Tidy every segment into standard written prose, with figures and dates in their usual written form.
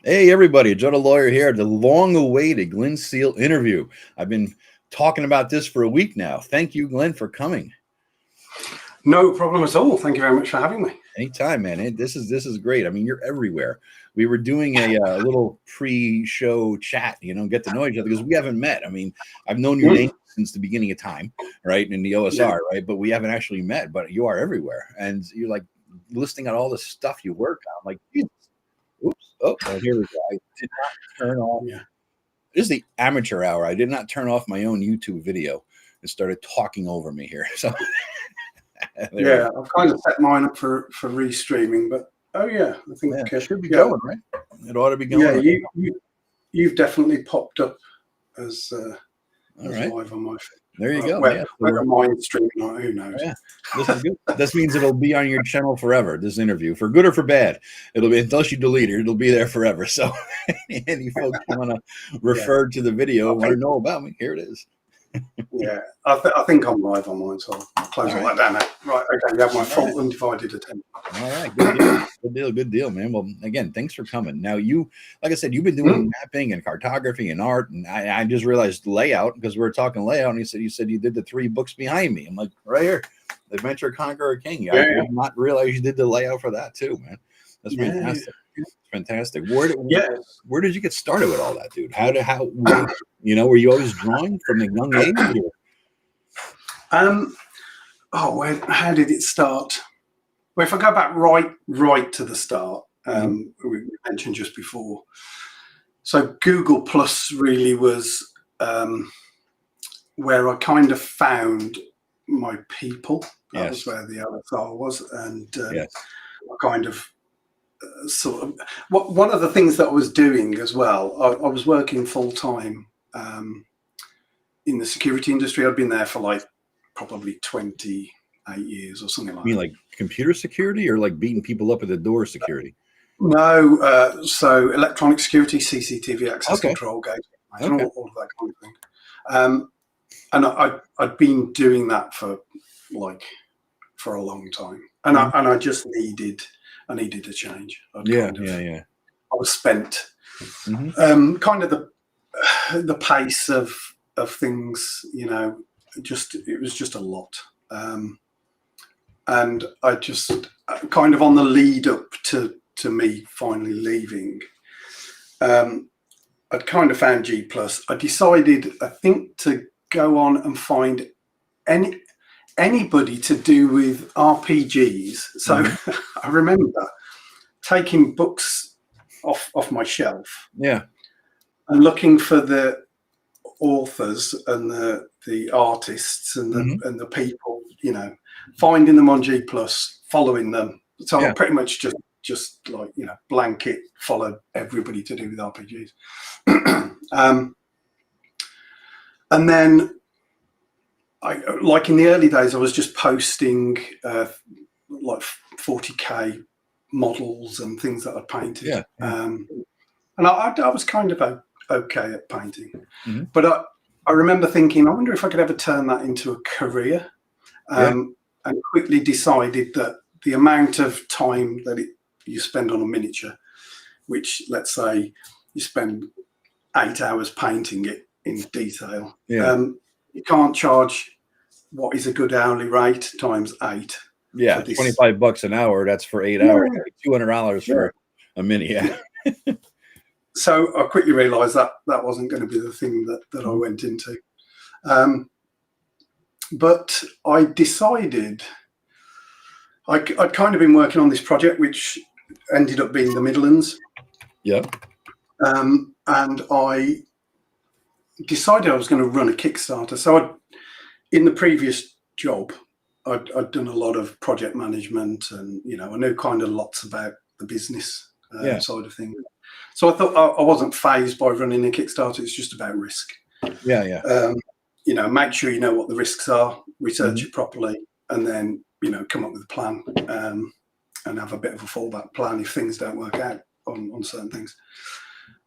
Hey, everybody. Joe the Lawyer here. The long-awaited Glynn Seal interview. I've been talking about this for a week now. Thank you, Glynn, for coming. No problem at all. Thank you very much for having me. Anytime, man. This is great. I mean, you're everywhere. We were doing a little pre-show chat, get to know each other because we haven't met. I mean, I've known your name since the beginning of time, right, in the OSR, right? But we haven't actually met. But you are everywhere, and you're like listing out all the stuff you work on. I'm like, Jesus. Oops. Oh, here we go. I did not turn off. Yeah. This is the amateur hour. I did not turn off my own YouTube video. It started talking over me here. So yeah, I've kind of set mine up for restreaming, but I think it should be going, right? It ought to be going. Yeah, you've definitely popped up as right. Live on my phone. There you go. Whether mine streaming or who knows. Yeah. This is good. This means it'll be on your channel forever, this interview, for good or for bad. It'll be, unless you delete it, it'll be there forever. So any folks who want to refer to the video, want to know about me, here it is. Yeah, I think I'm live on mine, so I'll close all that down now. Right, okay, you have my full undivided attention. All right, good deal, man. Well, again, thanks for coming. Now, like I said, you've been doing mapping and cartography and art, and I just realized layout because we were talking layout, and you said you did the 3 books behind me. I'm like, right here, Adventure Conqueror King. I did not realize you did the layout for that too, man. That's fantastic. Fantastic. Where did you get started with all that, dude? Were you always drawing from a young age? How did it start? Well, if I go back right to the start, we mentioned just before. So Google Plus really was where I kind of found my people. That was where the avatar was, and I kind of sort of one of the things that I was doing as well. I was working full time in the security industry. I'd been there for like probably 28 years or something like that. You mean like computer security or like beating people up at the door security? No, so electronic security, CCTV access control, gate, all of that kind of thing. And I'd been doing that for a long time, and I just needed a change. I was spent. Kind of the pace of things, it was just a lot. And I just kind of on the lead up to me finally leaving, I'd kind of found G+. I decided, I think, to go on and find anybody to do with RPGs. So I remember taking books off my shelf, and looking for the authors and the artists and the people, finding them on G+, following them. So I pretty much just like blanket followed everybody to do with RPGs. And then like in the early days, I was just posting like 40k models and things that I'd painted. And I was kind of okay at painting, but I remember thinking, I wonder if I could ever turn that into a career, and quickly decided that the amount of time that you spend on a miniature, which let's say you spend 8 hours painting it in detail, you can't charge what is a good hourly rate times 8. Yeah, $25 an hour. That's for 8 hours. $200 for a mini. So I quickly realised that wasn't going to be the thing that I went into. But I decided I'd kind of been working on this project, which ended up being the Midderlands. And I decided I was going to run a Kickstarter. So in the previous job, I'd done a lot of project management, and I knew kind of lots about the business side of things. So I thought I wasn't phased by running a Kickstarter. It's just about risk. Make sure you know what the risks are, research it properly, and then come up with a plan, and have a bit of a fallback plan if things don't work out on certain things.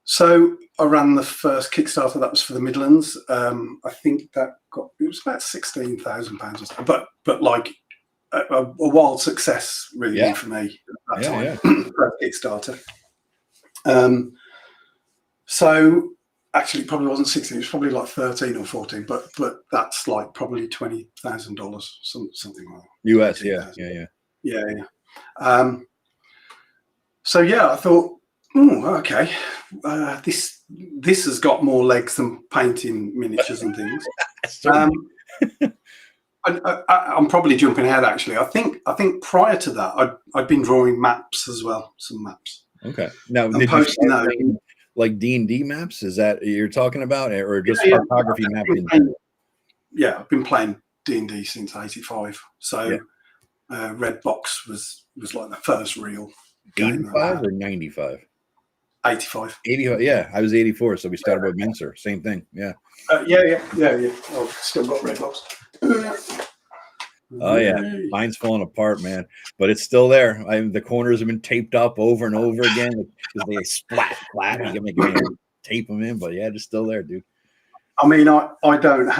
So I ran the first Kickstarter. That was for the Midderlands. I think it was about £16,000 or something, but like a wild success really for me at that time. Kickstarter. So actually, it probably wasn't 16. It was probably like 13 or 14. But that's like probably $20,000, something like that. US, yeah. So yeah, I thought, oh, okay, this has got more legs than painting miniatures and things. I'm probably jumping ahead. Actually, I think prior to that, I'd been drawing maps as well, some maps. Okay. Now, did you start like D&D maps? Is that you're talking about, or just cartography maps? Yeah, I've been playing D&D since '85. So Red Box was like the first real. 85 or 95? 85. 85. Yeah, I was 84, so we started with Menser. Same thing. Yeah. Yeah. Oh, still got Red Box. Oh yeah, mine's falling apart, man, but it's still there. The corners have been taped up over and over again because they splat. You can make tape them in, but yeah, it's still there, dude. I mean, I don't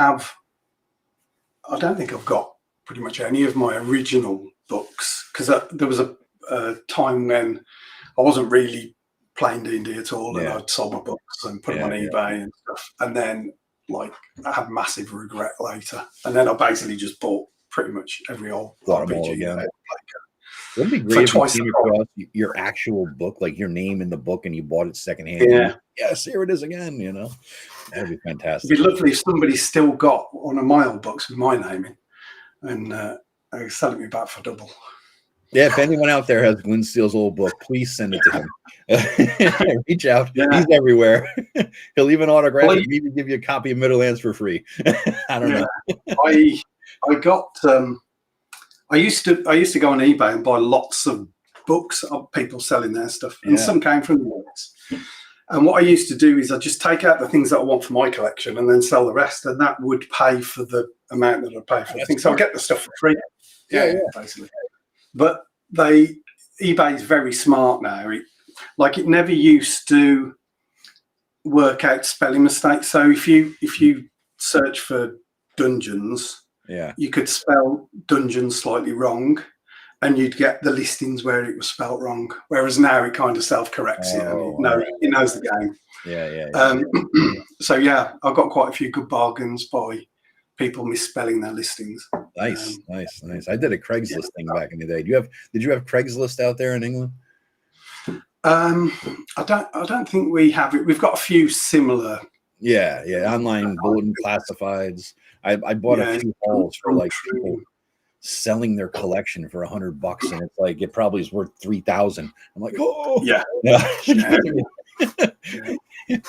think I've got pretty much any of my original books, because there was a time when I wasn't really playing D&D at all, and I'd sold my books and put them on eBay and stuff, and then like I had massive regret later, and then I basically just bought pretty much every old RPG again. Wouldn't it be great if you came across your actual book, like your name in the book, and you bought it secondhand? Yeah. Yes, here it is again. That'd be fantastic. It'd be lovely if somebody still got one of my old books with my name in, and sell it me back for double. Yeah, if anyone out there has Glynn Seal's old book, please send it to him. Reach out. Yeah. He's everywhere. He'll even autograph it, maybe give you a copy of Midderlands for free. I don't know. I got. I used to go on eBay and buy lots of books of people selling their stuff, and some came from the books. And what I used to do is I just take out the things that I want for my collection and then sell the rest, and that would pay for the amount that I pay for the things. So I get the stuff for free. Yeah, basically. But eBay is very smart now. It never used to work out spelling mistakes. So if you search for dungeons, you could spell dungeons slightly wrong, and you'd get the listings where it was spelt wrong. Whereas now it kind of self-corrects it, and it knows the game. So yeah, I've got quite a few good bargains by people misspelling their listings. Nice. I did a Craigslist thing back in the day. Did you have Craigslist out there in England? I don't think we have it. We've got a few similar. Yeah, online bulletin classifieds. I bought a few hauls for like people selling their collection for $100, and it's like it probably is worth 3,000. I'm like, oh yeah.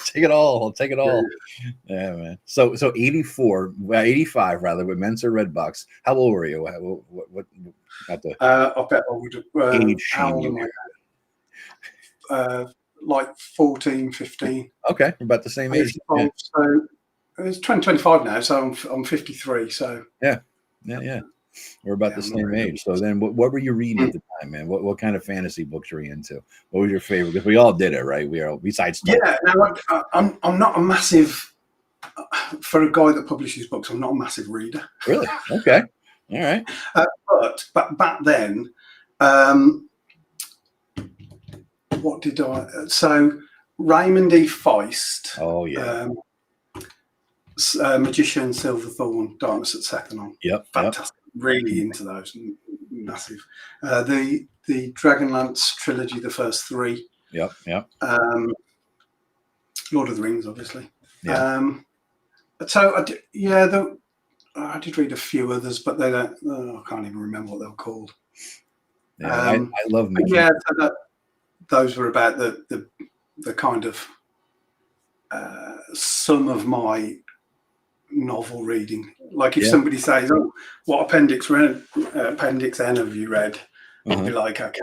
Take it all. I'll take it all. Yeah, man. So 85 rather, with Mensa Red Box. How old were you? What not the I bet I would age shame like 14, 15. Okay, about the same age. So it's 2025 now, so I'm 53. So yeah. We're about the same age. So then what were you reading at the time, man? What kind of fantasy books were you into? What was your favorite? Because we all did it, right? We are, besides I'm not a massive, for a guy that publishes books, I'm not a massive reader. Really? Okay. All right. But back then, what did I, so Raymond E. Feist. Oh yeah. Magician, Silverthorn, Darkness at Second. Yep. Fantastic. Really into those. Massive. The Dragonlance trilogy, the first three. Yep. Lord of the Rings, obviously. Yeah. So I did read a few others, but they don't. I can't even remember what they were called. Yeah, I love. Yeah, so those were about the kind of some of my novel reading. Like if somebody says, "Oh, what Appendix N have you read?" I'll be like, "Okay,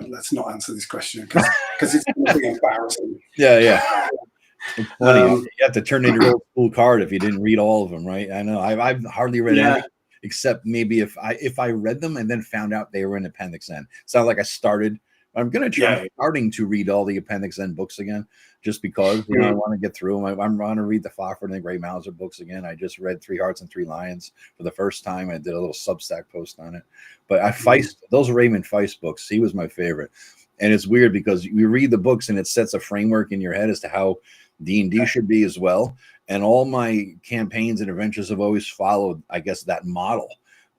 let's not answer this question because it's going to be embarrassing." Yeah. It's funny. You have to turn in your old school card if you didn't read all of them, right? I know. I've hardly read any, except maybe if I read them and then found out they were in Appendix N. Sounds like I started. I'm going to try starting to read all the Appendix N books again, just because I want to get through them. I'm going to read the Fafhrd and the Grey Mouser books again. I just read 3 Hearts and 3 Lions for the first time. I did a little Substack post on it. But Feist, those Raymond Feist books, he was my favorite. And it's weird because you read the books and it sets a framework in your head as to how D&D should be as well. And all my campaigns and adventures have always followed, I guess, that model.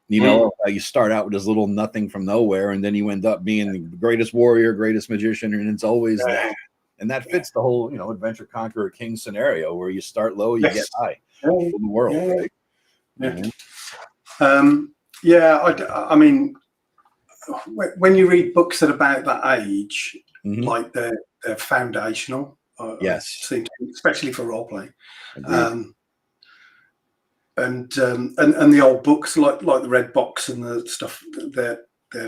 You know, you start out with this little nothing from nowhere, and then you end up being the greatest warrior, greatest magician, and it's always that. And that fits the whole, you know, adventure conqueror king scenario where you start low, you get high in the world, right? I mean, when you read books that are about that age, like they're foundational. Yes, especially for role playing, and the old books like the Red Box and the stuff, they're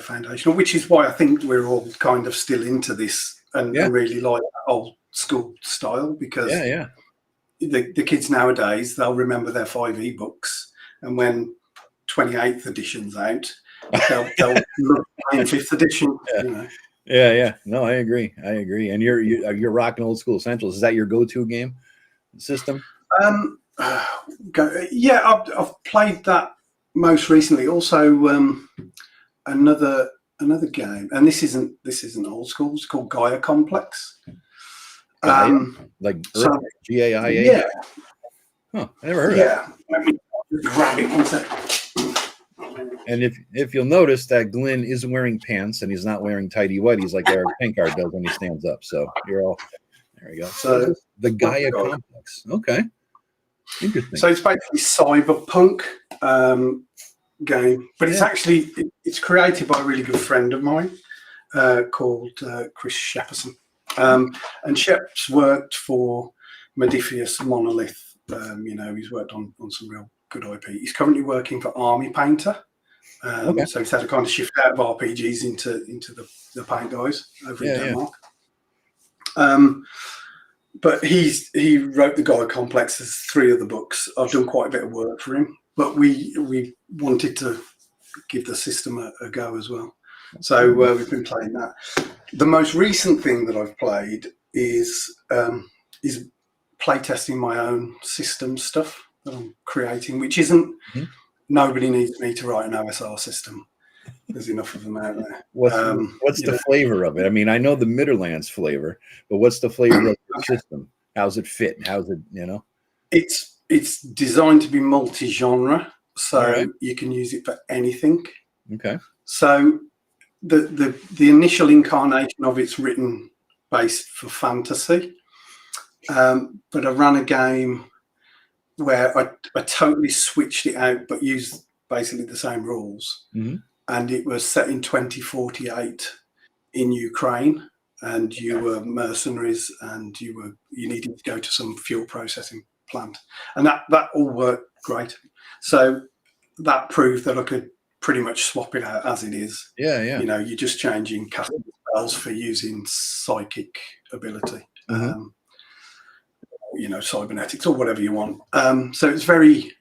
foundational. Which is why I think we're all kind of still into this and really like that old school style, because the kids nowadays, they'll remember their 5e books, and when 28th edition's out, they'll look playing 5th edition. You know. No, I agree. And you're rocking old school essentials. Is that your go-to game system? I've played that most recently. Also, another game, and this isn't old school. It's called Gaia Complex. Like Earth, GAIA. Yeah. Huh, I never heard of that. Let me grab it 1 second. And if you'll notice that Glynn isn't wearing pants and he's not wearing tidy whities like Eric Pinkard does when he stands up. So you're all there. We go. So the Gaia Complex. Okay, interesting. So it's basically cyberpunk game, but it's actually it's created by a really good friend of mine called Chris Shepperson. And Shep's worked for Modiphius, Monolith. You know, he's worked on some real good IP. He's currently working for Army Painter. So he's had to kind of shift out of RPGs into the paint guys over in Denmark. But he wrote the Gaia Complex. There's 3 of the books. I've done quite a bit of work for him, but we wanted to give the system a go as well. So we've been playing that. The most recent thing that I've played is playtesting my own system stuff that I'm creating, which isn't. Nobody needs me to write an OSR system. There's enough of them out there. What's the flavor of it? I mean, I know the Midderlands flavor, but what's the flavor of the system? How's it fit? How's it, you know? It's designed to be multi-genre, so you can use it for anything. Okay. So the initial incarnation of it's written based for fantasy, but I ran a game where I totally switched it out, but used basically the same rules. And it was set in 2048 in Ukraine, and you were mercenaries, and you needed to go to some fuel processing plant, and that all worked great. So that proved that I could pretty much swap it out as it is. You know, you're just changing casting spells for using psychic ability. You know, cybernetics or whatever you want. So it's very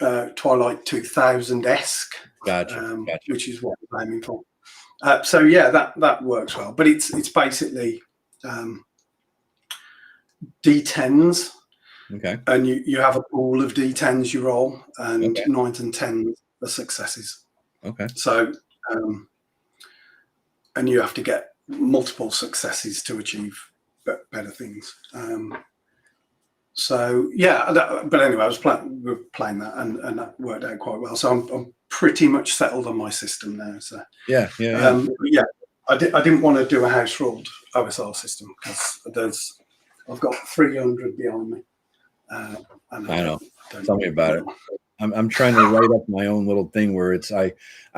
Twilight 2000-esque, which is what I'm aiming for. So yeah, that works well. But it's basically D10s. Okay. And you have a pool of D10s you roll, and 9s and 10s are successes. Okay. So and you have to get multiple successes to achieve better things. So yeah, but anyway, we were playing that, and that worked out quite well. So I'm pretty much settled on my system now. So I didn't want to do a house ruled OSR system because I've got 300 behind me. And I know. Tell me about it. I'm trying to write up my own little thing where it's I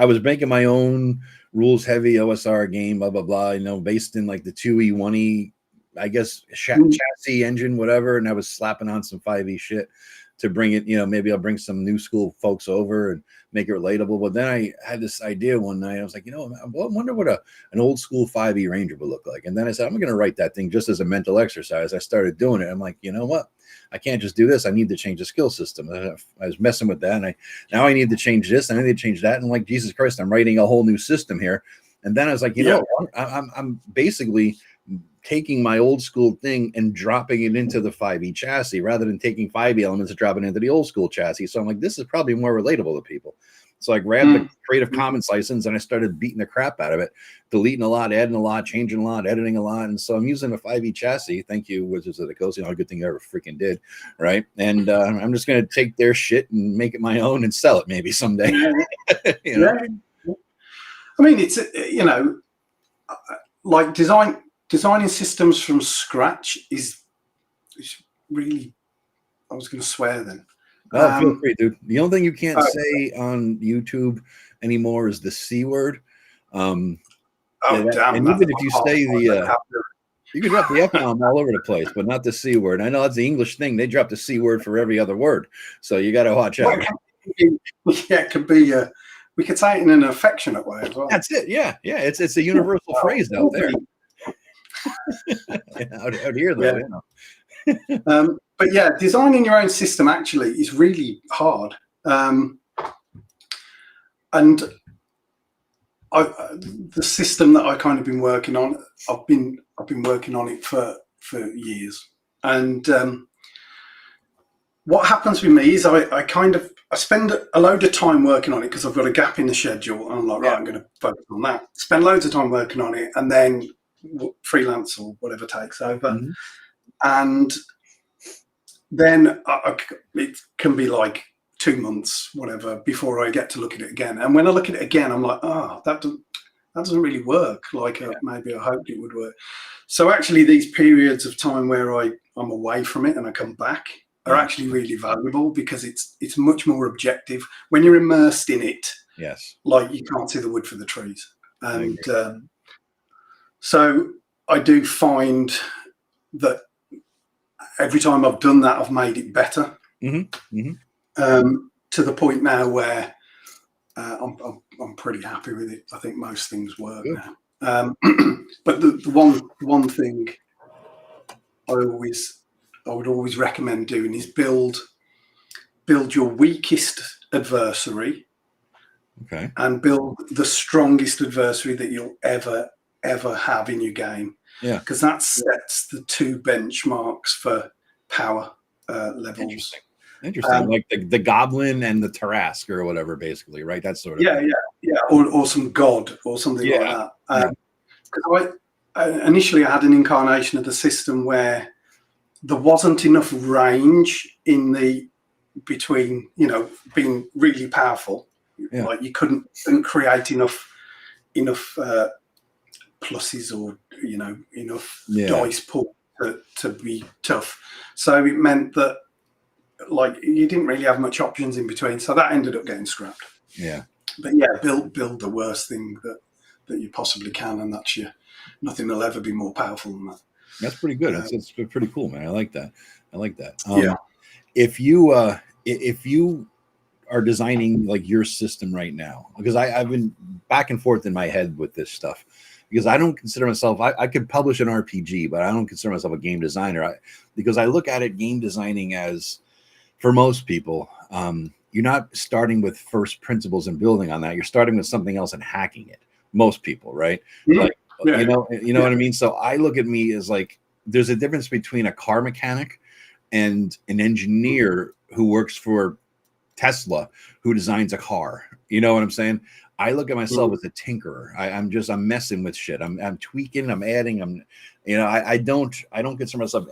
was making my own rules heavy OSR game, blah blah blah. You know, based in like the 2E 1E. I guess chassis engine, whatever, and I was slapping on some 5e shit to bring it, you know, maybe I'll bring some new school folks over and make it relatable. But then I had this idea one night. I was like, you know, I wonder what an old school 5e Ranger would look like. And then I said, I'm going to write that thing just as a mental exercise. I started doing it. I'm like, you know what? I can't just do this. I need to change the skill system. I was messing with that. And now I need to change this. And I need to change that. And like, Jesus Christ, I'm writing a whole new system here. And then I was like, you know, I'm basically taking my old school thing and dropping it into the 5e chassis rather than taking 5e elements and dropping it into the old school chassis. So I'm like, this is probably more relatable to people. So I grabbed the Creative Commons license and I started beating the crap out of it, deleting a lot, adding a lot, changing a lot, editing a lot. And so I'm using a 5e chassis. Thank you, Wizards of the Coast. You know, a good thing you ever freaking did, right? And I'm just going to take their shit and make it my own and sell it maybe someday. You know? Yeah. I mean, it's, you know, like designing systems from scratch is really, I was going to swear then. Oh, feel free, dude. The only thing you can't say on YouTube anymore is the C word. Damn! And even if you say you can drop the F bomb all over the place, but not the C word. I know that's the English thing. They drop the C word for every other word, so you got to watch out. It could be. We could say it in an affectionate way as well. That's it. Yeah, yeah. It's a universal phrase out there. Out here, though. Yeah. You know. But yeah, designing your own system actually is really hard. And the system that I kind of been working on, I've been working on it for years. And what happens with me is I spend a load of time working on it because I've got a gap in the schedule. And I'm like, right, I'm going to focus on that. Spend loads of time working on it, and then freelance or whatever takes over. And then it can be like 2 months, whatever, before I get to look at it again. And when I look at it again, I'm like, that doesn't really work like maybe I hoped it would work. So actually, these periods of time where I'm away from it and I come back are actually really valuable because it's much more objective when you're immersed in it. Yes, like you can't see the wood for the trees, and so I do find that every time I've done that, I've made it better. To the point now where I'm pretty happy with it. I think most things work now. But the one thing I would always recommend doing is build your weakest adversary, and build the strongest adversary that you'll ever have in your game. Yeah, because that sets the 2 benchmarks for power levels. Interesting. Like the goblin and the Tarrasque or whatever, basically, right? That sort of thing. Or some god or something like that. Because initially I had an incarnation of the system where there wasn't enough range in the between, you know, being really powerful. Like you couldn't create enough pluses or, you know, enough dice pool to be tough. So it meant that like you didn't really have much options in between. So that ended up getting scrapped. Yeah. But yeah, build the worst thing that you possibly can, and that's nothing will ever be more powerful than that. That's pretty good. It's pretty cool, man. I like that. If you are designing like your system right now, because I've been back and forth in my head with this stuff, because I don't consider myself, I could publish an RPG, but I don't consider myself a game designer, because I look at it, game designing, as for most people, you're not starting with first principles and building on that. You're starting with something else and hacking it. Most people, right? Like, you know what I mean? So I look at me as like, there's a difference between a car mechanic and an engineer who works for Tesla, who designs a car. You know what I'm saying? I look at myself as a tinkerer. I'm messing with shit. I'm tweaking. I'm adding. I don't consider myself.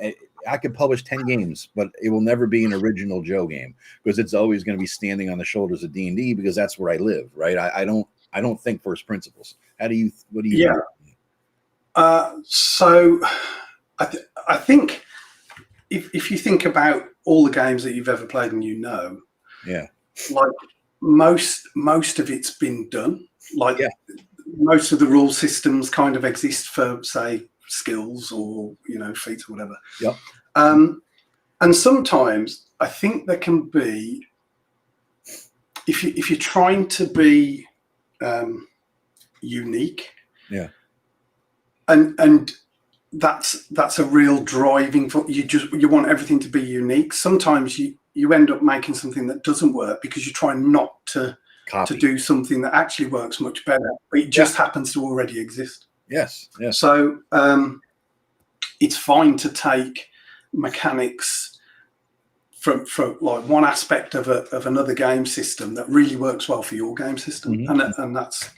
I could publish 10 games, but it will never be an original Joe game, because it's always going to be standing on the shoulders of D&D, because that's where I live. Right? I don't think first principles. What do you? So I think if you think about all the games that you've ever played and like most of it's been done. Like most of the rule systems kind of exist for, say, skills or feats or whatever. Yeah. And sometimes I think there can be, if you're trying to be unique. Yeah. And that's a real driving for you want everything to be unique. Sometimes you end up making something that doesn't work because you're trying not to do something that actually works much better, but it just happens to already exist. Yes. Yes. So it's fine to take mechanics from like one aspect of another game system that really works well for your game system, and that's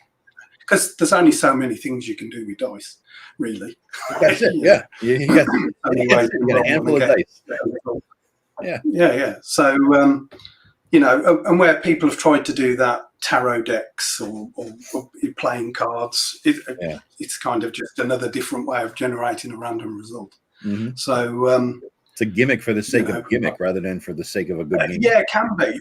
because there's only so many things you can do with dice, really. That's it. Yeah, you got a handful of dice. Yeah. So you know, and where people have tried to do that, tarot decks or playing cards, it's kind of just another different way of generating a random result. So it's a gimmick for the sake of gimmick rather than for the sake of a good game. Yeah, it can be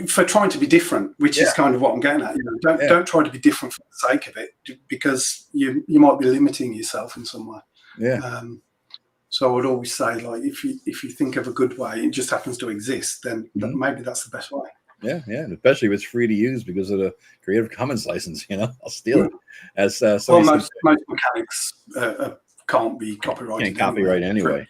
for trying to be different, which is kind of what I'm getting at. You know, don't try to be different for the sake of it, because you might be limiting yourself in some way. Yeah. So I would always say, like, if you think of a good way, it just happens to exist, then maybe that's the best way. Yeah, and especially if it's free to use because of the Creative Commons license. You know, I'll steal it. As well, most mechanics can't be copyrighted. Can't copyright anyway.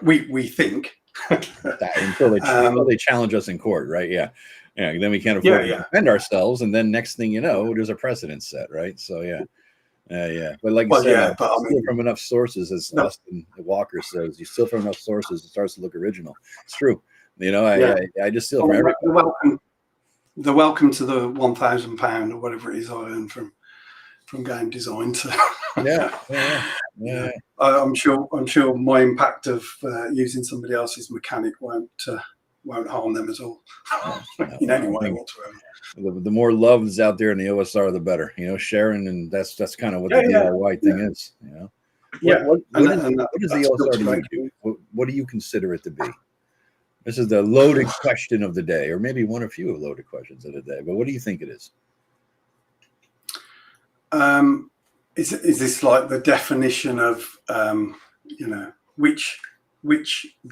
We think that until they challenge us in court, right? Yeah. Then we can't afford to defend ourselves, and then next thing you know, there's a precedent set, right? So but like you said, steal from enough sources, as Austin Walker says, you steal from enough sources, it starts to look original. It's true. You know, I just steal from everything. The welcome to the £1,000 or whatever it is I earn from game design. So I'm sure my impact of using somebody else's mechanic won't harm them at all in any way whatsoever. The more love is out there in the OSR, the better. You know, sharing, and that's kind of what the DIY thing is. You know, what is the OSR to you? What do you consider it to be? This is the loaded question of the day, or maybe one or few loaded questions of the day. But what do you think it is? Is this like the definition of you know, which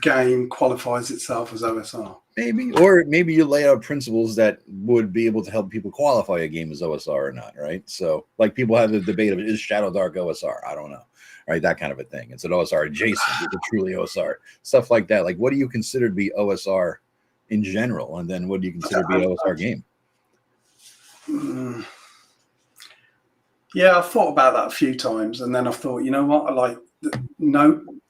game qualifies itself as OSR? Maybe, or maybe you lay out principles that would be able to help people qualify a game as OSR or not, right? So, like, people have the debate of, is Shadow Dark OSR? I don't know, right? That kind of a thing. It's an OSR adjacent. Is it truly OSR? Stuff like that. Like, what do you consider to be OSR in general, and then what do you consider to be an OSR game? Yeah, I've thought about that a few times, and then I've thought, you know what,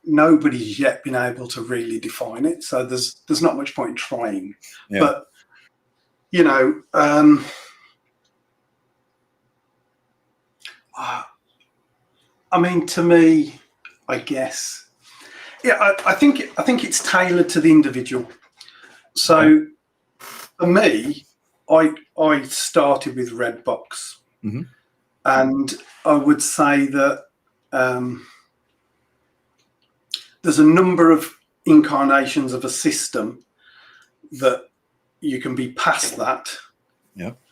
nobody's yet been able to really define it, so there's not much point in trying. But you know, I mean, to me, I guess, I think it's tailored to the individual. So for me, I started with Redbox. And I would say that there's a number of incarnations of a system that you can be past that,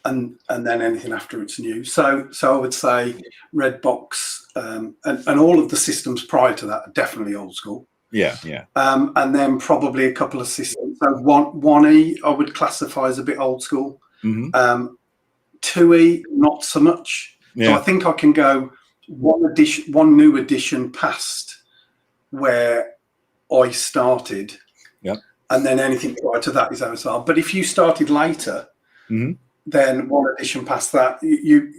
and then anything after it's new. So I would say Redbox and all of the systems prior to that are definitely old school. And then probably a couple of systems. So ENnie I would classify as a bit old school. 2E not so much. So I think I can go one new edition past where I started, and then anything prior to that is OSR. But if you started later, then one edition past that, your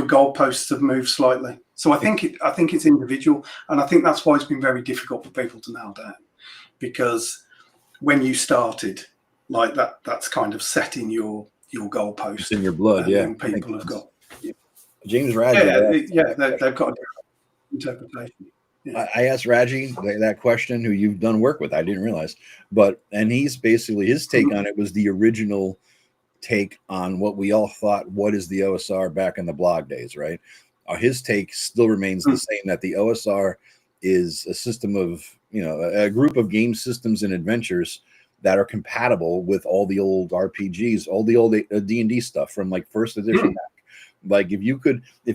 goalposts have moved slightly. So I think it's individual, and I think that's why it's been very difficult for people to nail down, because when you started, like that's kind of set in your goalpost. It's in your blood, and people have got. James Raji. They've got a different interpretation. I asked Raji that question, who you've done work with. I didn't realize, and he's basically, his take on it was the original take on what we all thought, what is the OSR back in the blog days, right? His take still remains the same, that the OSR is a system of, you know, a group of game systems and adventures that are compatible with all the old RPGs, all the old D&D stuff from like first edition back. Like if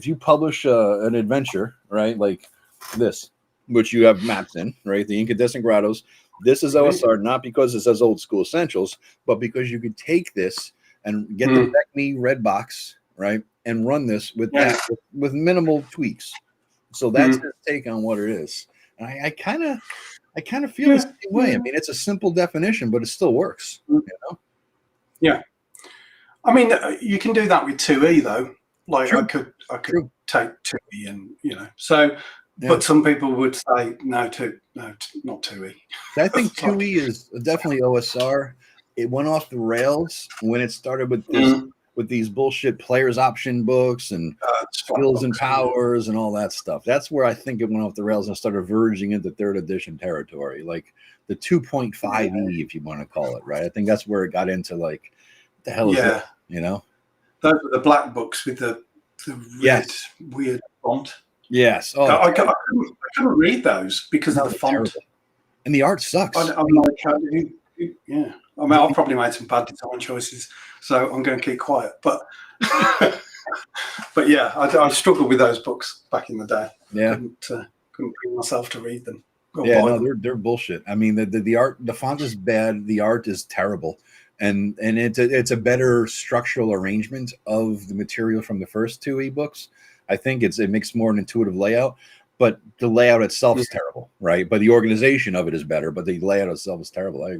you publish an adventure, right, like this, which you have maps in, right, the Incandescent Grottos, this is OSR not because it says Old School Essentials, but because you could take this and get the Me Red Box, right, and run this with that with minimal tweaks. So that's his take on what it is. And I kind of feel the same way. I mean, it's a simple definition, but it still works. You know? Yeah. I mean, you can do that with 2E though. Like I could take 2E, and you know. So But some people would say not 2E. I think 2E is definitely OSR. It went off the rails when it started with this with these bullshit players option books and skills and powers and all that stuff. That's where I think it went off the rails and started verging into third edition territory, like the 2.5E, if you want to call it, right? I think that's where it got into like, the hell is that? You know, those are the black books with the red, weird font. Yes. Oh, I couldn't read those because of the font. Terrible. And the art sucks. I'm like, yeah. I mean, I've probably made some bad design choices, so I'm going to keep quiet. But but yeah, I struggled with those books back in the day. Yeah. Couldn't bring myself to read them. They're bullshit. I mean, the art, the font is bad. The art is terrible. And it's a better structural arrangement of the material from the first 2E books. I think it makes more an intuitive layout, but the layout itself is terrible, right? But the organization of it is better, but the layout itself is terrible. I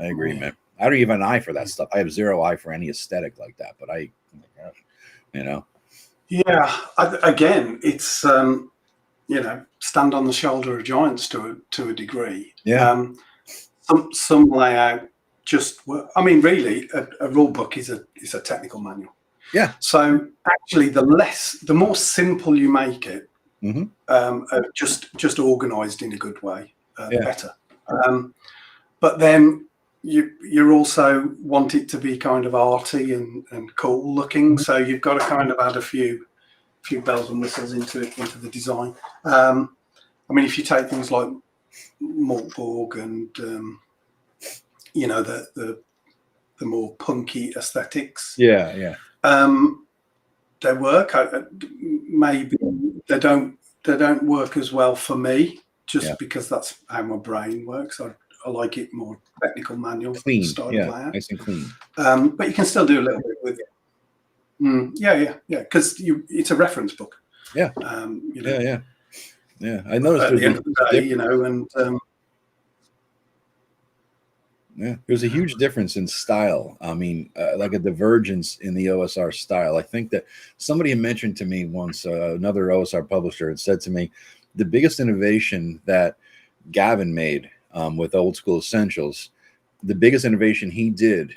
agree, man. I don't even have an eye for that stuff. I have zero eye for any aesthetic like that, but you know. Yeah, again, it's stand on the shoulder of giants to a degree. Yeah. Some layout just I mean, really, a rule book is a technical manual. Yeah. So actually, the more simple you make it, just organised in a good way, the better. But then you also want it to be kind of arty and cool looking. So you've got to kind of add a few bells and whistles into the design. I mean, if you take things like Morkborg and the more punky aesthetics. Yeah. They work. Maybe they don't work as well for me, because that's how my brain works. I like it more technical manual clean style layout. Nice and clean. But you can still do a little bit with it. Yeah. Because it's a reference book. Yeah. Yeah. I noticed at the end of the day, and. Yeah, there's a huge difference in style. I mean, like a divergence in the OSR style. I think that somebody had mentioned to me once, another OSR publisher had said to me, the biggest innovation that Gavin made with Old School Essentials, the biggest innovation he did,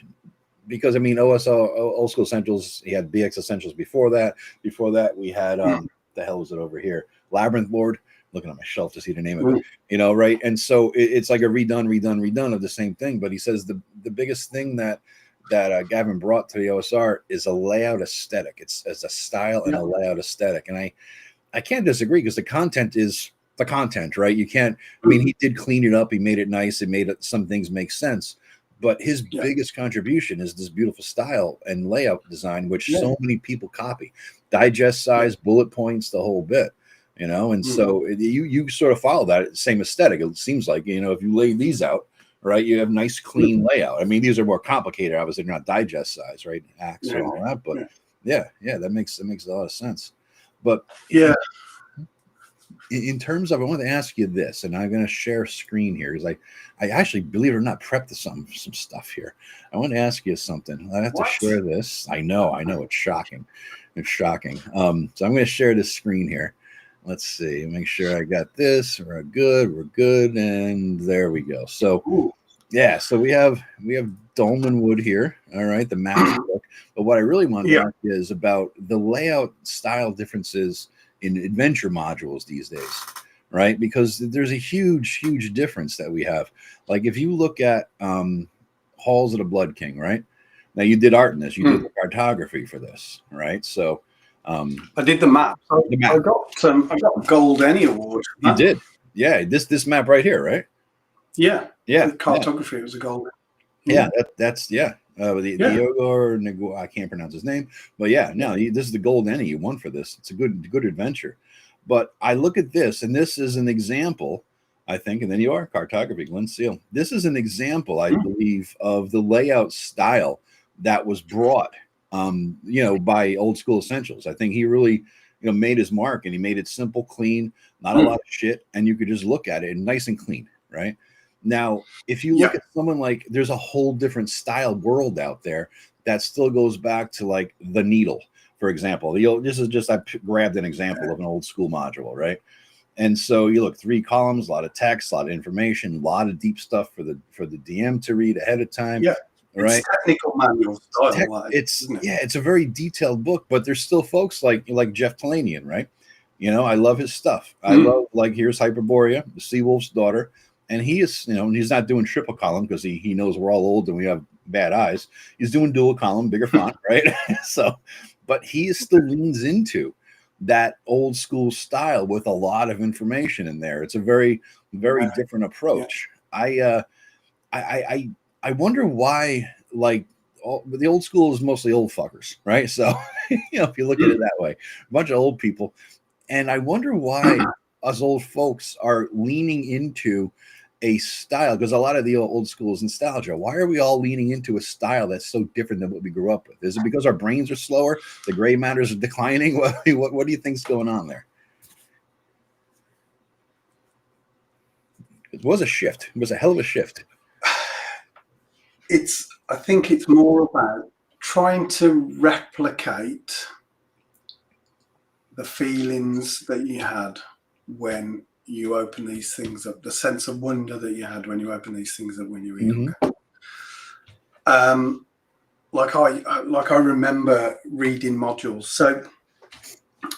because I mean, OSR, Old School Essentials, he had BX Essentials before that. Before that, we had, the hell was it over here? Labyrinth Lord. Looking on my shelf to see the name of it, right? And so it's like a redone of the same thing. But he says the biggest thing that Gavin brought to the OSR is a layout aesthetic. It's a style and a layout aesthetic. And I can't disagree, because the content is the content, right? You can't, I mean, he did clean it up. He made it nice. He made some things make sense. But his biggest contribution is this beautiful style and layout design, which so many people copy. Digest size, bullet points, the whole bit. And so you sort of follow that same aesthetic. It seems like, if you lay these out, right, you have nice, clean layout. I mean, these are more complicated. Obviously, they're not digest size, right? Acts and all that. But that makes a lot of sense. But in terms of, I want to ask you this, and I'm going to share screen here, because I actually, believe it or not, prepped some stuff here. I want to ask you something. I have to share this. I know, it's shocking. It's shocking. So I'm going to share this screen here. Let's see, make sure I got this. We're good, and there we go. So so we have Dolmen Wood here, all right, the map book. But what I really want to ask you is about the layout style differences in adventure modules these days, right? Because there's a huge difference that we have. Like if you look at Halls of the Blood King, right? Now you did art in this, you did the cartography for this, right? So I did the map. I got Gold ENnie award. You did, this map right here, right? Yeah. Cartography was a gold. Yeah, that's the Yogor, I can't pronounce his name, but this is the Gold ENnie you won for this. It's a good adventure. But I look at this, and this is an example, I think, and then you are Cartography, Glynn Seal. This is an example, I believe, of the layout style that was brought by Old School Essentials. I think he really, made his mark, and he made it simple, clean, not a lot of shit, and you could just look at it and nice and clean, right? Now, if you look at someone like, there's a whole different style world out there that still goes back to like the Needle, for example. I grabbed an example of an old school module, right? And so you look 3 columns, a lot of text, a lot of information, a lot of deep stuff for the DM to read ahead of time. Yeah, right. It's technical manual style. It's a very detailed book, but there's still folks like Jeff Talanian, right? I love his stuff. I love, like, here's Hyperborea, the Sea Wolf's daughter, and he is, he's not doing triple column because he knows we're all old and we have bad eyes. He's doing dual column, bigger font, right? So, but he still leans into that old school style with a lot of information in there. It's a very, very different approach. Yeah. I wonder why, like, the old school is mostly old fuckers, right? So, if you look at it that way, a bunch of old people. And I wonder why us old folks are leaning into a style, because a lot of the old school is nostalgia. Why are we all leaning into a style that's so different than what we grew up with? Is it because our brains are slower? The gray matters are declining? What do you think's going on there? It was a shift. It was a hell of a shift. I think it's more about trying to replicate the feelings that you had when you open these things up, the sense of wonder that you had when you open these things up when you were younger. Like I remember reading modules. So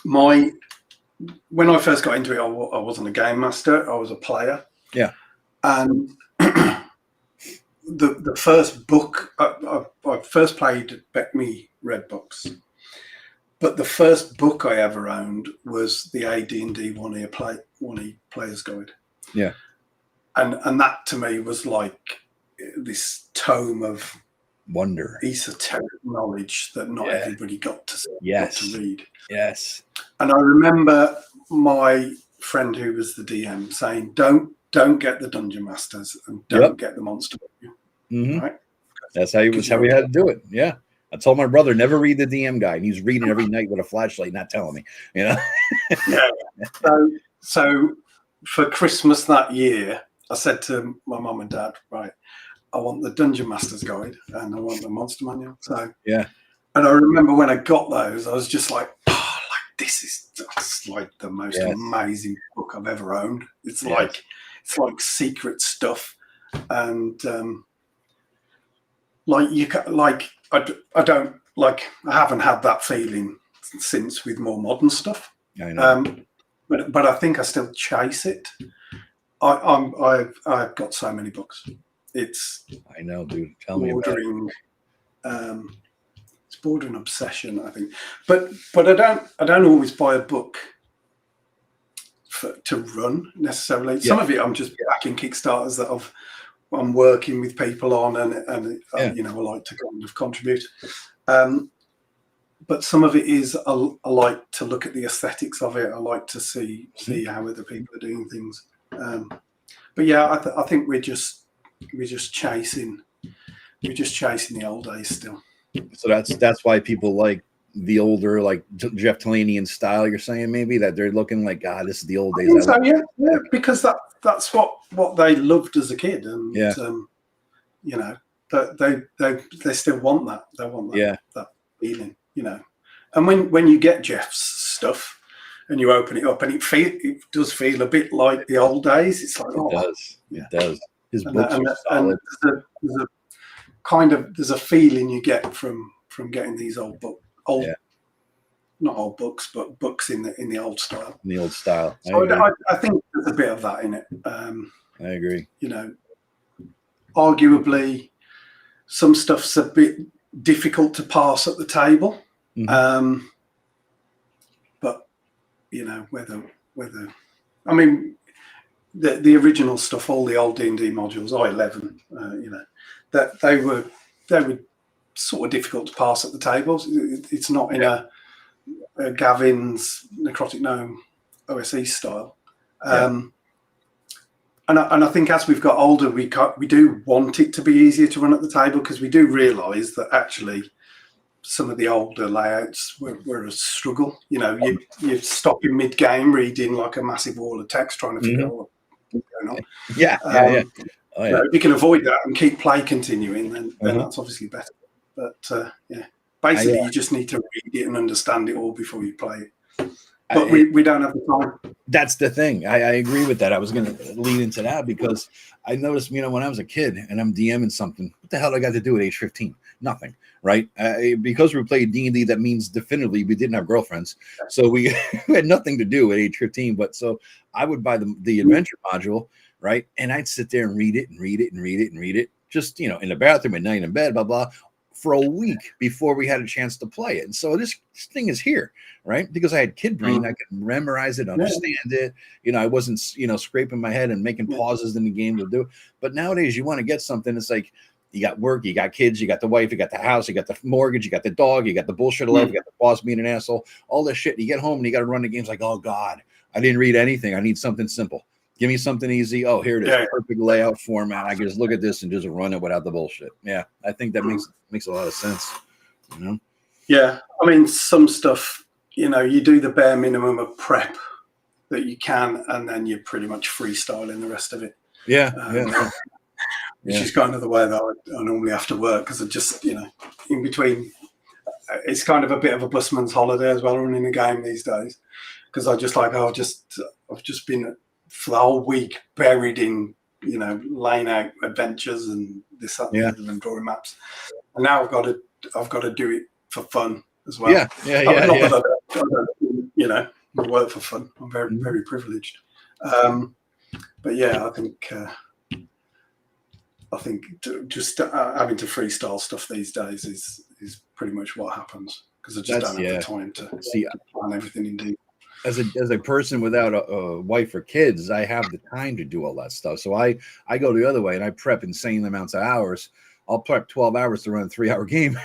when I first got into it, I wasn't a game master, I was a player. Yeah. And the first book, I first played Beckme Red books. But the first book I ever owned was the AD&D One-E Player's Guide. Yeah. And that to me was like this tome of wonder, esoteric knowledge that not everybody got to read. Yes. And I remember my friend who was the DM saying, don't get the Dungeon Masters and don't get the Monster Manual. Right? That's how we had to do it. Yeah. I told my brother, never read the DM guide. And he's reading every night with a flashlight, not telling me, Yeah. So for Christmas that year, I said to my mum and dad, right, I want the Dungeon Master's Guide and I want the Monster Manual. So yeah. And I remember when I got those, I was just like, this is like the most amazing book I've ever owned. It's like secret stuff, and I haven't had that feeling since with more modern stuff. I know. But I think I still chase it. I've got so many books. I know, dude. Tell me about it. It's bordering obsession, I think. But I don't always buy a book to run necessarily. Some of it I'm just backing Kickstarters that I'm working with people on, and I like to kind of contribute. But some of it is I like to look at the aesthetics of it. I like to see how other people are doing things. But yeah, I think we're just chasing the old days still. So that's why people like the older, like Jeff Talanian style. You're saying maybe that they're looking like, God, this is the old days. Yeah, because that's what they loved as a kid, and they still want that. They want that feeling, And when you get Jeff's stuff and you open it up, and it does feel a bit like the old days. It's like it does. His books are solid. There's a feeling you get from getting these not old books, but books in the old style. In the old style. So I think there's a bit of that in it. I agree. Arguably, some stuff's a bit difficult to pass at the table. Mm-hmm. But whether I mean the original stuff, all the old D&D modules, I-11, that they were sort of difficult to pass at the tables. It's not in a Gavin's Necrotic Gnome OSE style. And I think as we've got older, we do want it to be easier to run at the table, because we do realise that actually some of the older layouts were a struggle. You stop in mid-game reading like a massive wall of text trying to figure out what's going on. If you can avoid that and keep play continuing, then that's obviously better. But basically, you just need to read it and understand it all before you play it. but we don't have the time. That's the thing. I agree with that. I was going to lead into that because I noticed, you know, when I was a kid and I'm DMing something, what the hell do I got to do at age 15? Nothing, right? Because we played D&D, that means definitively we didn't have girlfriends. So we had nothing to do at age 15. But so I would buy the adventure module, right? And I'd sit there and read it. Just, you know, in the bathroom at night in bed, blah, blah, for a week before we had a chance to play it. And so this thing is here, right? Because I had kid brain, I could memorize it, understand it. You know, I wasn't, you know, scraping my head and making pauses in the game to do it. But nowadays you want to get something, it's like you got work, you got kids, you got the wife, you got the house, you got the mortgage, you got the dog, you got the bullshit of life, you got the boss being an asshole, all this shit. And you get home and you got to run the games like, oh God, I didn't read anything. I need something simple. Give me something easy. Oh, here it is. Perfect layout format. I can just look at this and just run it without the bullshit. Yeah, I think that makes a lot of sense. You know? Yeah, I mean, some stuff, you know, you do the bare minimum of prep that you can, and then you're pretty much freestyling the rest of it. Yeah, which is kind of the way that I normally have to work, because I just, you know, in between, it's kind of a bit of a busman's holiday as well, running a game these days, because I just like, I've just been for the whole week buried in, you know, laying out adventures and this, that, and drawing maps. And now I've got to do it for fun as well. I don't, you know, work for fun. I'm very, very privileged. But yeah, I think just having to freestyle stuff these days is pretty much what happens, because I just don't have the time to plan everything in detail. As a person without a wife or kids, I have the time to do all that stuff. So I go the other way and I prep insane amounts of hours. I'll prep 12 hours to run a 3-hour game.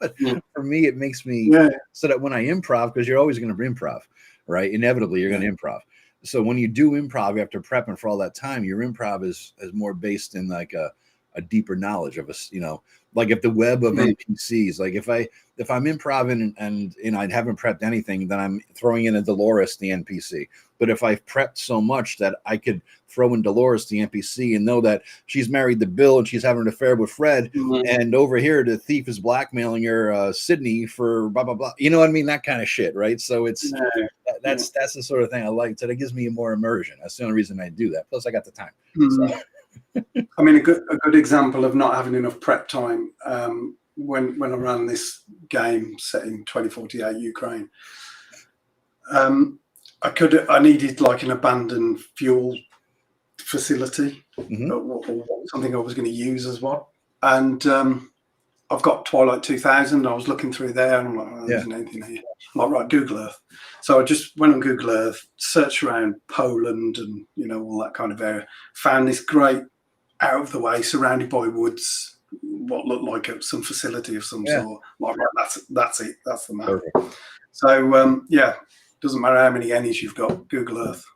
But for me, it makes me so that when I improv, because you're always going to improv, right? Inevitably, you're going to improv. So when you do improv after prepping for all that time, your improv is more based in like a deeper knowledge of us, you know, like if the web of NPCs, like if I'm improvising and you know, I haven't prepped anything, then I'm throwing in a Dolores, the NPC. But if I've prepped so much that I could throw in Dolores, the NPC, and know that she's married to Bill and she's having an affair with Fred, and over here the thief is blackmailing her, Sydney, for blah blah blah. You know what I mean? That kind of shit, right? So it's that's the sort of thing I like. So that gives me more immersion. That's the only reason I do that. Plus, I got the time. So. I mean, a good example of not having enough prep time, when I ran this game set in 2048 Ukraine, I needed like an abandoned fuel facility, or something I was going to use as well. And I've got Twilight 2000. I was looking through there and I'm like, there isn't anything here. I'm like, right, Google Earth. So I just went on Google Earth, searched around Poland and, you know, all that kind of area. Found this great, out of the way, surrounded by woods, what looked like some facility of some sort. Like, right, that's it. That's the map. Perfect. So, doesn't matter how many ENnies you've got, Google Earth.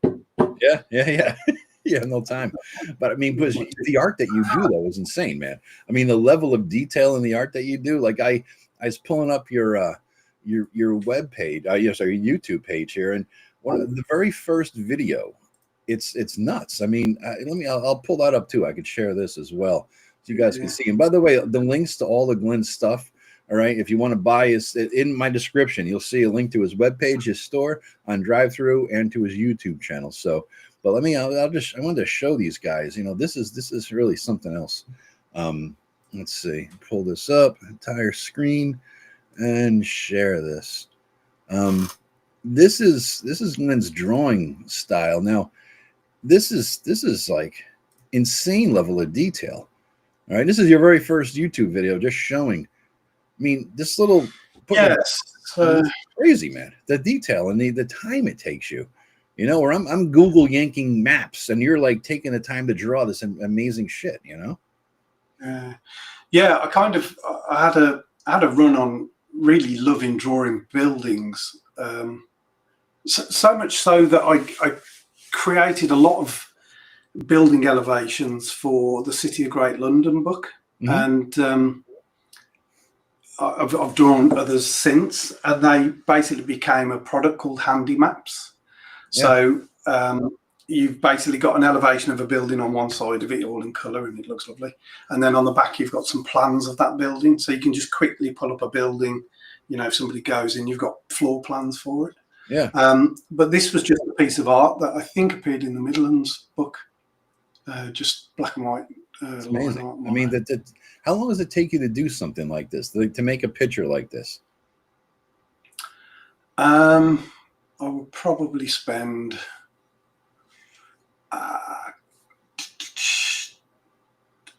Yeah, no time. But I mean, the art that you do though is insane, man. I mean, the level of detail in the art that you do. Like I was pulling up your web page, your YouTube page here, and one of the very first video, it's nuts. I mean, I'll pull that up too. I could share this as well so you guys can see. And by the way, the links to all the Glynn stuff. All right, if you want to buy is in my description, you'll see a link to his webpage, his store on Drive-Thru, and to his YouTube channel. So. But I wanted to show these guys, you know, this is really something else. Let's see, pull this up, entire screen, and share this. This is Glynn's drawing style. Now, this is like insane level of detail. All right, this is your very first YouTube video, just showing. I mean, this little crazy, man. The detail and the time it takes you. You know, where I'm Google yanking maps, and you're like taking the time to draw this amazing shit. You know. I had a run on really loving drawing buildings. So much so that I created a lot of building elevations for the City of Great London book, and I've drawn others since, and they basically became a product called Handy Maps. So you've basically got an elevation of a building on one side of it, all in colour, and it looks lovely. And then on the back, you've got some plans of that building. So you can just quickly pull up a building. You know, if somebody goes in, you've got floor plans for it. Yeah. But this was just a piece of art that I think appeared in the Midderlands book, just black and white. It's amazing. I mean, how long does it take you to do something like this, to make a picture like this? I would probably spend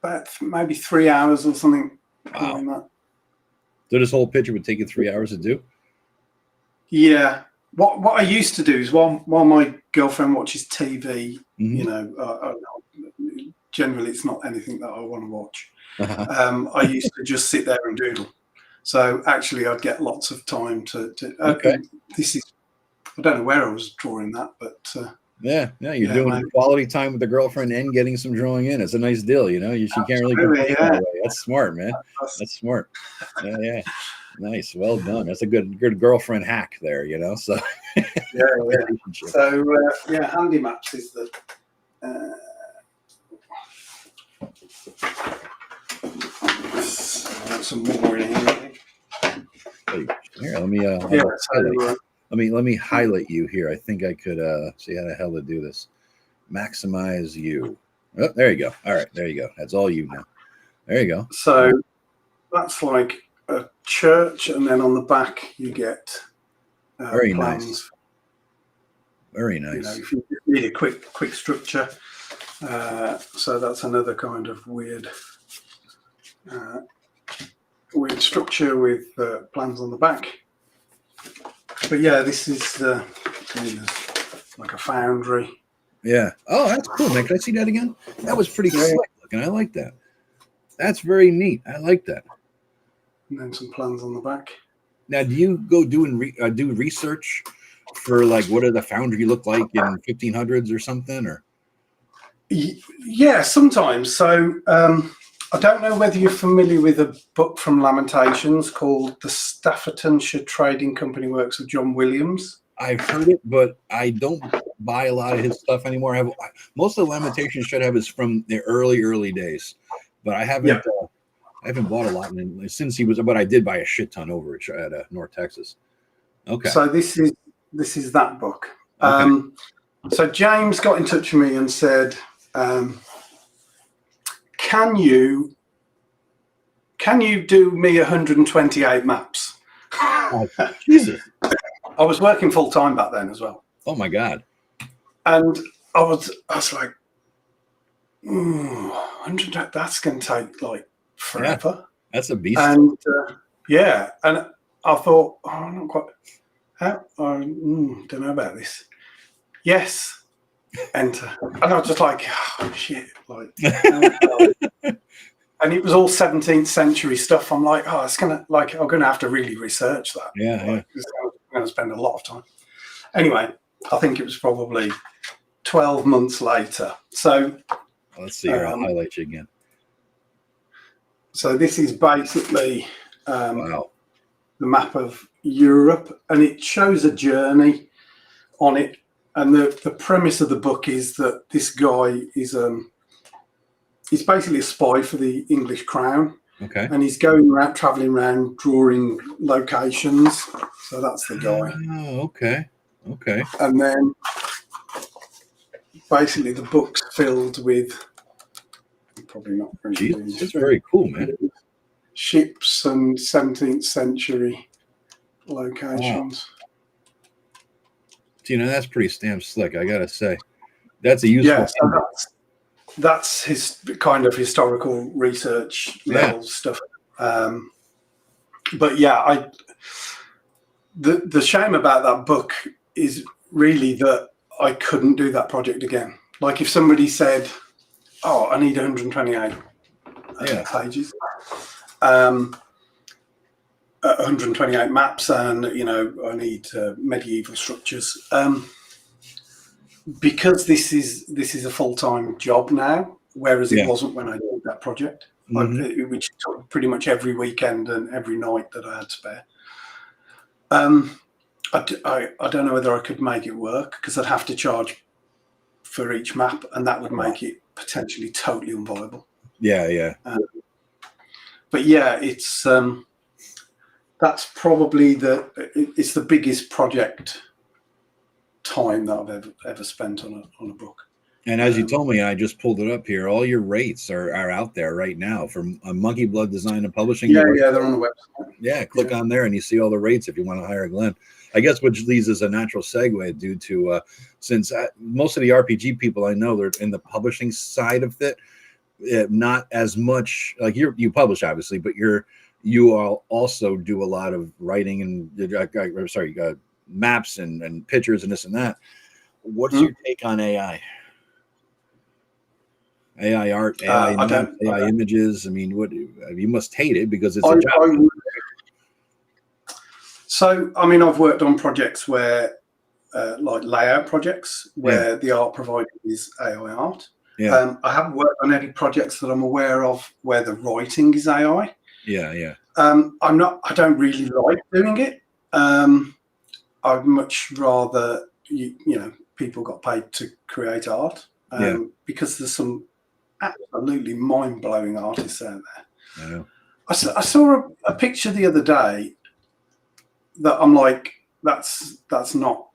about maybe 3 hours or something. Wow. Like that. So this whole picture would take you 3 hours to do? Yeah. What I used to do is while my girlfriend watches TV, you know, generally it's not anything that I want to watch. I used to just sit there and doodle. So actually, I'd get lots of time to okay. This is, I don't know where I was drawing that, but yeah, you're doing quality time with the girlfriend and getting some drawing in. It's a nice deal, you know. She can't really complain that way. That's smart, man. That's smart. Yeah. Nice, well done. That's a good girlfriend hack there, you know. So yeah. So handy maps is the. Some more in here. Here, let me highlight you here. I think I could see how the hell to do this. Maximize you. Oh, there you go. All right, there you go. That's all you now. There you go. So that's like a church, and then on the back you get very plans. Nice. Very nice. You know, if you need a quick structure, so that's another kind of weird structure with plans on the back. But yeah, this is like a foundry. Yeah. Oh, that's cool, man. Can I see that again? That was pretty slick looking. I like that. That's very neat. I like that. And then some plans on the back. Now, do you go do research for like what do the foundry look like in 1500s or something, or? Yeah, sometimes. So I don't know whether you're familiar with a book from Lamentations called The Staffordshire Trading Company Works of John Williams. I've heard it, but I don't buy a lot of his stuff anymore. Most of the Lamentations should have is from the early days, but I haven't. I haven't bought a lot since he was, but I did buy a shit ton over at North Texas. Okay. So this is that book. Okay. So James got in touch with me and said, "Can you do me 128 maps?" Oh, Jesus. I was working full time back then as well. Oh my God. And I was like, 100. That's going to take like forever. Yeah, that's a beast. And and I thought, I'm not quite. I don't know about this. Yes, enter. And I was just like, oh shit, like. And it was all 17th century stuff. I'm like, it's gonna I'm gonna have to really research that. Yeah. I'm gonna spend a lot of time. Anyway, I think it was probably 12 months later. So let's see here. I'll highlight you again. So this is basically wow. the map of Europe, and it shows a journey on it. And the premise of the book is that this guy is he's basically a spy for the English crown. Okay. And he's going around, traveling around, drawing locations. So that's the guy. Oh, okay. Okay. And then basically the book's filled with probably not very good. It's very cool, man. Ships and 17th century locations. Wow. You know, that's pretty damn slick, I gotta say. That's a useful that's his kind of historical research level stuff. But yeah, the shame about that book is really that I couldn't do that project again. Like if somebody said, "Oh, I need 128 pages, 128 maps, and I need medieval structures." Because this is a full-time job now, whereas it wasn't when I did that project, which took pretty much every weekend and every night that I had spare. I don't know whether I could make it work because I'd have to charge for each map, and that would make it potentially totally unviable. Yeah. But yeah, it's that's probably it's the biggest project time that I've ever spent on a book. And as you told me, I just pulled it up here. All your rates are out there right now from MonkeyBlood Design and Publishing. Yeah, they're on the website. Yeah, click on there and you see all the rates if you want to hire Glynn. I guess which leads as a natural segue due to since most of the RPG people I know, they're in the publishing side of it, not as much like you publish obviously, but you all also do a lot of writing and maps and pictures and this and that. What's your take on AI? AI art, AI maps, AI images. I mean, what you must hate it because it's a job. So, I mean, I've worked on projects where, like layout projects, where the art provided is AI art. Yeah. I haven't worked on any projects that I'm aware of where the writing is AI. Yeah. I don't really like doing it. I'd much rather, people got paid to create art because there's some absolutely mind-blowing artists out there. I know. I saw a picture the other day that I'm like, that's not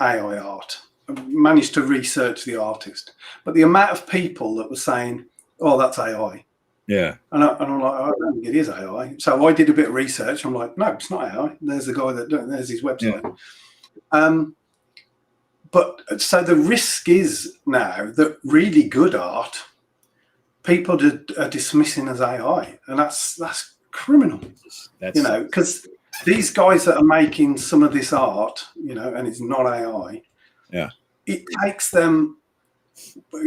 AI art. I managed to research the artist, but the amount of people that were saying, "Oh, that's AI," and I'm like, I don't think it is AI. So I did a bit of research. I'm like, no, it's not AI. There's the guy there's his website. But so the risk is now that really good art, people are dismissing as AI, and that's criminal. Because these guys that are making some of this art, and it's not AI. Yeah, it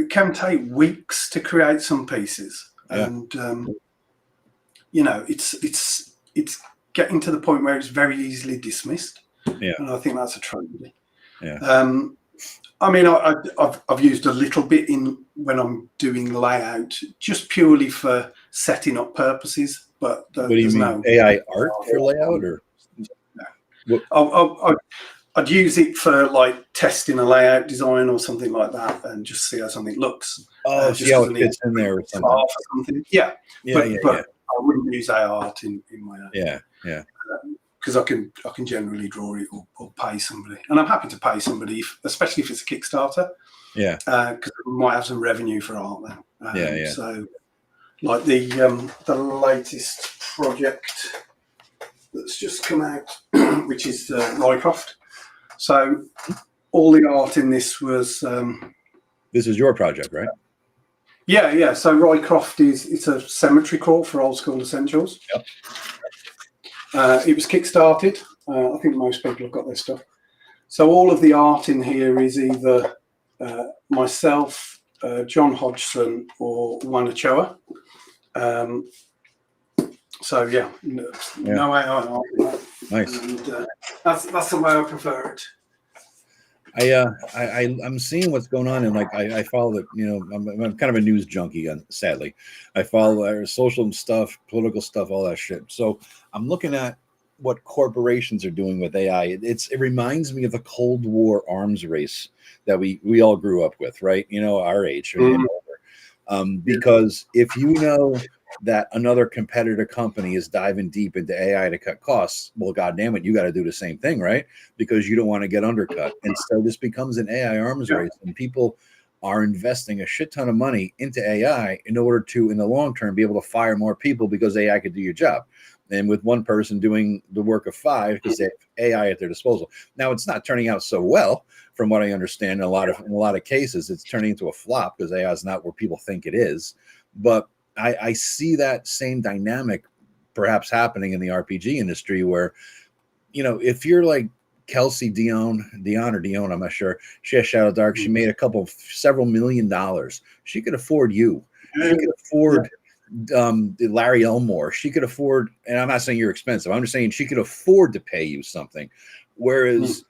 can take weeks to create some pieces, and it's getting to the point where it's very easily dismissed. Yeah, and I think that's a tragedy. Yeah. I mean, I've used a little bit when I'm doing layout, just purely for setting up purposes. But what do you mean, no AI art for layout, or no? I'd use it for like testing a layout design or something like that, and just see how something looks. See how it fits in there or something. Yeah. But I wouldn't use AI art in my own. Yeah. Because I can generally draw it or pay somebody, and I'm happy to pay somebody, especially if it's a Kickstarter. Yeah. Because we might have some revenue for art then. Yeah. So, like the latest project that's just come out, which is Rycroft. So, all the art in this was. This is your project, right? Yeah. So Rycroft it's a cemetery crawl for Old School Essentials. Yep. It was kickstarted. I think most people have got their stuff. So all of the art in here is either myself, John Hodgson, or Wanachoa. So no AI art. Nice. And, that's the way I prefer it. I'm seeing what's going on, and like I follow it. I'm kind of a news junkie. Sadly, I follow social stuff, political stuff, all that shit. So I'm looking at what corporations are doing with AI. It reminds me of the Cold War arms race that we all grew up with, right? Our age, because if you know that another competitor company is diving deep into AI to cut costs, well, goddamn it, you got to do the same thing, right? Because you don't want to get undercut. And so this becomes an AI arms race, and people are investing a shit ton of money into AI in order to, in the long term, be able to fire more people because AI could do your job. And with one person doing the work of 5 because they have AI at their disposal. Now, it's not turning out so well, from what I understand. In a lot of cases, it's turning into a flop because AI is not where people think it is. But I see that same dynamic perhaps happening in the RPG industry where, if you're like Kelsey Dion, I'm not sure. She has Shadow Dark. She made several $1 million. She could afford you. She could afford Larry Elmore. She could afford, and I'm not saying you're expensive. I'm just saying she could afford to pay you something. Whereas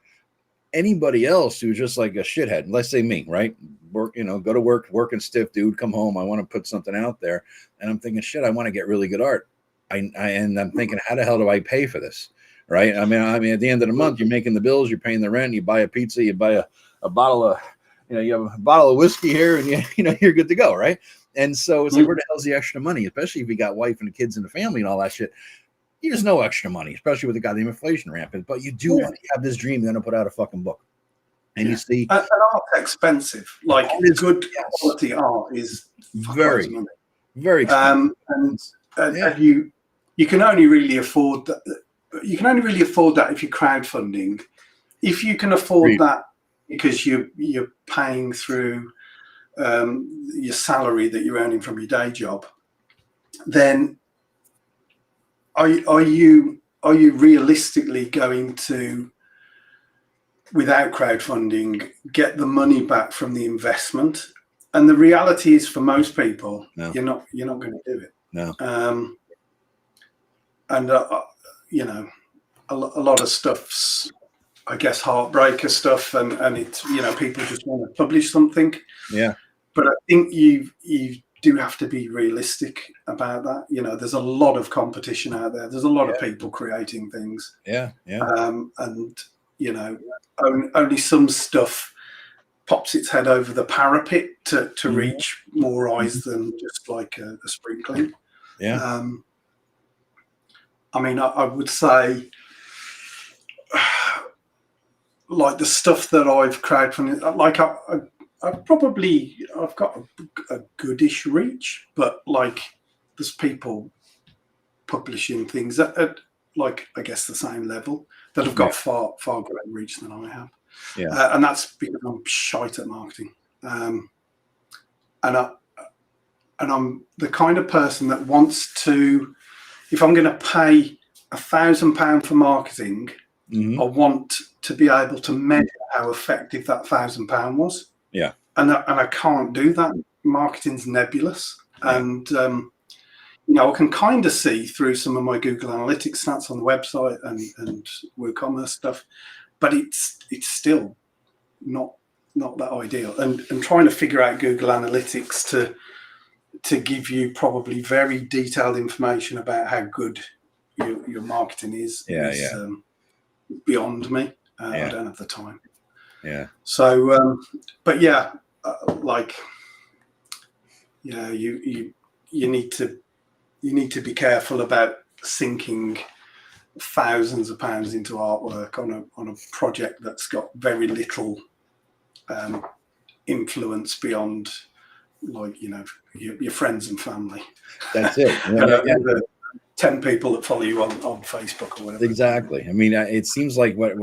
anybody else who's just like a shithead, let's say me, right? Go to work, working stiff, dude, come home. I want to put something out there. And I'm thinking, shit, I want to get really good art. And I'm thinking, how the hell do I pay for this? Right. I mean, at the end of the month, you're making the bills, you're paying the rent, you buy a pizza, you buy a bottle of, you have a bottle of whiskey here, and you're good to go. Right. And so it's like, where the hell's the extra money? Especially if you got wife and kids and the family and all that shit. There's no extra money, especially with the goddamn inflation rampant. But you do want to have this dream, you're going to put out a fucking book. And you see, and art's expensive. Like good quality art is very, very expensive. And you can only really afford that. You can only really afford that if you're crowdfunding. If you can afford that because you're paying through your salary that you're earning from your day job, then are you realistically going to, without crowdfunding, get the money back from the investment? And the reality is, for most people, you're not going to do it. No. And you know, a lot of stuff's, I guess, heartbreaker stuff, and it's, you know, people just want to publish something. Yeah. But I think you do have to be realistic about that. You know, there's a lot of competition out there. There's a lot of people creating things. Yeah. And you know, only some stuff pops its head over the parapet to reach more eyes than just like a sprinkling. Yeah. I mean, I would say, like, the stuff that I've crowdfunded, like I've got a goodish reach, but like there's people publishing things at like, I guess, the same level that have got far greater reach than I have. Yeah. And that's because I'm shite at marketing. And I'm the kind of person that wants to, if I'm going to pay £1,000 for marketing, I want to be able to measure how effective that £1,000 was. Yeah. And I can't do that. Marketing's nebulous. And, you know, I can kind of see through some of my Google Analytics stats on the website and WooCommerce stuff, but it's still not that ideal. And trying to figure out Google Analytics to give you probably very detailed information about how good your marketing is beyond me. I don't have the time. Yeah. So, but yeah, like, you know, you need to be careful about sinking thousands of pounds into artwork on a project that's got very little influence beyond, like, you know, your friends and family. That's it. 10 people that follow you on Facebook or whatever. Exactly. I mean, it seems like what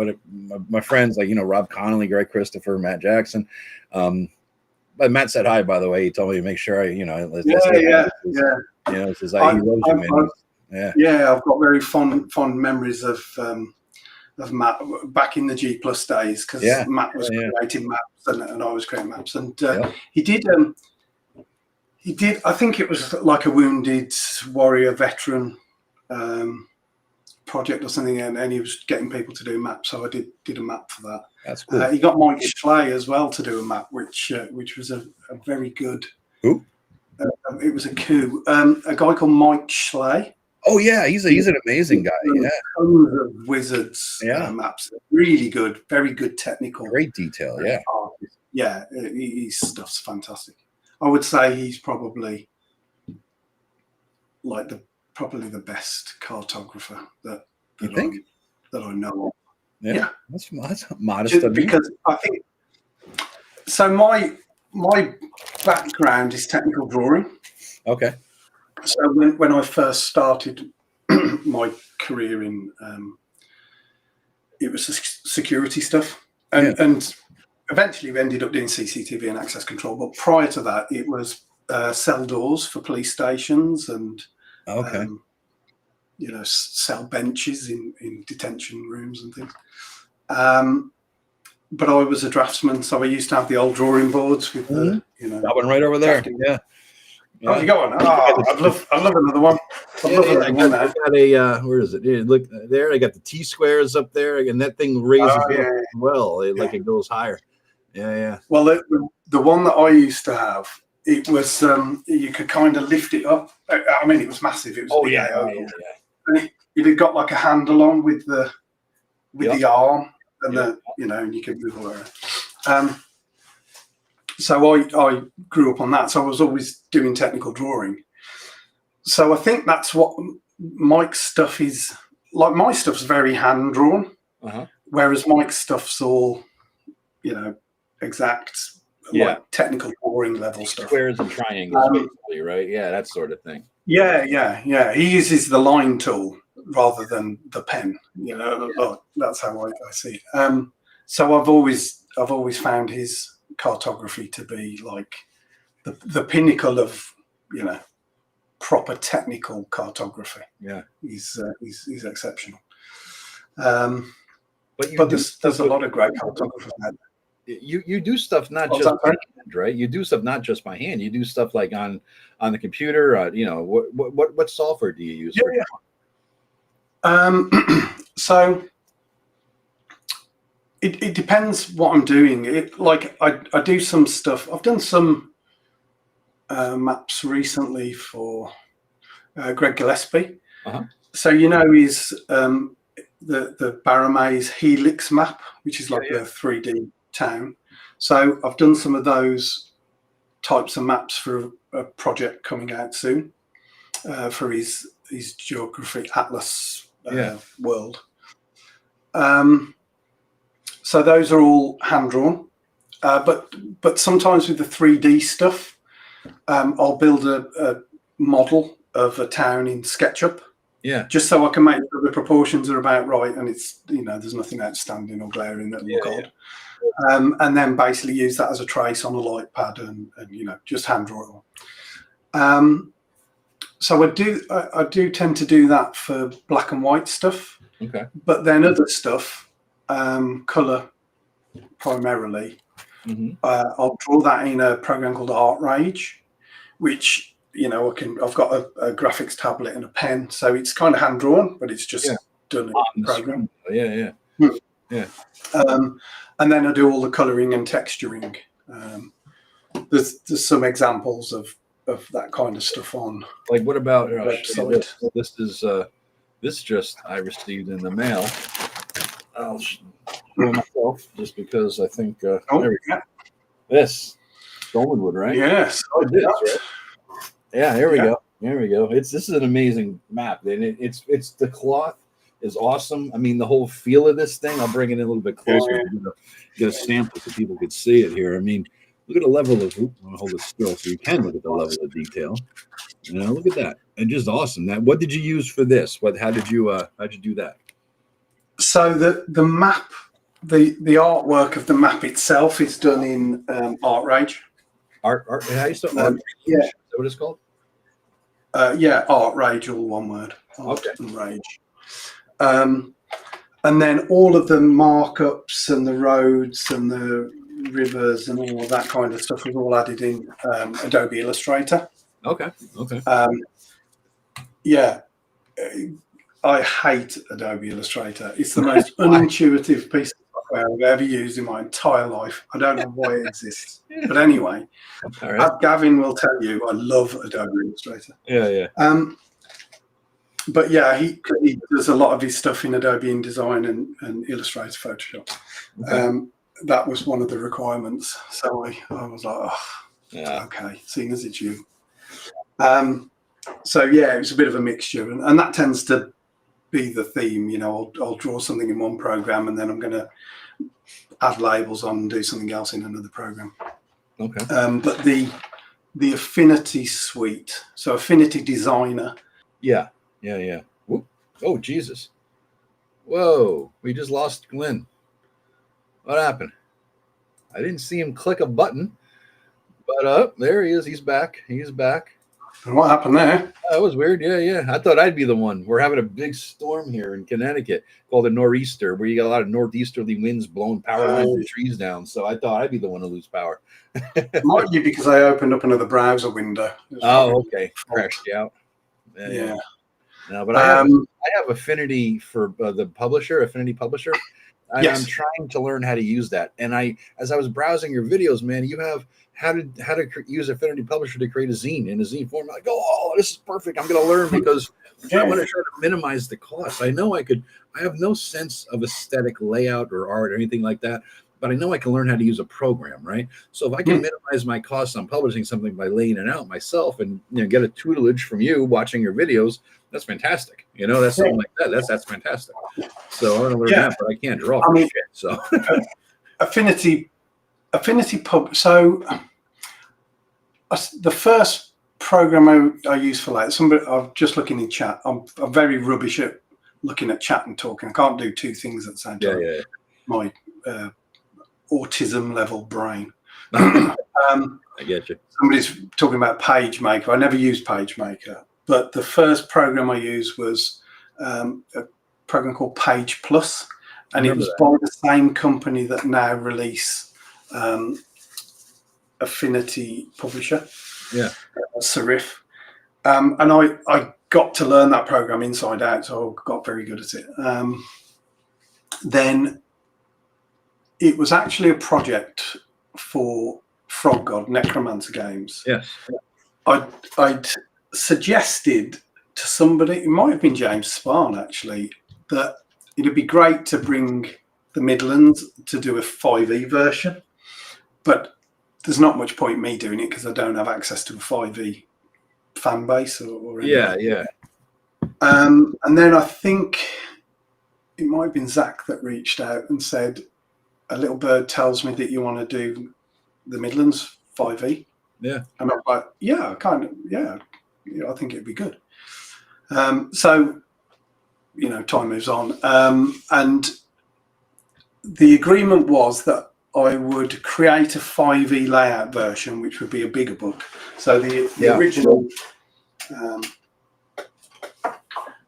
my friends, like, you know, Rob Connolly, Greg Christopher, Matt Jackson. But Matt said hi, by the way. He told me to make sure you know. Yeah. You know, he says he loves you, man. Yeah, I've got very fond memories of Matt back in the G+ days, because Matt was creating maps and I was creating maps, and he did. I think it was like a wounded warrior veteran project or something, and he was getting people to do maps, so I did a map for that. That's cool. He got Mike Schley as well to do a map, which was a very good. Who? It was a coup. A guy called Mike Schley. Oh yeah, he's an amazing guy. Yeah, tons of wizards maps. Really good, very good technical. Great detail. Yeah, artist. Yeah, his stuff's fantastic. I would say he's probably like the best cartographer that I know of. Yeah. That's modest of you. Because I think so. My background is technical drawing. Okay. So when I first started my career in, it was security stuff, and eventually we ended up doing CCTV and access control. But prior to that, it was cell doors for police stations and you know, cell benches in detention rooms and things. But I was a draftsman, so I used to have the old drawing boards with the, you know, that one right over there. Yeah. Oh, you got one? Oh, I'd love another one. I got a where is it? Yeah, look there. I got the T squares up there, and that thing raises up as well. Like it goes higher. Yeah. Well, the one that I used to have, it was you could kind of lift it up. I mean, it was massive. It was and it had got like a handle on with the arm, and the, you know, and you could move around. So I grew up on that. So I was always doing technical drawing. So I think that's what Mike's stuff is like. My stuff's very hand drawn, whereas Mike's stuff's all exact like technical drawing level stuff. Squares and triangles, basically, right? Yeah, that sort of thing. Yeah. He uses the line tool rather than the pen. That's how I see it. So I've always found his cartography to be like the pinnacle of proper technical cartography. Yeah, he's exceptional. But there's a lot of great cartographers out there. You do stuff not just by hand, right? You do stuff not just by hand. You do stuff like on the computer. What software do you use? So it depends what I'm doing. I do some stuff. I've done some maps recently for Greg Gillespie. So he's the Barrowmaze Helix map, which is like a 3D town. So I've done some of those types of maps for a project coming out soon for his geography atlas world. So those are all hand drawn, but sometimes with the 3D stuff, I'll build a model of a town in SketchUp. Yeah. Just so I can make sure the proportions are about right, and it's there's nothing outstanding or glaring that look odd. And then basically use that as a trace on a light pad and just hand draw it all. So I do tend to do that for black and white stuff. Okay. But then other stuff, color primarily. I'll draw that in a program called Art Rage, which I've got a graphics tablet and a pen, so it's kind of hand drawn, but it's just done in the program. Yeah. And then I do all the coloring and texturing. There's some examples of that kind of stuff on. Like what about website? This just I received in the mail. I'll show myself just because I think this Stonewood, right? Yes. Right? Yeah, here we go. There we go. This is an amazing map, and it's the cloth is awesome. I mean, the whole feel of this thing. I'll bring it in a little bit closer. Get a sample so people could see it here. I mean, look at the level of. I'm gonna hold it still so you can look at the level of detail. Look at that, and just awesome. What did you use for this? How'd you do that? So the map, the artwork of the map itself is done in Art Rage. Art. How you spell art? Yeah. Is that what it's called? Art Rage, all one word. Okay. And Rage. And then all of the markups and the roads and the rivers and all of that kind of stuff was all added in Adobe Illustrator. Okay. I hate Adobe Illustrator. It's the most unintuitive piece of software I've ever used in my entire life. I don't know why it exists. But anyway, as Gavin will tell you, I love Adobe Illustrator. Yeah. But he does a lot of his stuff in Adobe InDesign and Illustrator Photoshop. Okay. That was one of the requirements. So I was like, okay, seeing as it's you. So it was a bit of a mixture, and that tends to be the theme. I'll draw something in one program, and then I'm going to add labels on and do something else in another program. Okay. But the Affinity suite, so Affinity Designer. Yeah. Whoop. Oh, Jesus. Whoa, we just lost Glynn. What happened? I didn't see him click a button, but there he is. He's back. And what happened there? That was weird. Yeah. I thought I'd be the one. We're having a big storm here in Connecticut called a nor'easter, where you got a lot of northeasterly winds blowing power lines and trees down. So I thought I'd be the one to lose power. Might be because I opened up another browser window. Okay. Crashed you out. Yeah. No, but I have Affinity for the publisher, Affinity Publisher. Yes. I'm trying to learn how to use that. And as I was browsing your videos, man, you have how to use Affinity Publisher to create a zine in a zine form. I'm like, this is perfect. I'm going to learn because I want to try to minimize the cost. I know I have no sense of aesthetic layout or art or anything like that, but I know I can learn how to use a program, right? So if I can minimize my costs on publishing something by laying it out myself and get a tutelage from you watching your videos, that's fantastic. That's something like that. That's fantastic. So I want to learn that, but I can't draw for shit. So Affinity Affinity Pub. So the first program I use for layout. I'm just looking in chat. I'm very rubbish at looking at chat and talking. I can't do two things at the same time. Yeah. My autism level brain. I get you. Somebody's talking about PageMaker. I never used PageMaker, but the first program I used was a program called Page Plus, and it was by the same company that now release Affinity Publisher. Yeah, Serif. And I got to learn that program inside out, so I got very good at it. Then it was actually a project for Frog God Necromancer Games. Yes. I'd suggested to somebody, it might have been James Spahn actually, that it'd be great to bring the Midderlands to do a 5e version, but there's not much point me doing it because I don't have access to a 5e fan base or anything. Yeah. And then I think it might have been Zach that reached out and said, a little bird tells me that you want to do the Midlands 5e. Yeah. And I'm like, yeah, I think it'd be good. So, time moves on. And the agreement was that I would create a 5e layout version, which would be a bigger book. So the original,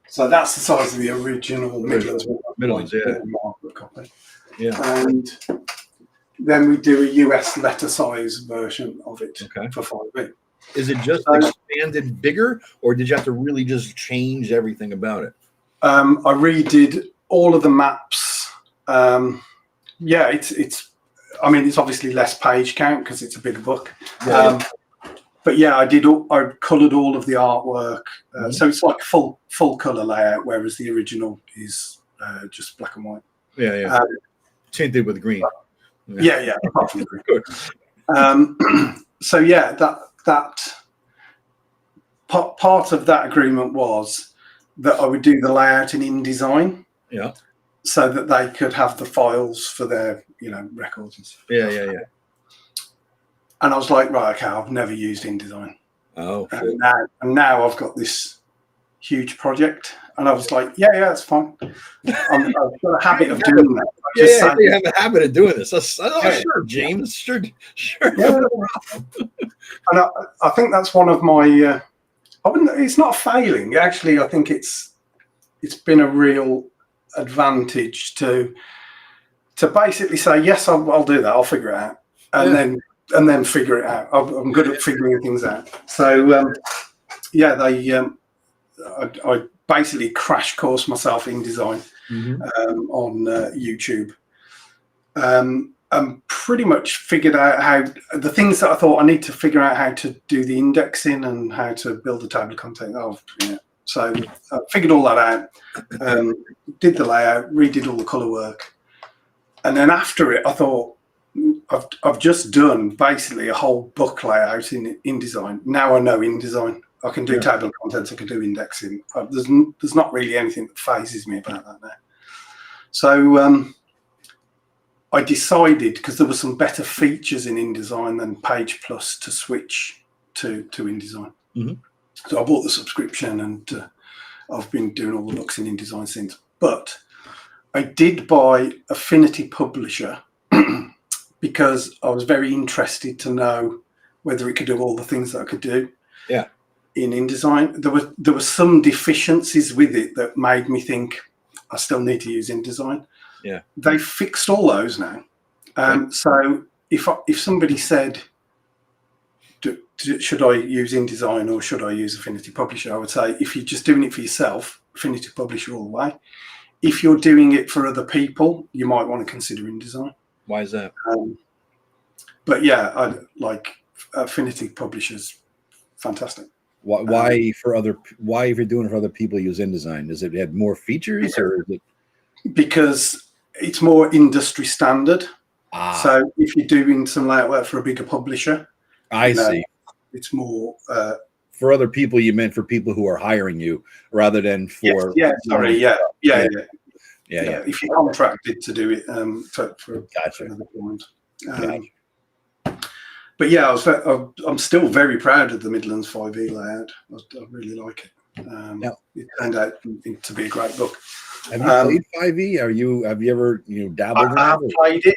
so that's the size of the original Midlands. Copy. Yeah. And then we do a US letter size version of it for 5e. Is it just expanded bigger, or did you have to really just change everything about it? I redid all of the maps. It's obviously less page count because it's a bigger book. But yeah, I coloured all of the artwork. So it's like full colour layout, whereas the original is just black and white. Yeah. Same thing with green. Yeah. Apart from the green. So yeah, that part of that agreement was that I would do the layout in InDesign. Yeah. So that they could have the files for their, records and stuff. Yeah. And I was like, right, okay, I've never used InDesign. Oh. And now I've got this huge project, and I was like, yeah, it's fine. I've got a habit of doing that. You have a habit of doing this. Sure, James. Sure. Yeah. And I think that's one of my. It's not failing. Actually, I think it's been a real advantage to basically say yes, I'll do that. I'll figure it out, and then figure it out. I'm good at figuring things out. So I basically crash course myself in design on YouTube, and pretty much figured out how the things that I thought I need to figure out how to do the indexing and how to build a table of content. So I figured all that out, did the layout, redid all the colour work, and then after it, I thought, I've just done basically a whole book layout in InDesign. Now I know InDesign. I can do table of contents. I can do indexing. There's not really anything that phases me about that now. So I decided, because there were some better features in InDesign than Page Plus, to switch to InDesign. So I bought the subscription, and I've been doing all the books in InDesign since. But I did buy Affinity Publisher because I was very interested to know whether it could do all the things that I could do. Yeah. In InDesign, there were some deficiencies with it that made me think I still need to use InDesign. Yeah. They fixed all those now. So if somebody said, should I use InDesign or should I use Affinity Publisher? I would say, if you're just doing it for yourself, Affinity Publisher all the way. If you're doing it for other people, you might want to consider InDesign. Why is that? But yeah, I like Affinity Publisher's fantastic. Why if you're doing it for other people, use InDesign? Does it have more features, or is it? Because it's more industry standard. So if you're doing some layout work for a bigger publisher, I see. It's more for other people. You meant for people who are hiring you, rather than for. Yeah. Yeah. If you're contracted to do it for Gotcha. another client. but yeah, I'm still very proud of the Midderlands 5e layout. I really like it. It turned out to be a great book. Have you played 5e? Have you ever dabbled in it? I have played it.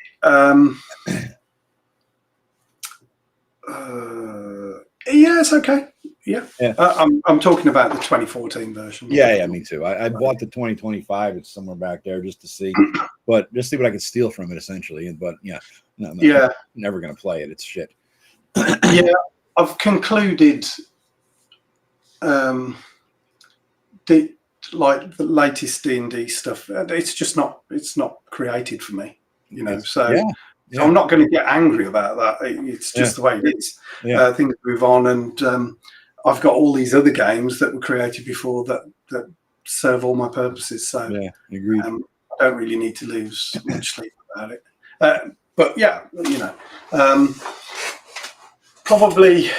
Yeah, it's okay. Yeah. I'm talking about the 2014 version. Yeah, me too. I bought the 2025. It's somewhere back there just to see, what I could steal from it essentially. But no, I'm never gonna play it. It's shit. Yeah, I've concluded. The latest D&D stuff. It's just not. It's not created for me. So I'm not going to get angry about that. It's just the way it is. Things move on, and I've got all these other games that were created before that serve all my purposes. So agreed. I don't really need to lose much sleep about it. But yeah, probably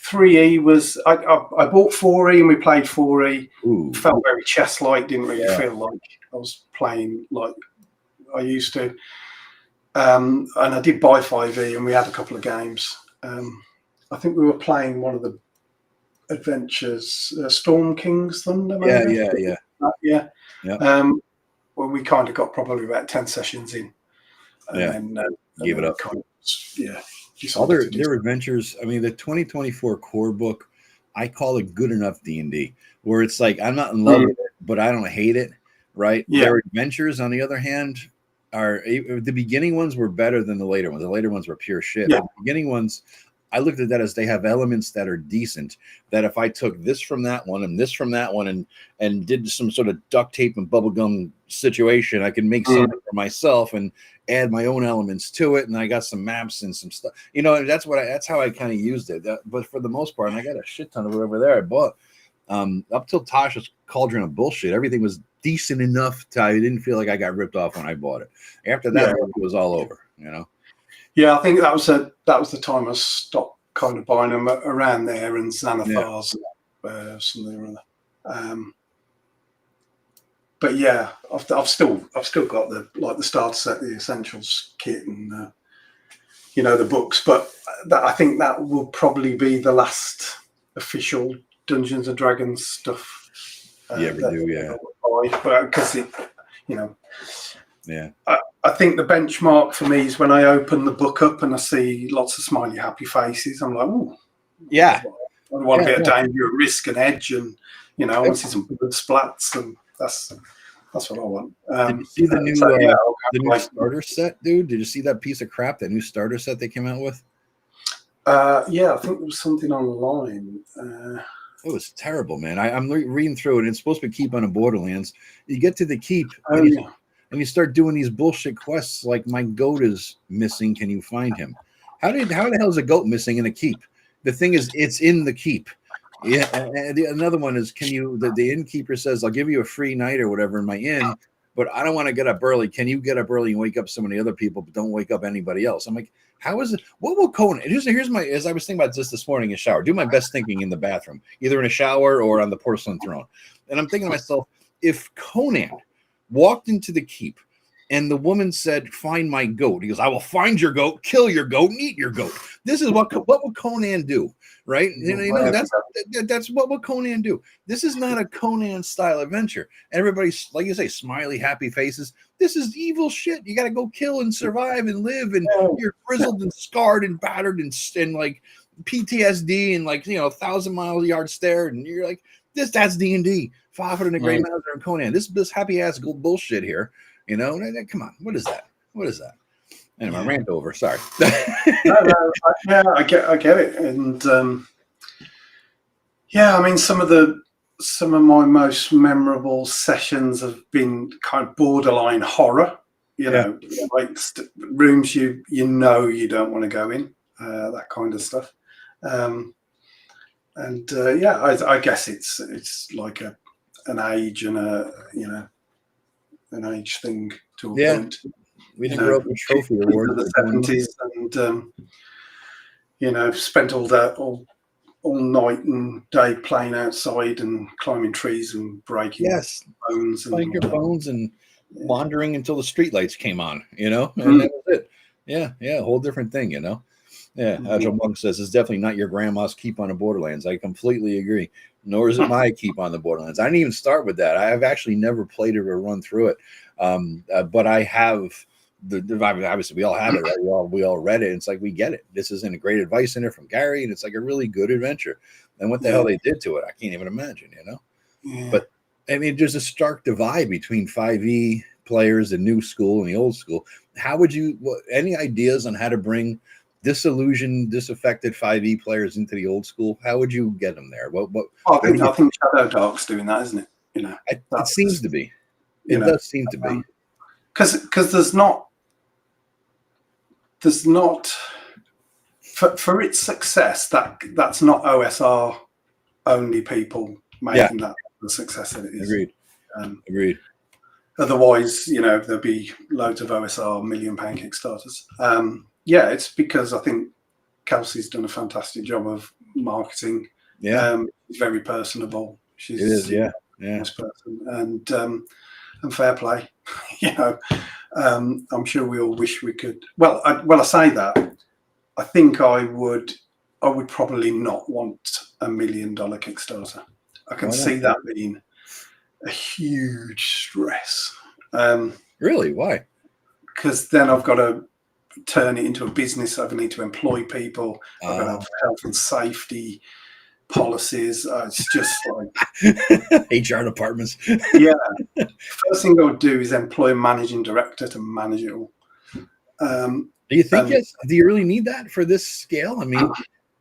3E was. I bought 4E and we played 4E. Ooh. Felt very chess-like. Didn't really feel like I was playing like I used to. And I did buy 5E and we had a couple of games. I think we were playing one of the adventures, Storm King's Thunder. Yeah. Well, we kind of got probably about 10 sessions in. And then, gave it up. Their adventures. I mean, the 2024 core book, I call it good enough D&D, where it's like I'm not in love with it, but I don't hate it. Right? Yeah. Their adventures, on the other hand, are the beginning ones were better than the later ones. The later ones were pure shit. Yeah. The beginning ones, I looked at that as they have elements that are decent. That if I took this from that one and this from that one and did some sort of duct tape and bubblegum situation, I can make something for myself and add my own elements to it. And I got some maps and some stuff. That's how I kind of used it. But for the most part, and I got a shit ton of it over there I bought. Up till Tasha's Cauldron of Bullshit, everything was decent enough I didn't feel like I got ripped off when I bought it. After that, it was all over. Yeah, I think that was the time I stopped kind of buying them around there, and Xanathar's something or other. But yeah, I've still got the starter set, the essentials kit, and the books. But I think that will probably be the last official Dungeons and Dragons stuff. Because I think the benchmark for me is when I open the book up and I see lots of smiley, happy faces. I'm like, oh, I want a bit of danger, risk, and edge, and I want to see some blood splats, and that's what I want. Did you see the new starter set, dude? Did you see that piece of crap? That new starter set they came out with? I think there was something online. It was terrible, man. I'm reading through it, and it's supposed to be keep on a Borderlands. You get to the keep, and you start doing these bullshit quests like my goat is missing. Can you find him? How the hell is a goat missing in a keep? The thing is, it's in the keep. Yeah. And another one is, the innkeeper says, I'll give you a free night or whatever in my inn, but I don't want to get up early. Can you get up early and wake up some of the other people, but don't wake up anybody else? I'm like, how is it? What will Conan? Here's my, as I was thinking about this morning in the shower, do my best thinking in the bathroom, either in a shower or on the porcelain throne. And I'm thinking to myself, if Conan walked into the keep and the woman said, find my goat, he goes, I will find your goat, kill your goat, and eat your goat. This is what would Conan do, right? That's what would Conan do. This is not a Conan style adventure. Everybody's, like you say, smiley, happy faces. This is evil shit. You got to go kill and survive and live, and you're grizzled and scarred and battered and like PTSD and 1,000 yard stare, and you're like, that's D&D. Fafhrd and the Grey Mouser and Conan. This happy ass bullshit here. Come on. What is that? Anyway, I rant over. Sorry. I get it, and I mean, some of my most memorable sessions have been kind of borderline horror. Like rooms you don't want to go in, that kind of stuff. I guess it's like an age and an age thing to a point. We didn't grow up with trophy awards. The 70s, and spent all night and day playing outside and climbing trees and breaking bones and wandering until the streetlights came on. And that was it. Yeah, a whole different thing, you know. Yeah, Agile Monk says it's definitely not your grandma's Keep on the Borderlands. I completely agree. Nor is it my Keep on the Borderlands. I didn't even start with that. I have actually never played it or run through it, but I have obviously we all have it, right? We all read it. It's like we get it. This isn't a great advice in it from Gary, and it's like a really good adventure. And what the hell they did to it, I can't even imagine, you know. Yeah. But I mean, there's a stark divide between 5e players, the new school and the old school. How would you? Any ideas on how to bring disillusioned, disaffected 5e players into the old school? How would you get them there? I think Shadow Dark's doing that, isn't it? You know, it seems to be. It does seem to be. Because there's not for its success that's not OSR only people making that the success that it is. Agreed. Agreed. Otherwise, you know, there'd be loads of OSR £1 million Kickstarters. It's because I think Kelsey's done a fantastic job of marketing. Yeah, she's very personable. She's a nice person, and fair play. You know, I'm sure we all wish we could. Well, I say that. I think I would probably not want $1 million Kickstarter. I can see that being a huge stress. Really? Why? Because then I've got to turn it into a business. I need to employ people. I've got to have health and safety policies. It's just like HR departments. Yeah. First thing I would do is employ a managing director to manage it all. Do you think do you really need that for this scale? I mean,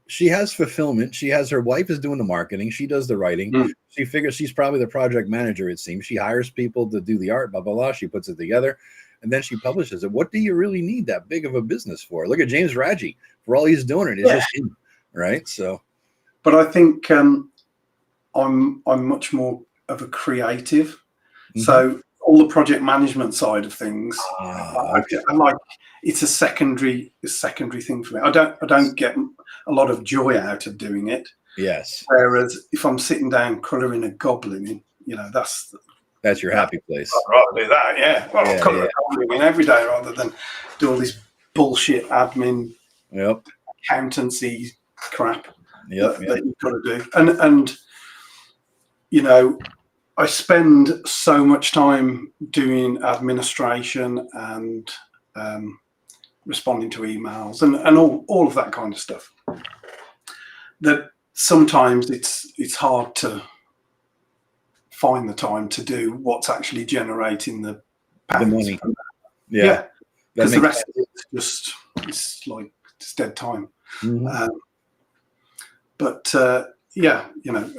she has fulfillment. She has her wife is doing the marketing. She does the writing. She figures she's probably the project manager, it seems. She hires people to do the art, blah, blah, blah. She puts it together, and then she publishes it. What do you really need that big of a business for? Look at James Raggi. For all he's doing, it's just him, right? So, but I think I'm much more of a creative. So all the project management side of things, I like. It's a secondary thing for me. I don't get a lot of joy out of doing it. Yes. Whereas if I'm sitting down colouring a goblin, you know, that's your happy place. I'd rather do that. Yeah. Well, I'll colour a goblin every day rather than do all this bullshit admin, accountancy crap that you've got to do. And you know, I spend so much time doing administration and responding to emails and all of that kind of stuff, that sometimes it's hard to find the time to do what's actually generating the money. Because the rest of it's it's dead time. But you know,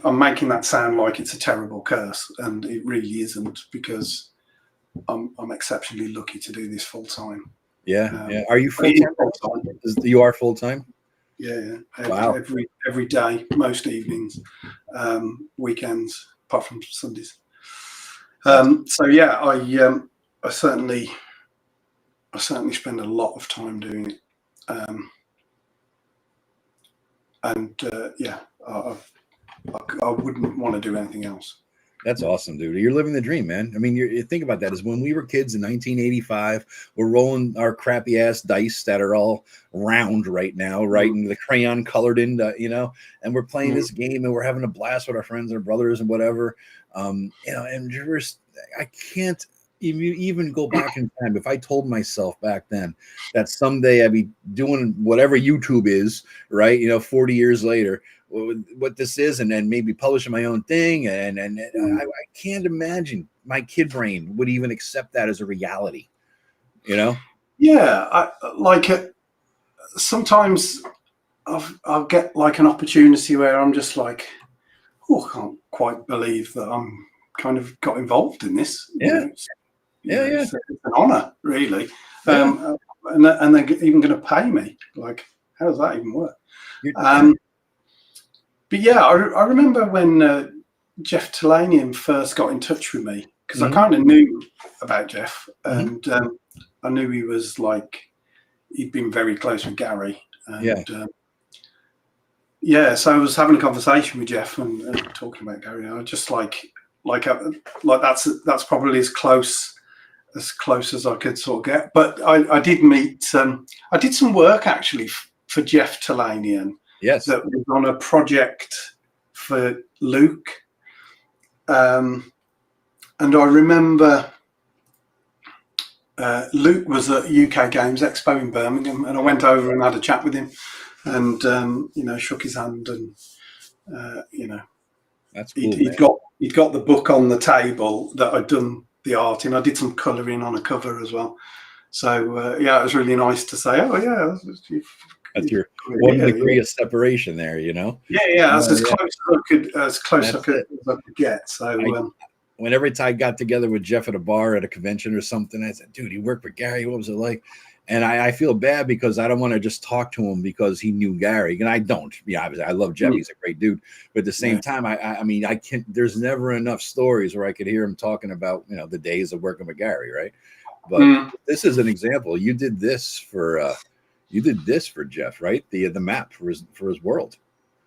I'm making that sound like it's a terrible curse, and it really isn't, because I'm exceptionally lucky to do this full time. Are you full time? You are full time? Yeah. Wow. Every day, most evenings, weekends, apart from Sundays. So yeah, I certainly spend a lot of time doing it. I wouldn't want to do anything else. That's awesome, dude. You're living the dream, man. I mean, you think about that. Is when we were kids in 1985, we're rolling our crappy ass dice that are all round right now, right? And the crayon colored in, you know, and we're playing this game and we're having a blast with our friends and brothers and whatever. You know, and I can't even go back in time. If I told myself back then that someday I'd be doing whatever YouTube is, right? You know, 40 years later, what this is, and then maybe publishing my own thing, and I can't imagine my kid brain would even accept that as a reality, you know. Sometimes I'll get like an opportunity where I'm just like, I can't quite believe that I'm kind of got involved in this. It's an honor, really. And they're even going to pay me. Like, how does that even work? But yeah, I remember when Jeff Talanian first got in touch with me, because I kind of knew about Jeff, and I knew he was like, he'd been very close with Gary. And, so I was having a conversation with Jeff and talking about Gary. And I was just like that's probably as close as close as I could sort of get. But I did meet. I did some work actually for Jeff Talanian. Yes. That was on a project for Luke. And I remember Luke was at UK Games Expo in Birmingham, and I went over and had a chat with him, and shook his hand, and that's cool. He'd got the book on the table that I'd done the art in. I did some colouring on a cover as well. So it was really nice to say, oh yeah, that's your one degree of separation there, Yeah, that's as close as I could get. So whenever I got together with Jeff at a bar at a convention or something, I said, dude, he worked with Gary. What was it like? And I feel bad because I don't want to just talk to him because he knew Gary, and I don't. Yeah, I love Jeff; he's a great dude. But at the same time, I mean, I can't. There's never enough stories where I could hear him talking about the days of working with Gary, right? But this is an example. You did this for Jeff, right? The map for his world.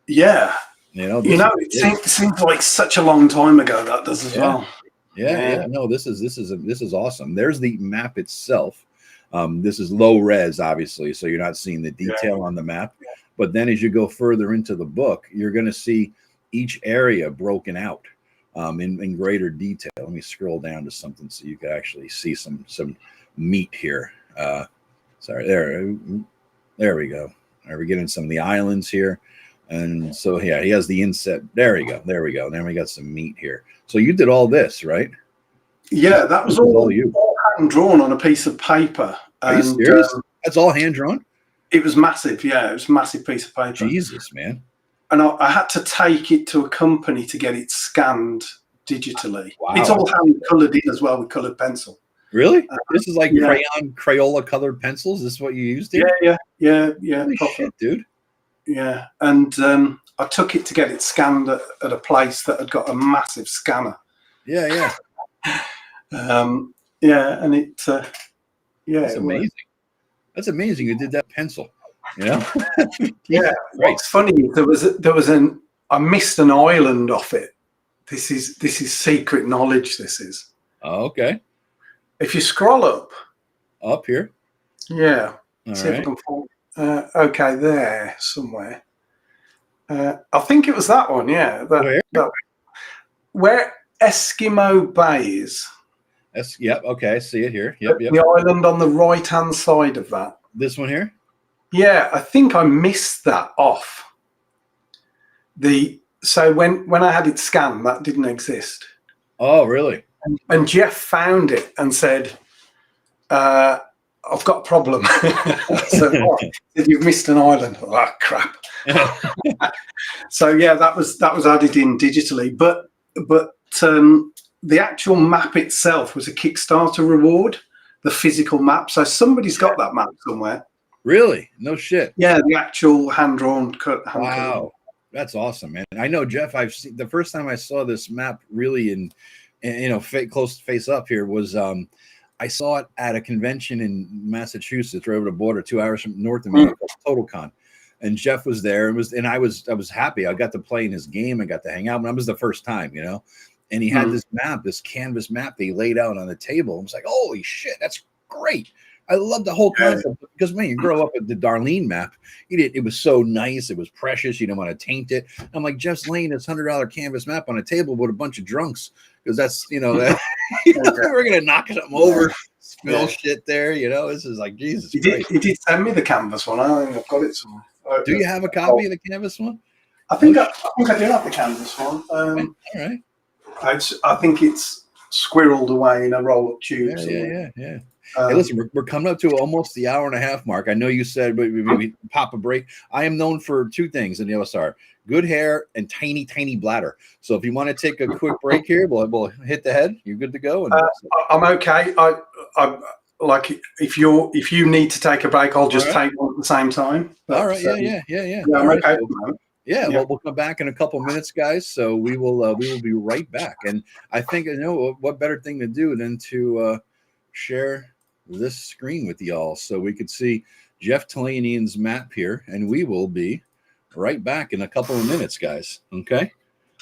Yeah, it seems like such a long time ago. That does as well. Yeah. No, this is awesome. There's the map itself. This is low res, obviously, so you're not seeing the detail on the map. But then as you go further into the book, you're going to see each area broken out in greater detail. Let me scroll down to something so you can actually see some meat here. Sorry, there we go. All right, we're getting some of the islands here. And so, he has the inset. There we go. Then we got some meat here. So you did all this, right? Yeah, that was all you. Hand drawn on a piece of paper. Are you serious? That's all hand drawn? It was massive. Yeah, it was a massive piece of paper. Jesus, man. And I had to take it to a company to get it scanned digitally. Wow. It's all hand coloured in as well with coloured pencil. Really? This is like Crayola colored pencils? This is what you used here? Yeah. Holy shit, dude. Yeah. And I took it to get it scanned at a place that had got a massive scanner. Yeah. And it that's amazing. That's amazing you did that pencil. Yeah. What's funny, I missed an island off it. This is secret knowledge, this is. Oh, okay. If you scroll up here. Yeah. All see right. if I can find okay, there somewhere. I think it was that one, yeah. Where Eskimo Bay is. Yep, okay, I see it here. Yep. The island on the right-hand side of that. This one here? Yeah, I think I missed that off. So when I had it scanned, that didn't exist. Oh, really? And Jeff found it and said, I've got a problem. So you've missed an island. Oh, crap. So yeah, that was added in digitally. But the actual map itself was a Kickstarter reward, the physical map. So somebody's got that map somewhere. Really? No shit. Yeah, the actual hand-drawn. Wow, that's awesome, man. I know, Jeff. I've seen the first time I saw this map really in close face up here was I saw it at a convention in Massachusetts, right over the border, 2 hours from North America, TotalCon. And Jeff was there, and I was happy. I got to play in his game. I got to hang out. But it was the first time, And he had this map, this canvas map that he laid out on the table. I was like, holy shit, that's great. I love the whole concept because, man, you grow up with the Darlene map. It was so nice. It was precious. You don't want to taint it. I'm like, Jeff's laying this $100 canvas map on a table with a bunch of drunks because that's, that we're going to knock something over, spill shit there. This is like, Jesus Christ. He did send me the canvas one. I think I've got it somewhere. Do you have a copy of the canvas one? I think I do have the canvas one. All right. I think it's squirreled away in a roll-up tube. Yeah. Hey, listen, we're coming up to almost the hour and a half mark. I know you said we pop a break. I am known for two things in the OSR: good hair and tiny, tiny bladder. So if you want to take a quick break here, we'll hit the head. You're good to go. I'm okay. I like if you need to take a break, I'll just take one at the same time. All right. Yeah. I'm okay. Yeah, well, we'll come back in a couple minutes, guys. So we will be right back. And I think what better thing to do than to share this screen with y'all so we could see Jeff Talanian's map here, and we will be right back in a couple of minutes, guys. Okay.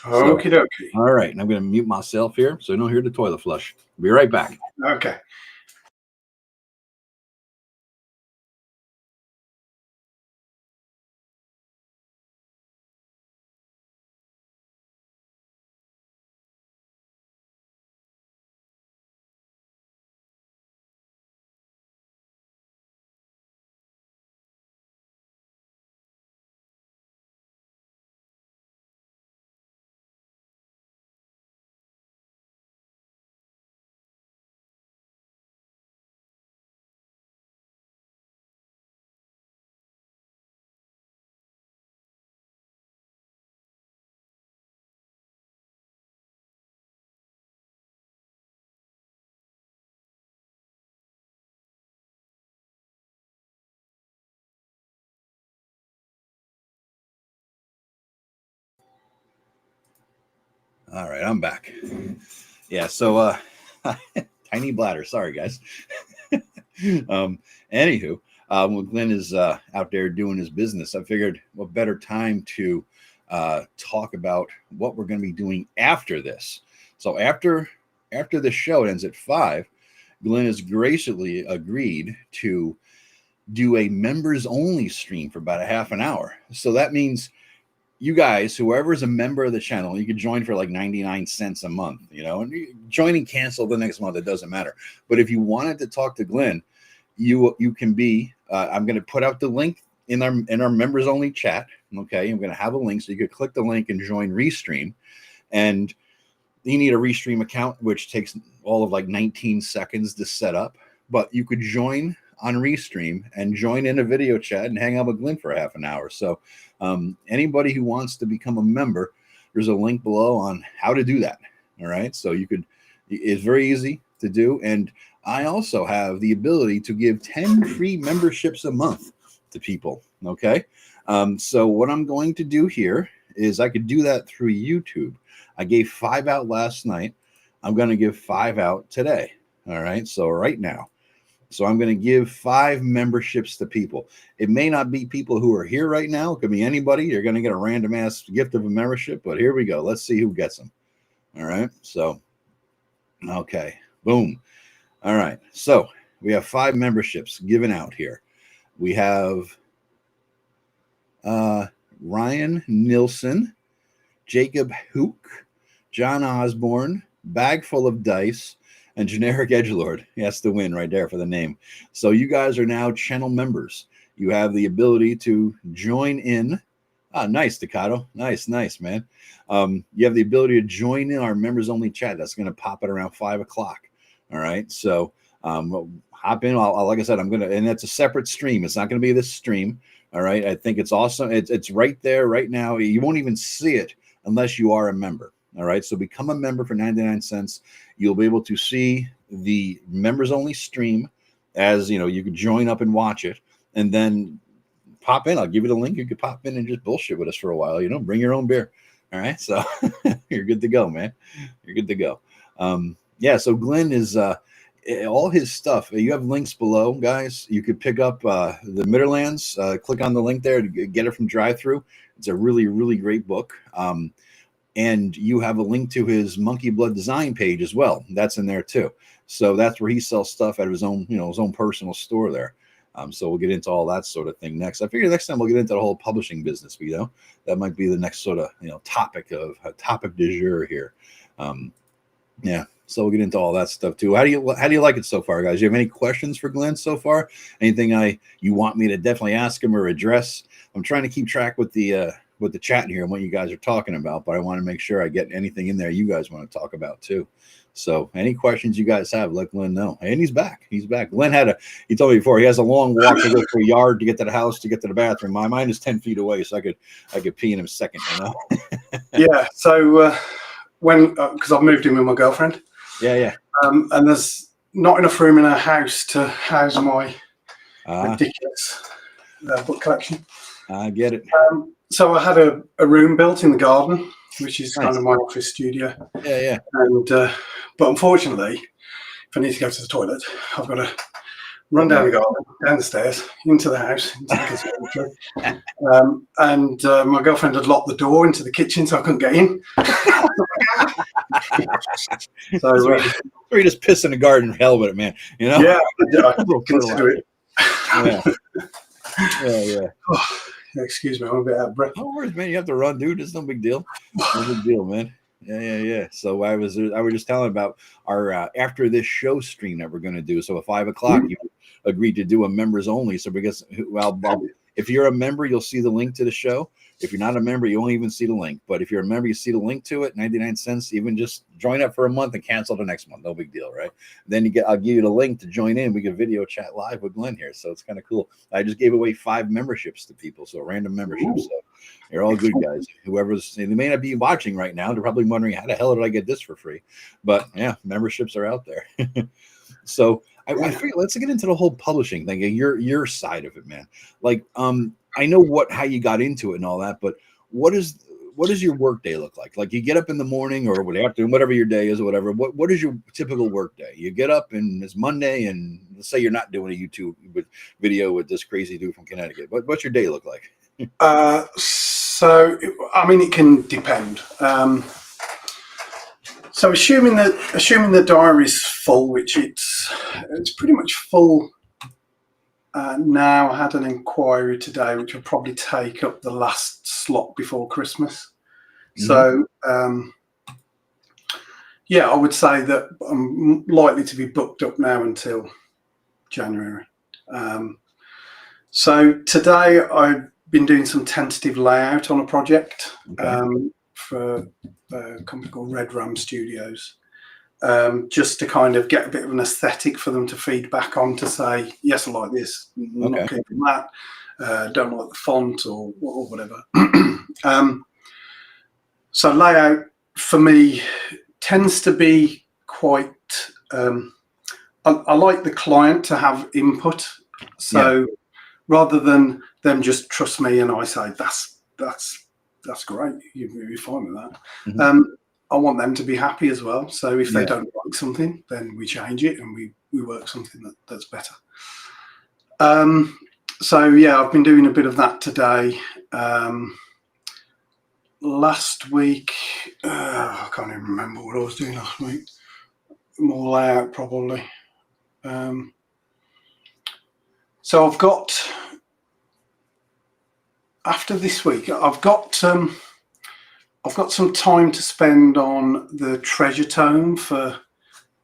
Okie dokie. All right, and I'm going to mute myself here so I don't hear the toilet flush. Be right back. Okay. All right, I'm back. Yeah, so tiny bladder. Sorry, guys. Anywho, when Glynn is out there doing his business, I figured what better time to talk about what we're going to be doing after this. So after the show ends at 5, Glynn has graciously agreed to do a members only stream for about a half an hour. So that means you guys, whoever is a member of the channel, you can join for like 99 cents a month, you know, and join and cancel the next month. It doesn't matter. But if you wanted to talk to Glynn, you can be, I'm going to put out the link in our members only chat. Okay. I'm going to have a link so you could click the link and join Restream. And you need a Restream account, which takes all of like 19 seconds to set up, but you could join on Restream and join in a video chat and hang out with Glynn for a half an hour. So anybody who wants to become a member, there's a link below on how to do that. All right. So you could, it's very easy to do. And I also have the ability to give 10 free memberships a month to people. Okay. So what I'm going to do here is I could do that through YouTube. I gave 5 out last night. I'm going to give 5 out today. All right. So right now. So I'm going to give 5 memberships to people. It may not be people who are here right now. It could be anybody. You're going to get a random ass gift of a membership, but here we go. Let's see who gets them. All right. So, okay. Boom. All right. So we have 5 memberships given out here. We have Ryan Nilsson, Jacob Hook, John Osborne, Bag Full of Dice, and Generic Edgelord. He has to win right there for the name. So you guys are now channel members. You have the ability to join in. Ah, nice, Staccato. Nice, man. You have the ability to join in our members only chat. That's going to pop at around 5 o'clock. All right. So hop in. Like I said, I'm going to, and that's a separate stream. It's not going to be this stream. All right. I think it's awesome. It's right there right now. You won't even see it unless you are a member. All right. So become a member for 99 cents. You'll be able to see the members only stream as, you know, you could join up and watch it and then pop in. I'll give you the link. You could pop in and just bullshit with us for a while, you know, bring your own beer. All right. So you're good to go, man. You're good to go. Yeah. So Glynn is, all his stuff. You have links below, guys. You could pick up the Midderlands. Click on the link there to get it from Drive-Thru. It's a really, really great book. And you have a link to his MonkeyBlood Design page as well. That's in there too. So that's where he sells stuff at his own, you know, his own personal store there. So we'll get into all that sort of thing next. I figure next time we'll get into the whole publishing business. You know, that might be the next sort of, you know, topic du jour here. Yeah. So we'll get into all that stuff too. How do you like it so far, guys? Do you have any questions for Glynn so far? Anything you want me to definitely ask him or address? I'm trying to keep track with the chat here and what you guys are talking about, but I want to make sure I get anything in there you guys want to talk about too. So any questions you guys have, let Glynn know. And he's back. He's back. Glynn he told me before, he has a long walk to go through a yard to get to the house, to get to the bathroom. Mine is 10 feet away, so I could pee in a second, you know? Yeah. So because I've moved in with my girlfriend. Yeah. And there's not enough room in our house to house my ridiculous book collection. I get it. So I had a room built in the garden, which is kind of my office studio. Yeah. And but unfortunately, if I need to go to the toilet, I've got to run down the garden, down the stairs, into the house, into the conservatory. And my girlfriend had locked the door into the kitchen, so I couldn't get in. So you just piss in the garden, hell with it, man. You know? Yeah, I consider it. Yeah. Excuse me, I'm a bit out of breath. No worries, man. You have to run, dude. It's no big deal. No big deal, man. Yeah. So I was just telling about our after this show stream that we're going to do. So at 5 o'clock, you agreed to do a members only. So because, well, if you're a member, you'll see the link to the show. If you're not a member, you won't even see the link. But if you're a member, you see the link to it, 99 cents. Even just join up for a month and cancel the next month. No big deal, right? Then I'll give you the link to join in. We can video chat live with Glynn here. So it's kind of cool. I just gave away 5 memberships to people. So random memberships. So you're all good guys. They may not be watching right now. They're probably wondering, how the hell did I get this for free? But yeah, memberships are out there. So I figure let's get into the whole publishing thing. Your side of it, man. Like, I know how you got into it and all that, but what is what does your work day look like? Like you get up in the morning or whatever your day is or whatever. What is your typical work day? You get up and it's Monday, and let's say you're not doing a YouTube video with this crazy dude from Connecticut. What's your day look like? So I mean, it can depend. So assuming the diary's full, which it's pretty much full now. I had an inquiry today, which will probably take up the last slot before Christmas. So yeah, I would say that I'm likely to be booked up now until January. So today I've been doing some tentative layout on a project for a company called Red Ram Studios, just to kind of get a bit of an aesthetic for them to feed back on, to say, yes, I like this, not keeping that, don't like the font or whatever. So layout for me tends to be quite, I like the client to have input. So rather than them just trust me and I say, that's great, you're fine with that. I want them to be happy as well. So if they don't like something, then we change it and we work something that's better. So yeah, I've been doing a bit of that today. Last week, I can't even remember what I was doing last week. More layout probably. So I've got, after this week, I've got some time to spend on the treasure tome for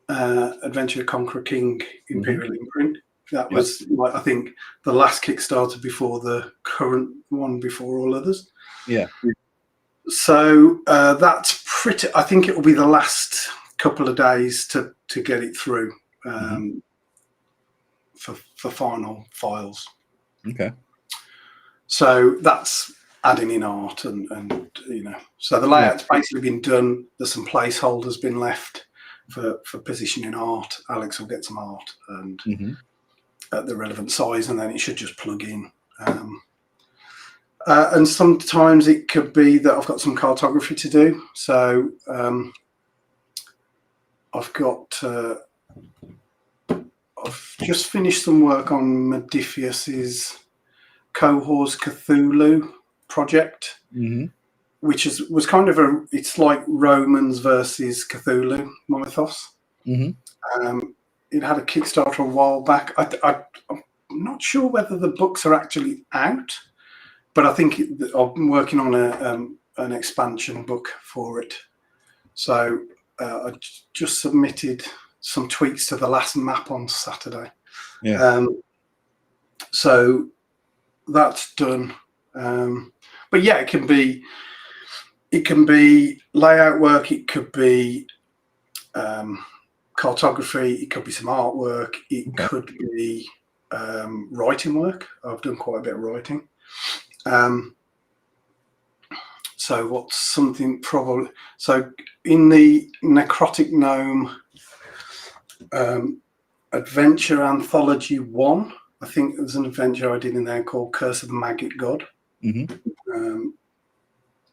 Adventure of Conqueror King Imperial Imprint. That was, like, I think, the last Kickstarter before the current one before all others. Yeah. So that's pretty. I think it will be the last couple of days to get it through for final files. Okay. So that's adding in art and so the layout's basically been done. There's some placeholders been left for positioning art. Alex will get some art and at the relevant size, and then it should just plug in. And sometimes it could be that I've got some cartography to do. So I've just finished some work on Modiphius's Cohors Cthulhu project, which was kind of it's like Romans versus Cthulhu mythos. It had a Kickstarter a while back. I'm not sure whether the books are actually out, but I think I've been working on an expansion book for it. So I just submitted some tweaks to the last map on Saturday. So that's done. But yeah, it can be layout work. It could be cartography. It could be some artwork. It could be writing work. I've done quite a bit of writing. So what's something probably, so in the Necrotic Gnome Adventure Anthology 1, I think there's an adventure I did in there called Curse of the Maggot God.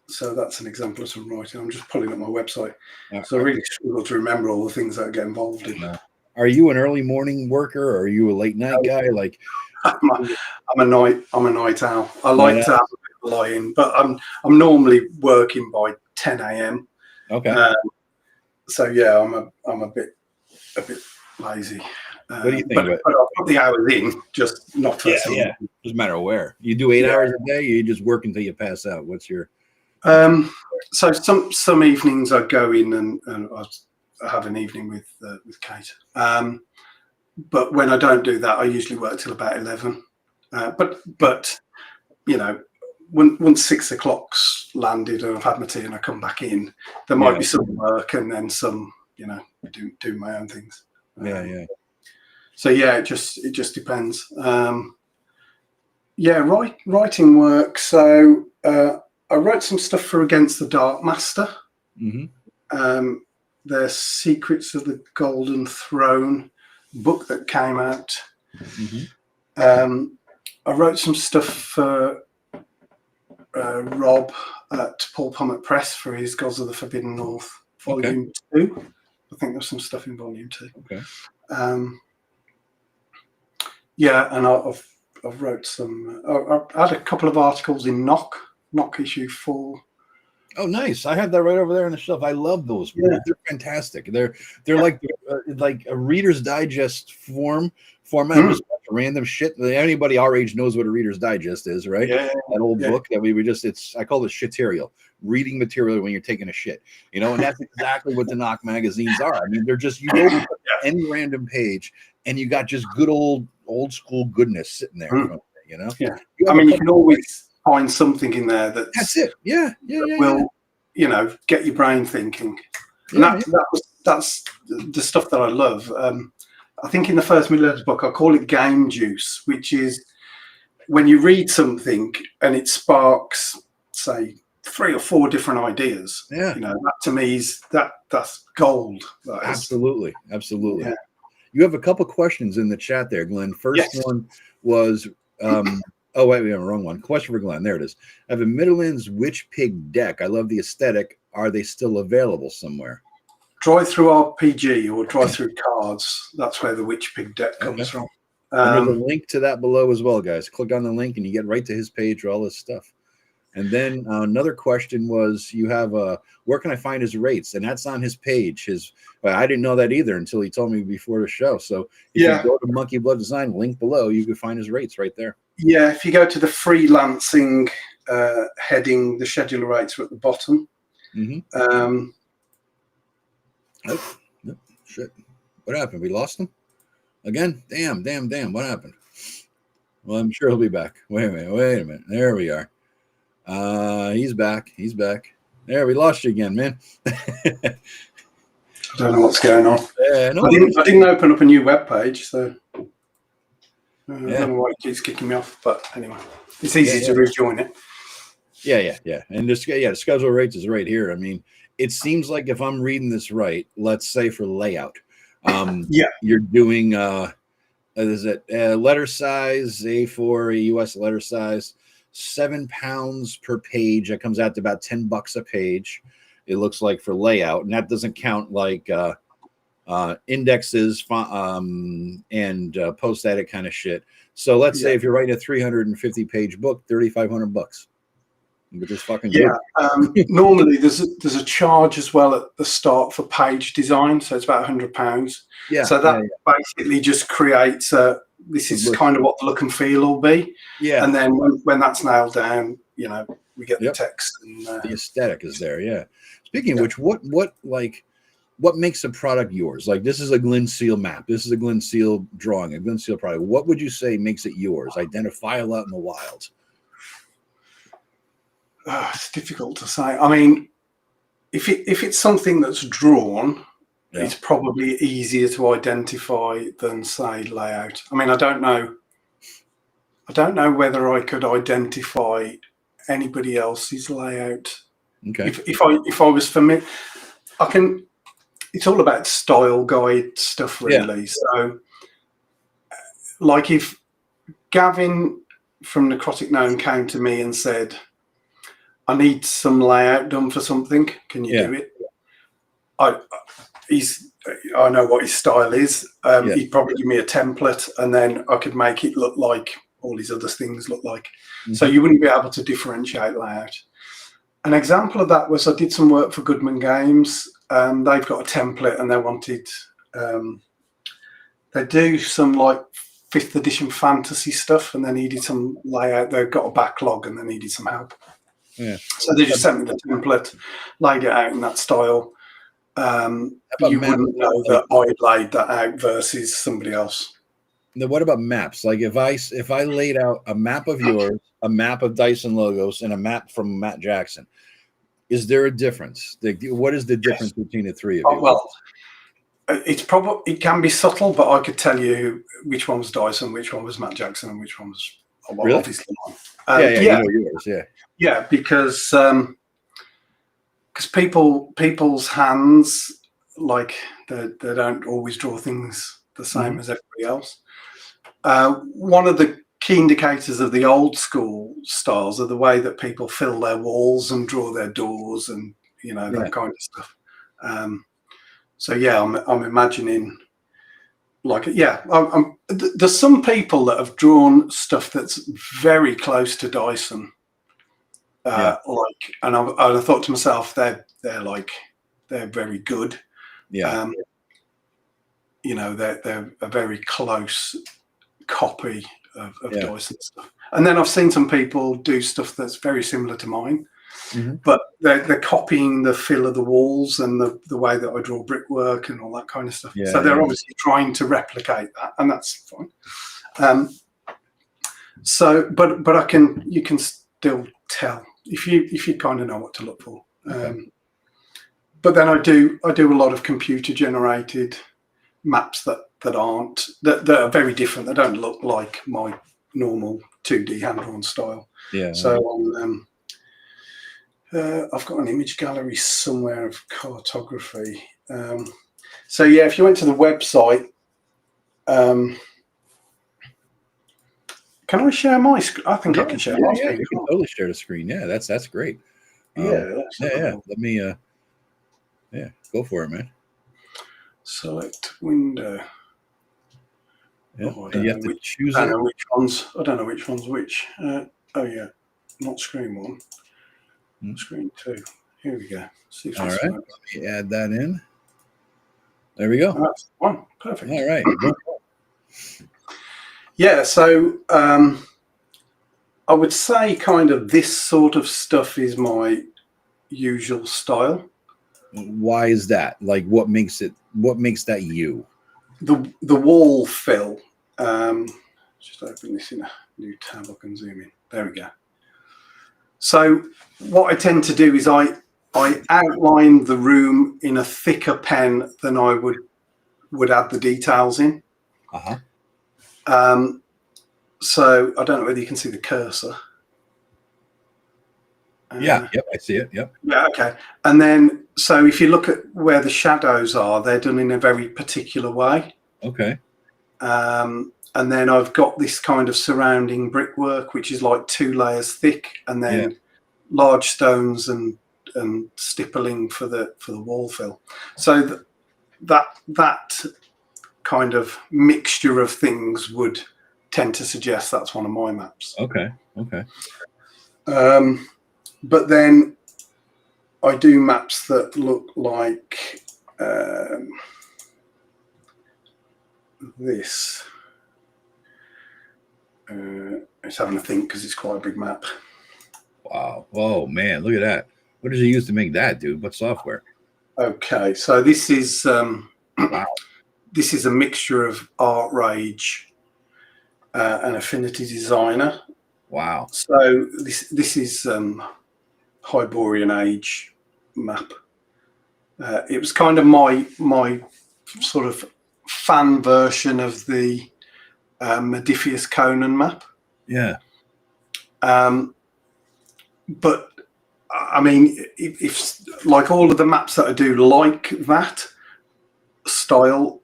So that's an example of some writing. I'm just pulling up my website. So I really struggle to remember all the things that I get involved in. Are you an early morning worker, or are you a late night guy? Like I'm a night owl. I like to have a bit of lying, but I'm normally working by 10 a.m. Okay. So yeah, I'm a bit lazy. What do you think? But I'll put the hours in, just not first. Yeah. Doesn't matter where. You do 8 hours a day, or you just work until you pass out? What's your? So some evenings I go in and I have an evening with Kate. But when I don't do that, I usually work till about 11. But you know, once 6 o'clock's landed and I've had my tea and I come back in, there might be some work and then some, do my own things. So yeah, it just depends. Writing work. So I wrote some stuff for Against the Dark Master. Their Secrets of the Golden Throne book that came out. I wrote some stuff for Rob at Paul Pummett Press for his Gods of the Forbidden North Volume 2. I think there's some stuff in Volume 2. Okay. Yeah, and I've wrote some. I had a couple of articles in Knock issue 4. Oh, nice! I have that right over there on the shelf. I love those. Yeah. They're fantastic. They're like a Reader's Digest format. Just random shit. Anybody our age knows what a Reader's Digest is, right? Yeah. That old book that we would just. I call it shitterial. Reading material when you're taking a shit, and that's exactly what the Knock magazines are. I mean, they're just, you open any random page and you got just good old school goodness sitting there. Yeah. I mean, you can always find something in there that's it. Yeah. Will get your brain thinking. And that's the stuff that I love. I think in the first Midderlands book, I call it game juice, which is when you read something and it sparks, say, 3 or 4 different ideas. Yeah. That to me is that's gold. That absolutely. Yeah. You have a couple questions in the chat there, Glenn. First one was oh wait, we have a wrong one. Question for Glenn. There it is. I have a Midderlands Witch Pig deck. I love the aesthetic. Are they still available somewhere? Drive Through RPG or Drive Through Cards. That's where the Witch Pig deck comes from. There's a link to that below as well, guys. Click on the link and you get right to his page for all this stuff. And then another question was, you have where can I find his rates? And that's on his page. I didn't know that either until he told me before the show. So if you go to MonkeyBlood Design, link below, you can find his rates right there. Yeah, if you go to the freelancing heading, the schedule rates are at the bottom. Shit. What happened? We lost him? Again? Damn. What happened? Well, I'm sure he'll be back. Wait a minute. There we are. He's back. There, we lost you again, man. I don't know what's going on. No, I didn't open up a new web page, so I don't know why it keeps kicking me off. But anyway, it's easy to rejoin it. Yeah. And the schedule rates is right here. I mean, it seems like if I'm reading this right, let's say for layout, you're doing is it letter size A4 US letter size, £7 per page. That comes out to about $10 a page. It looks like for layout, and that doesn't count like indexes and post edit kind of shit. So let's say if you're writing a 350 page book, $3,500. Which is fucking good. Normally there's a charge as well at the start for page design, so it's about £100. Yeah. So that basically just creates this is kind of what the look and feel will be. Yeah. And then when that's nailed down, we get the text and the aesthetic is there. Yeah. Speaking of which, what makes a product yours? Like, this is a Glynn Seal map. This is a Glynn Seal drawing, a Glynn Seal product. What would you say makes it yours? Identifiable out in the wild. It's difficult to say. I mean, if it's something that's drawn, it's probably easier to identify than, say, layout. I mean, I don't know whether I could identify anybody else's layout. Okay. If I was familiar, I can. It's all about style guide stuff, really. So, like, if Gavin from Necrotic Gnome came to me and said, I need some layout done for something. Can you do it? I know what his style is. He'd probably give me a template, and then I could make it look like all these other things look like. So you wouldn't be able to differentiate layout. An example of that was I did some work for Goodman Games. They've got a template, and they wanted they do some like 5th edition fantasy stuff, and they needed some layout. They've got a backlog, and they needed some help. Yeah. So they just sent me the template, laid it out in that style. You wouldn't know that I laid that out versus somebody else. Now, what about maps? Like, if I laid out a map of yours, a map of Dyson Logos, and a map from Matt Jackson, is there a difference? What is the difference between the three of you? Well, it can be subtle, but I could tell you which one was Dyson, which one was Matt Jackson, and which one was obviously mine. You know yours, yeah, because people's hands, like, they don't always draw things the same as everybody else. One of the key indicators of the old school styles are the way that people fill their walls and draw their doors and, you know, that kind of stuff. So yeah, I'm imagining, like, yeah, there's some people that have drawn stuff that's very close to Dyson. Like, and I thought to myself, they're very good. Yeah. You know, they're a very close copy of Dyson stuff. And then I've seen some people do stuff that's very similar to mine, but they're copying the fill of the walls and the way that I draw brickwork and all that kind of stuff. So they're obviously trying to replicate that, and that's fine. So, but you can still tell if you kind of know what to look for. But then I do a lot of computer generated maps that are very different. They don't look like my normal 2D hand-drawn style. Yeah. So I've got an image gallery somewhere of cartography. So yeah, if you went to the website, can I share my screen? I think I can share my screen. You can totally share the screen. Yeah, that's great. Let me go for it, man. Select window. Yeah, you have to choose. I don't know which ones. I don't know which one's which. Oh yeah, not screen one. Screen two. Here we go. See if all right. Let me add that in. There we go. That's one. Perfect. All right. Yeah. So I would say kind of this sort of stuff is my usual style. Why is that? Like, what makes that you? The wall fill. Just open this in a new tab. I can zoom in. There we go. So what I tend to do is I outline the room in a thicker pen than I would add the details in. So I don't know whether you can see the cursor. Yep, I see it. Yep. Yeah, okay. And then, so if you look at where the shadows are, they're done in a very particular way. Okay. And then I've got this kind of surrounding brickwork, which is like 2 layers thick, and then large stones and stippling for the wall fill. So that kind of mixture of things would tend to suggest that's one of my maps. Okay. But then I do maps that look like this. It's having a think because it's quite a big map. Wow. Oh, man. Look at that. What did you use to make that, dude? What software? Okay. So this is wow. This is a mixture of Art Rage and Affinity Designer. Wow. So this is Hyborian Age map. It was kind of my sort of fan version of the Modiphius Conan map. Yeah. But I mean, if like all of the maps that I do like that style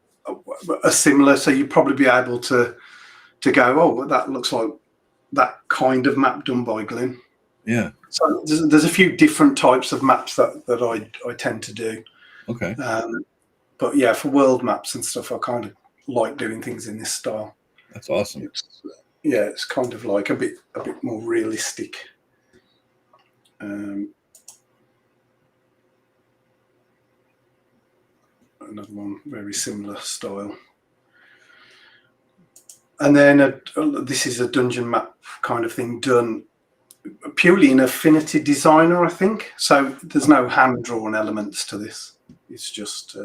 are similar, so you'd probably be able to go, oh, well, that looks like that kind of map done by Glynn. Yeah. So there's a few different types of maps that I tend to do. Okay. But yeah, for world maps and stuff, I kind of like doing things in this style. That's awesome. It's kind of like a bit more realistic. Another one, very similar style. And then this is a dungeon map kind of thing done purely in Affinity Designer, I think. So there's no hand-drawn elements to this. It's just...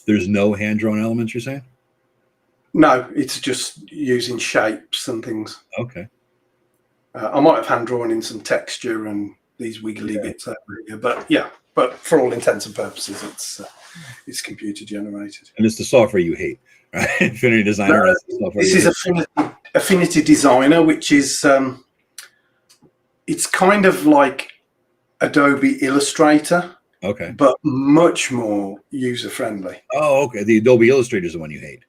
There's no hand-drawn elements, you're saying? No, it's just using shapes and things. Okay. I might have hand-drawn in some texture and these wiggly bits over here, but for all intents and purposes, it's computer generated. And it's the software you hate, right? Affinity Designer. This is Affinity Designer, which is it's kind of like Adobe Illustrator. Okay. But much more user friendly. Oh, okay. The Adobe Illustrator is the one you hate.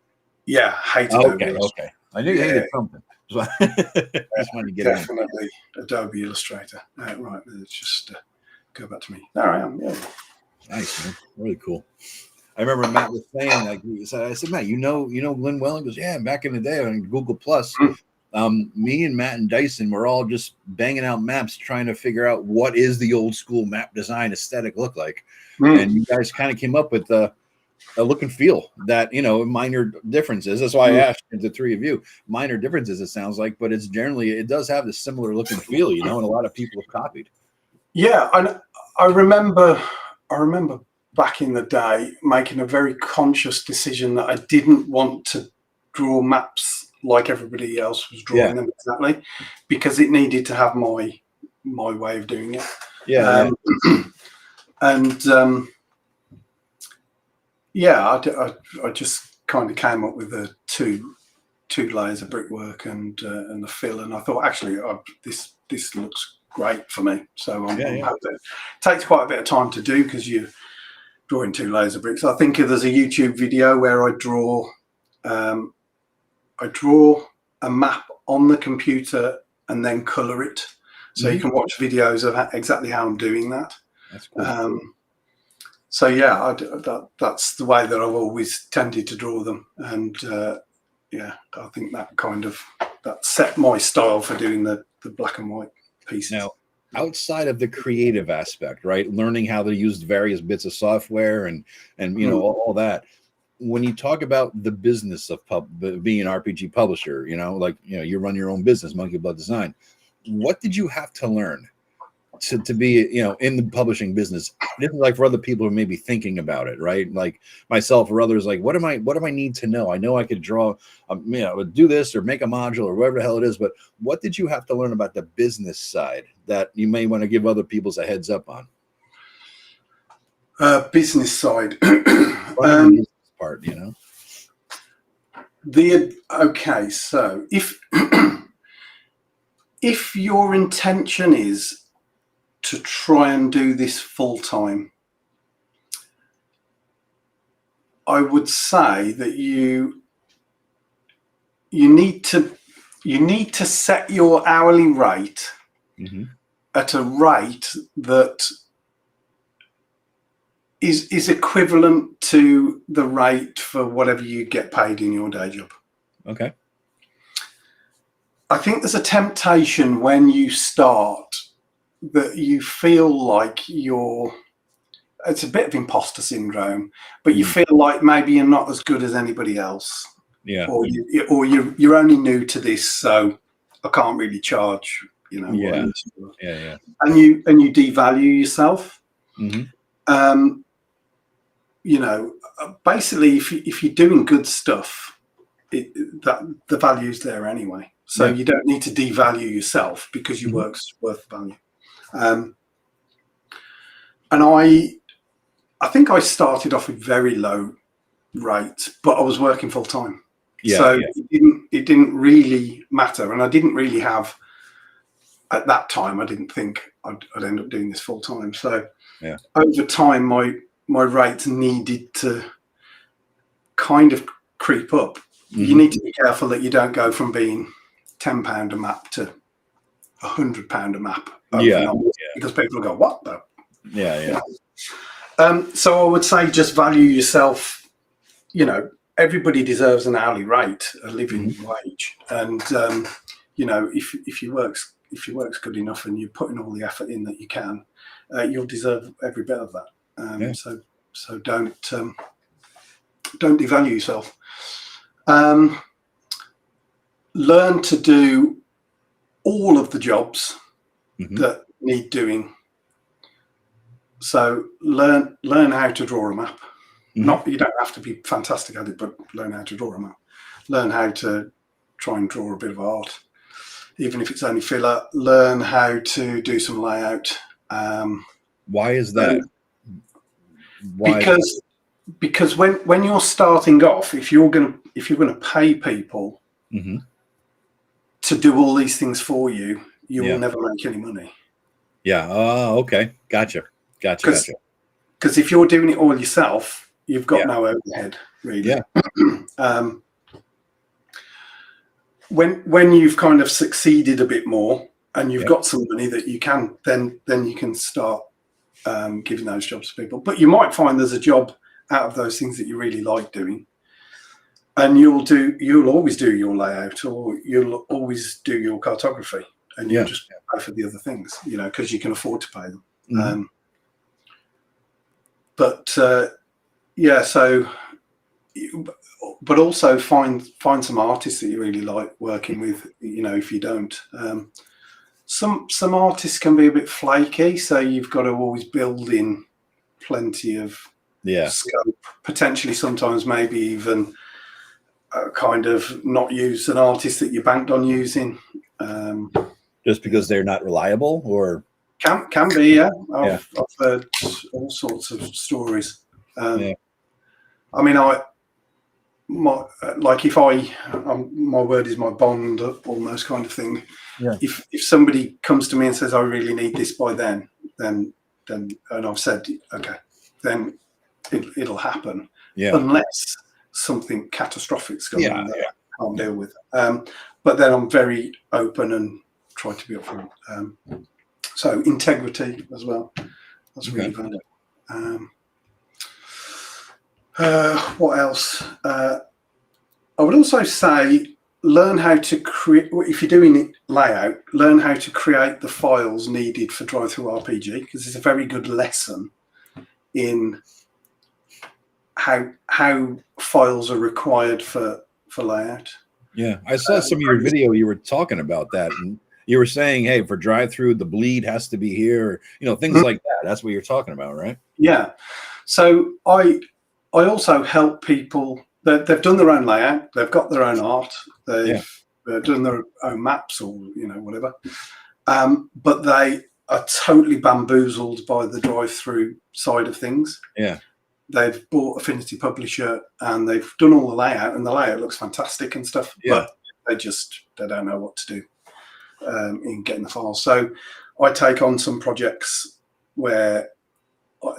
Yeah, hate Adobe. Okay. I knew you hated something. So just wanted to get definitely in. Adobe Illustrator. Right, let's just go back to me. There I am. Yeah. Nice, man. Really cool. I remember Matt was saying, like, I said, Matt, you know Glynn well? He goes, yeah, back in the day on Google Plus, me and Matt and Dyson were all just banging out maps trying to figure out what is the old school map design aesthetic look like. And you guys kind of came up with a look and feel that, minor differences. That's why I asked the three of you. Minor differences, it sounds like, but it's generally, it does have this similar look and feel, and a lot of people have copied. Yeah, and I remember back in the day making a very conscious decision that I didn't want to draw maps like everybody else was drawing them exactly, because it needed to have my way of doing it. I just kind of came up with the two layers of brickwork and the fill, and I thought, actually, this looks great for me. So I'm hoping it takes quite a bit of time to do, because you're drawing 2 layers of bricks. I think there's a YouTube video where I draw a map on the computer and then color it, so you can watch videos of exactly how I'm doing that. That's cool. So yeah, that's the way that I've always tended to draw them, and I think that set my style for doing the black and white pieces. Now, outside of the creative aspect, right, learning how to use various bits of software and all that, when you talk about the business of being an RPG publisher, you run your own business, MonkeyBlood Design, what did you have to learn to be in the publishing business? This is like for other people who may be thinking about it, right? Like myself or others, like what do I need to know? I know I could draw, do this or make a module or whatever the hell it is, but what did you have to learn about the business side that you may want to give other people's a heads up on? Business side. Business part, Okay, so if your intention is to try and do this full time, I would say that you need to set your hourly rate at a rate that is equivalent to the rate for whatever you get paid in your day job. Okay. I think there's a temptation when you start that you feel like it's a bit of imposter syndrome, but you feel like maybe you're not as good as anybody else. Yeah. Or you're only new to this, so I can't really charge, Yeah. And you devalue yourself. Basically, if you're doing good stuff, that the value's there anyway. So you don't need to devalue yourself because your work's worth value. And I think I started off with very low rates, but I was working full time. It didn't really matter, and I didn't really have, at that time, I didn't think I'd end up doing this full time. So over time, my rates needed to kind of creep up. You need to be careful that you don't go from being £10 a map to £100 a map. Because people will go, what the? So I would say just value yourself. Everybody deserves an hourly rate, a living wage, and if your work's good enough and you're putting all the effort in that you can, you'll deserve every bit of that. So don't devalue yourself. Learn to do all of the jobs that need doing. So learn how to draw a map. Not, you don't have to be fantastic at it, but learn how to draw a map. Learn how to try and draw a bit of art, even if it's only filler. Learn how to do some layout. Why is that? Because when you're starting off, if you're gonna pay people to do all these things for you, you will never make any money. Yeah. Oh, okay. Gotcha. Because if you're doing it all yourself, you've got no overhead, really. when you've kind of succeeded a bit more and you've got some money that you can, then you can start giving those jobs to people. But you might find there's a job out of those things that you really like doing, and you'll always do your layout, or you'll always do your cartography, and you'll just pay for the other things, because you can afford to pay them. Mm-hmm. But also find some artists that you really like working with. If you don't, some artists can be a bit flaky, so you've got to always build in plenty of scope. Potentially, sometimes maybe even kind of not use an artist that you banked on using, just because they're not reliable, or can be. Yeah, I've heard all sorts of stories. I mean, my word is my bond, almost kind of thing. Yeah. If somebody comes to me and says I really need this by then, and I've said okay, then it'll happen. Yeah. Unless something catastrophic's going on that I can't deal with. But then I'm very open and try to be upfront. So integrity as well. That's really valuable. What else? I would also say learn how to create, if you're doing layout, learn how to create the files needed for Drive-Thru-RPG, because it's a very good lesson in how files are required for layout. Yeah, I saw some of your video. You were talking about that, and you were saying, hey, for drive-through, the bleed has to be here, things like that. That's what you're talking about, right? Yeah. So I also help people that they've done their own layout, they've got their own art, they've done their own maps, or whatever, but they are totally bamboozled by the drive-through side of things. Yeah. They've bought Affinity Publisher and they've done all the layout, and the layout looks fantastic and stuff, but they don't know what to do in getting the files. So I take on some projects where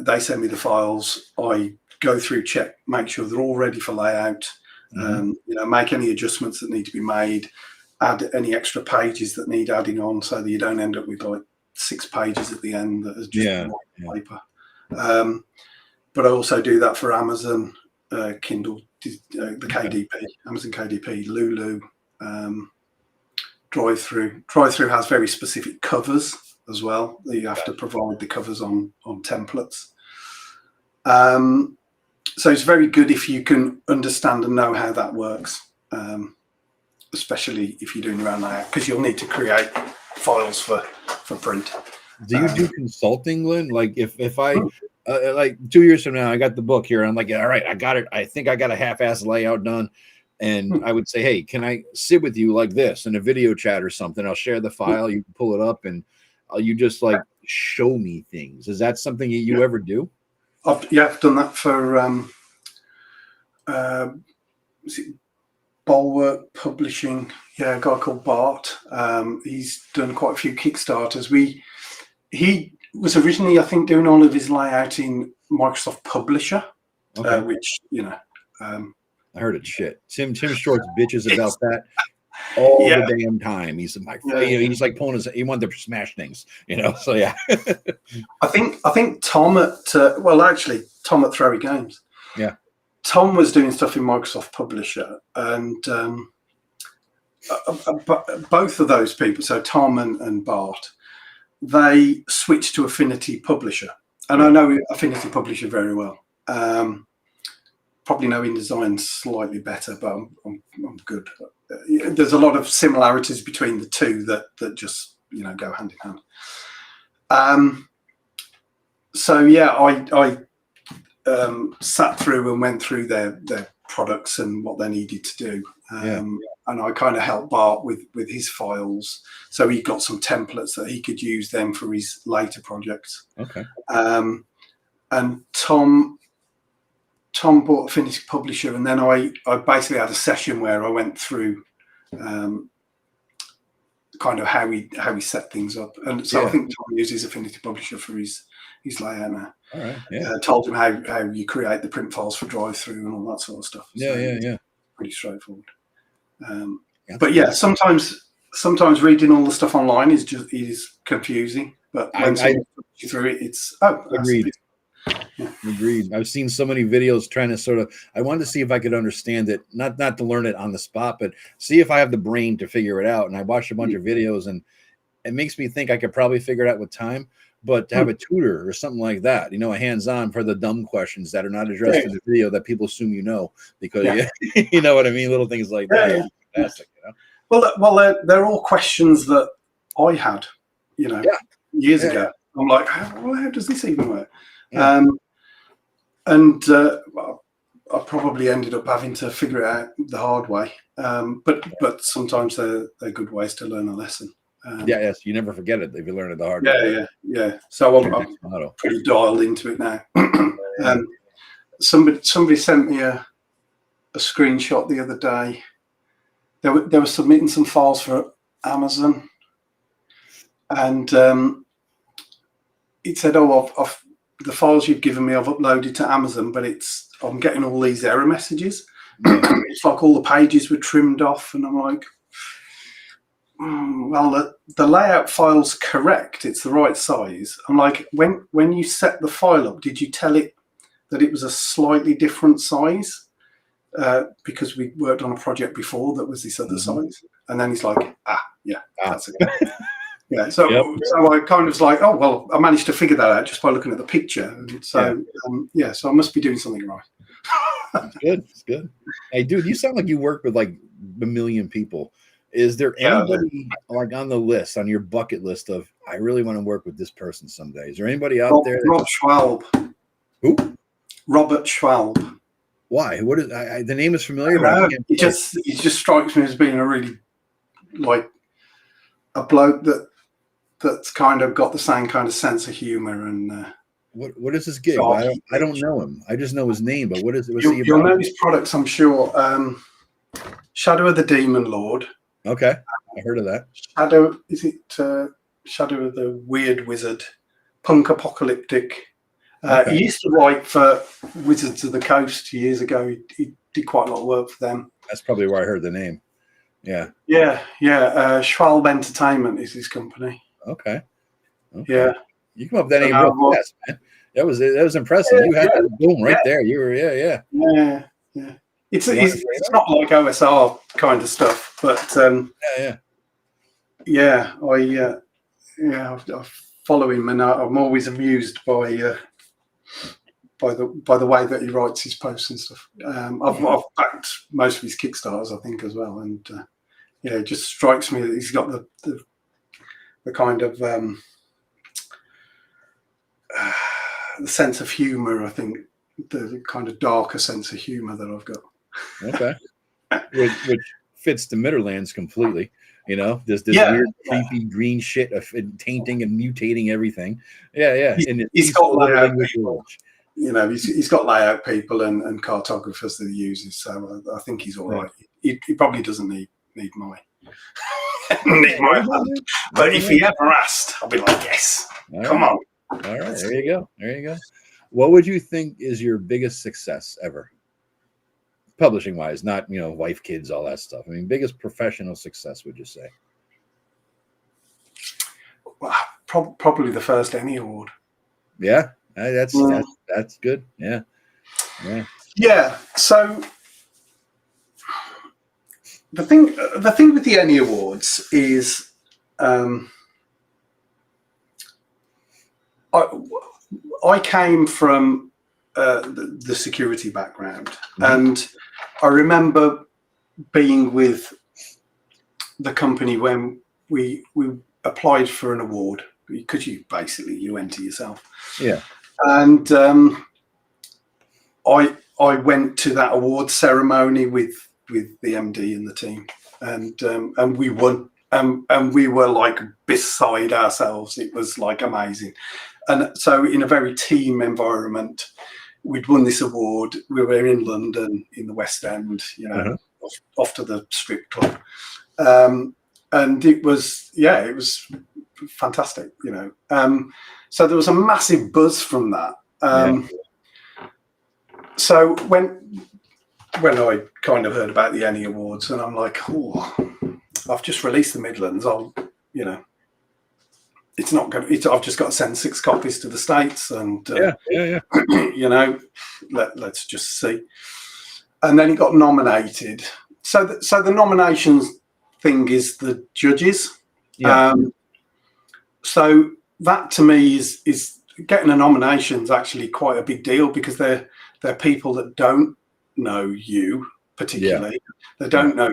they send me the files, I go through, check, make sure they're all ready for layout, make any adjustments that need to be made, add any extra pages that need adding on, so that you don't end up with like 6 pages at the end that is just paper. But I also do that for Amazon, Kindle, the KDP, Amazon KDP, Lulu, Drive-Thru. Drive-Thru has very specific covers as well. You have to provide the covers on templates. So it's very good if you can understand and know how that works, especially if you're doing your own layout, because you'll need to create files for print. Do you do consulting, Glynn? Like if I like 2 years from now, I got the book here. I'm like, all right, I got it. I think I got a half-assed layout done. And I would say, hey, can I sit with you like this in a video chat or something? I'll share the file. You can pull it up, and you just like show me things. Is that something you ever do? I've done that for Bulwark Publishing. Yeah, a guy called Bart. He's done quite a few Kickstarters. He was originally, I think, doing all of his layout in Microsoft Publisher, which I heard it shit. Tim Short's bitches about that all the damn time. He's like, he's like pulling his. He wanted to smash things, So yeah. I think Tom at Tom at Throwy Games. Yeah. Tom was doing stuff in Microsoft Publisher, and both of those people, so Tom and Bart, they switched to Affinity Publisher, and I know Affinity Publisher very well. Probably know InDesign slightly better, but I'm good. There's a lot of similarities between the two that just go hand in hand. So yeah, I sat through and went through their products and what they needed to do, and I kind of helped Bart with his files, so he got some templates that he could use them for his later projects. Okay. And Tom bought Affinity Publisher, and then I basically had a session where I went through kind of how he set things up, and so I think Tom uses Affinity Publisher for his layout now. All right. Yeah. Told him how you create the print files for drive-through and all that sort of stuff. Yeah. Pretty straightforward. But yeah, sometimes reading all the stuff online is confusing. But when someone puts you through it, it's agreed. Agreed. I've seen so many videos trying to sort of. I wanted to see if I could understand it, not to learn it on the spot, but see if I have the brain to figure it out. And I watched a bunch of videos, and it makes me think I could probably figure it out with time. But to have a tutor or something like that, a hands-on for the dumb questions that are not addressed in the video that people assume because you know what I mean, little things like that. Fantastic, Well, they're all questions that I had, years ago. I'm like, how does this even work? I probably ended up having to figure it out the hard way. But sometimes they're good ways to learn a lesson. Yes, you never forget it if you learn it the hard way. Yeah. So I'm pretty dialed into it now. Somebody sent me a screenshot the other day. They were submitting some files for Amazon, and it said, "Oh, the files you've given me, I've uploaded to Amazon, but I'm getting all these error messages. It's like all the pages were trimmed off," and I'm like, well, the layout file's correct. It's the right size. I'm like, when you set the file up, did you tell it that it was a slightly different size? Because we worked on a project before that was this other size. And then he's like, that's it. Yeah. So I kind of was like, oh, well, I managed to figure that out just by looking at the picture. And so, so I must be doing something right. It's good. Hey, dude, you sound like you work with like a million people. Is there anybody like on the list, on your bucket list of, I really want to work with this person someday? Is there anybody out there? Rob Schwalb. Who? Robert Schwalb. Why? What is the name is familiar? But it just strikes me as being a really a bloke that's kind of got the same kind of sense of humor. And what is his gig? I don't know him. I just know his name. But what is it? You'll know his products, I'm sure. Shadow of the Demon Lord. Okay, I heard of that. Shadow of the Weird Wizard, Punk Apocalyptic. He used to write for Wizards of the Coast years ago. He did quite a lot of work for them. That's probably where I heard the name. Yeah. Schwalb Entertainment is his company. Okay. Yeah. You come up with that name real fast, man. That was impressive. You had that boom right there. You were Yeah. It's not like OSR kind of stuff, but I follow him, and I'm always amused by the way that he writes his posts and stuff. I've backed most of his Kickstarters, I think, as well, and it just strikes me that he's got the kind of the sense of humor. I think the kind of darker sense of humor that I've got. Okay, which fits the Midderlands completely. This weird, creepy green shit of tainting and mutating everything. Yeah. He's got layout people. He's got layout people and cartographers that he uses. So I think he's all right. He probably doesn't need my hand. But if he ever asked, I'll be like, yes, come on. All right, there you go. What would you think is your biggest success ever? Publishing wise, not wife, kids, all that stuff. I mean, biggest professional success, would you say? Well, probably the first ENnie award. Yeah, that's good. Yeah. So the thing with the ENnie awards is, I came from the security background, and I remember being with the company when we applied for an award, because you enter yourself. Yeah. And I went to that award ceremony with the MD and the team, and we won, and we were like beside ourselves. It was like amazing. And so in a very team environment, we'd won this award. We were in London, in the West End, off to the strip club. And it was fantastic, So there was a massive buzz from that. So when I kind of heard about the ENnie Awards, and I'm like, oh, I've just released the Midlands. It's not going. I've just got to send 6 copies to the States, and let's just see. And then it got nominated. So the nominations thing is the judges. Yeah. So that to me is getting a nomination is actually quite a big deal, because they're people that don't know you particularly. They don't know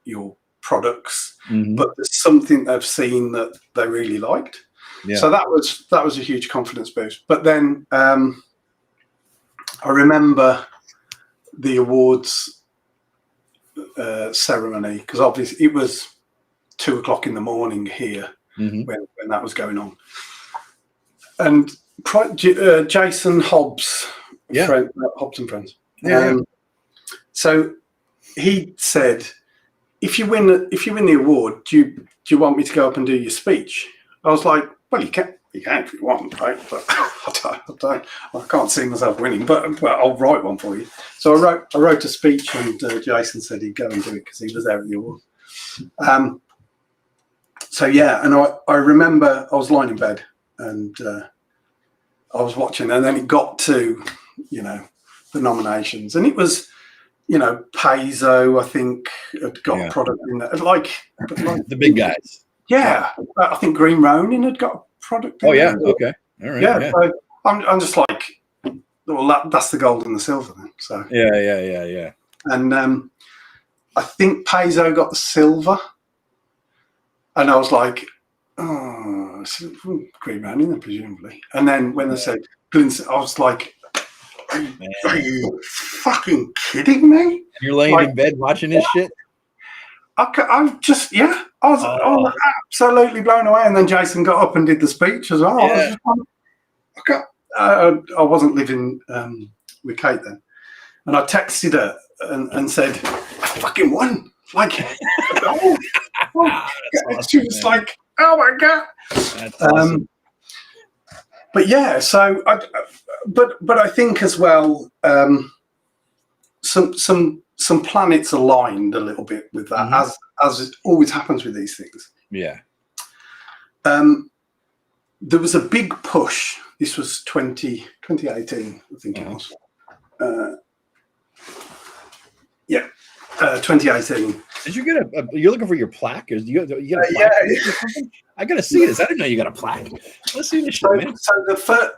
your products, but there's something they've seen that they really liked. So that was a huge confidence boost. But then I remember the awards ceremony, because obviously it was 2 o'clock in the morning here when that was going on, and Jason Hobbs, Hobbs and Friends. So he said, if you win the award, do you want me to go up and do your speech? I was like, well, you can if you want, right? But I can't see myself winning, but I'll write one for you. So I wrote a speech, and Jason said he'd go and do it because he was there at the award. And I remember I was lying in bed, and I was watching, and then it got to the nominations, and it was Paizo, I think, had got a product in there, like the big guys. Yeah, I think Green Ronin had got a product in there. Okay, all right. Yeah. So I'm just like, well, that's the gold and the silver then. So yeah. And I think Paizo got the silver, and I was like, oh, Green Ronin then presumably. And then when they said Glynn Seal, I was like, are you fucking kidding me? And you're laying in bed watching this shit? I was absolutely blown away. And then Jason got up and did the speech as well. I wasn't living with Kate then. And I texted her and said, I fucking won. Like, she was like, oh my God. That's awesome. But yeah, so but I think as well, some planets aligned a little bit with that, as it always happens with these things. Yeah. There was a big push. This was 2018, I think it was. 2018. Did you get you're looking for your plaque? You got a plaque? I gotta see this. I didn't know you got a plaque. Let's see this shit, man. So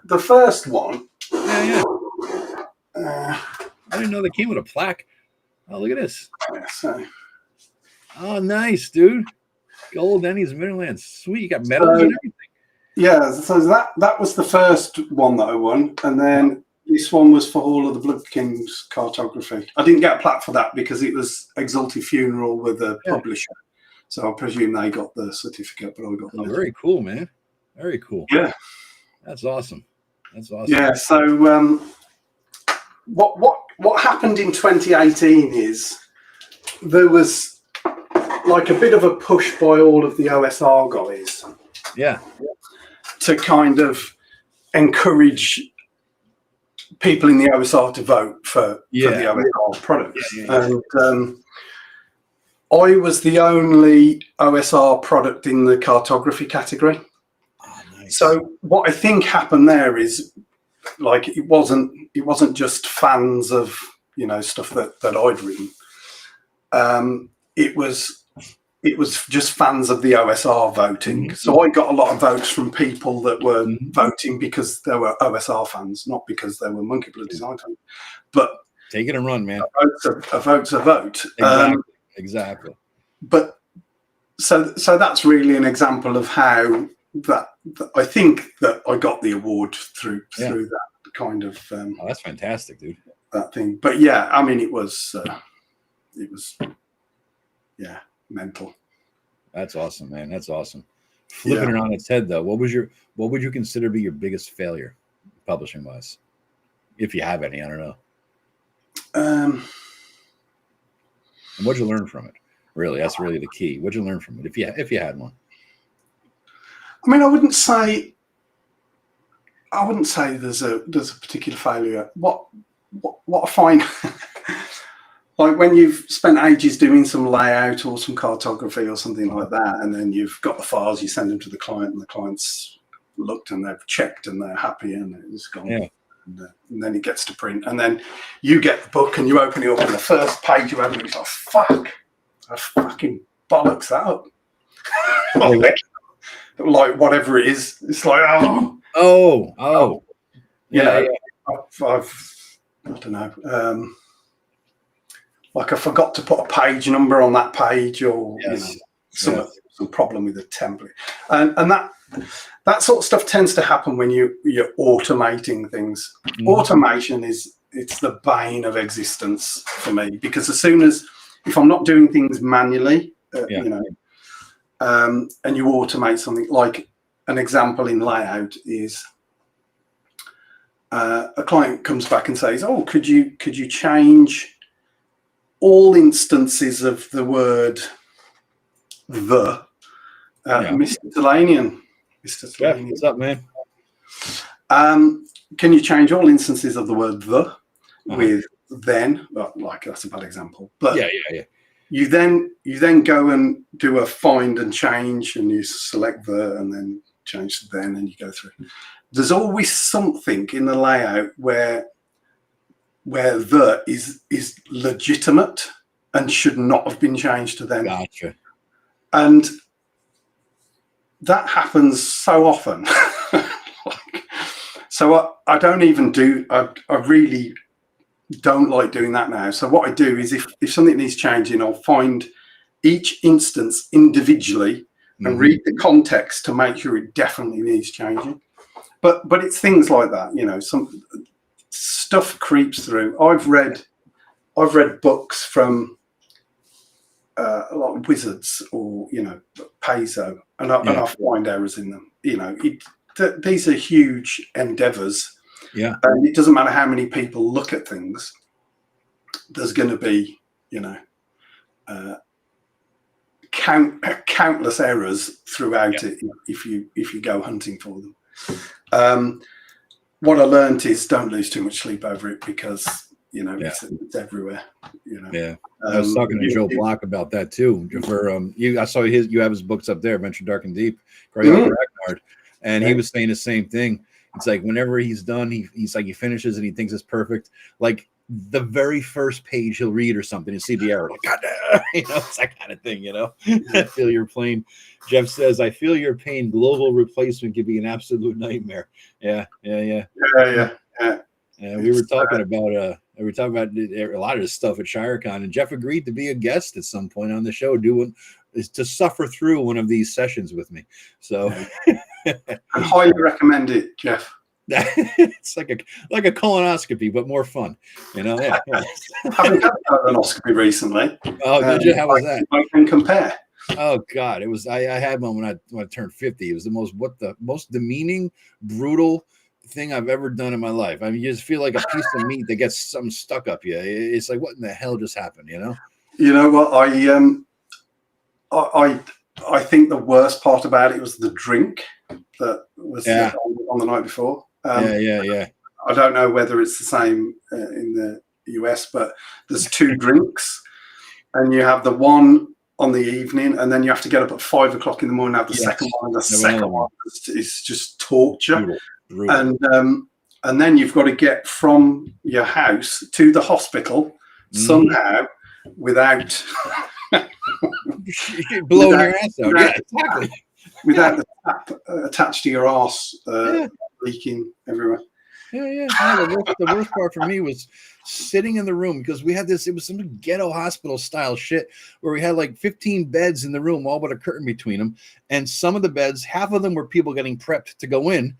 the first one. Yeah. I didn't know they came with a plaque. Oh, look at this. Oh, nice, dude. Gold ENnies Midderlands. Sweet. You got medals and everything. Yeah, so that was the first one that I won, and then this one was for Hall of the Blood Kings Cartography. I didn't get a plaque for that because it was Exalted Funeral with a publisher, so I presume they got the certificate, but I got the very cool, man. Very cool. Yeah, that's awesome. Yeah. So what happened in 2018 is there was like a bit of a push by all of the OSR guys. Yeah. To kind of encourage people in the OSR to vote for the OSR products. And I was the only OSR product in the cartography category. Oh, nice. So what I think happened there is, like, it wasn't just fans of stuff that I'd written. It was just fans of the OSR voting. So I got a lot of votes from people that were voting because they were OSR fans, not because they were MonkeyBlood Design fans. But take it and run, man. A vote's a vote. Exactly. But so that's really an example of how that I think that I got the award through that kind of. That's fantastic, dude. That thing, but yeah, I mean, it was mental. That's awesome, man. That's awesome. Flipping it on its head, though, what would you consider to be your biggest failure, publishing wise, if you have any? I don't know. And what'd you learn from it? Really, that's really the key. What'd you learn from it, if you had one? I mean, I wouldn't say there's a particular failure. What I find, like when you've spent ages doing some layout or some cartography or something like that, and then you've got the files, you send them to the client, and the client's looked and they've checked and they're happy and it's gone. Yeah. And then it gets to print, and then you get the book and you open it up, and the first page you open, it's like, fuck, I fucking bollocks that up. Like whatever it is, it's like, yeah. I don't know. Like I forgot to put a page number on that page, or some problem with the template, and that sort of stuff tends to happen when you're automating things. Automation it's the bane of existence for me, because as soon as, if I'm not doing things manually, you know, and you automate something, like an example in layout is a client comes back and says, oh, could you change all instances of the word the Mr. Delanian. Yeah, what's up, man? Can you change all instances of the word the with then? Well, like that's a bad example, but yeah. You then go and do a find and change, and you select the and then change the then, and you go through. There's always something in the layout where the is legitimate and should not have been changed to then. Gotcha. And that happens so often. So I don't even do, I really don't like doing that now. So what I do is if something needs changing, I'll find each instance individually and read the context to make sure it definitely needs changing. But it's things like that, you know, some stuff creeps through. I've read books from a lot of Wizards or, you know, Paizo, and I find errors in them. You know, these are huge endeavors. Yeah. And it doesn't matter how many people look at things, there's going to be, you know, countless errors throughout it if you go hunting for them. What I learned is don't lose too much sleep over it, because, you know, it's everywhere. You know. Yeah. I was talking to Joe Block about that too. For I saw you have his books up there, Adventure Dark and Deep, Ragnard, and he was saying the same thing. It's like whenever he's done, he's like, he finishes and he thinks it's perfect. Like the very first page he'll read or something and see the error. Like, God, you know, it's that kind of thing, you know. I feel your pain. Jeff says, I feel your pain. Global replacement could be an absolute nightmare. Yeah. Yeah. We were talking about a lot of this stuff at ShireCon, and Jeff agreed to be a guest at some point on the show, to suffer through one of these sessions with me. So I highly recommend it, Jeff. It's like a colonoscopy, but more fun, you know. Yeah. I haven't had a colonoscopy recently. Oh, did you? How was that? I can compare. Oh God, it was. I had one when I turned 50. It was the most demeaning, brutal thing I've ever done in my life. I mean, you just feel like a piece of meat that gets something stuck up you. It's like, what in the hell just happened? You know. You know what? I think the worst part about it was the drink that was on the night before. Yeah. I don't know whether it's the same in the US, but there's 2 drinks, and you have the one on the evening, and then you have to get up at 5 o'clock in the morning and have the second one. And the second one is just torture. Brutal. And then you've got to get from your house to the hospital somehow without blowing your ass out. Yeah, exactly. Without the tap attached to your arse leaking everywhere. Yeah. The worst part for me was sitting in the room, because we had this, it was some ghetto hospital style shit where we had like 15 beds in the room, all but a curtain between them. And some of the beds, half of them were people getting prepped to go in.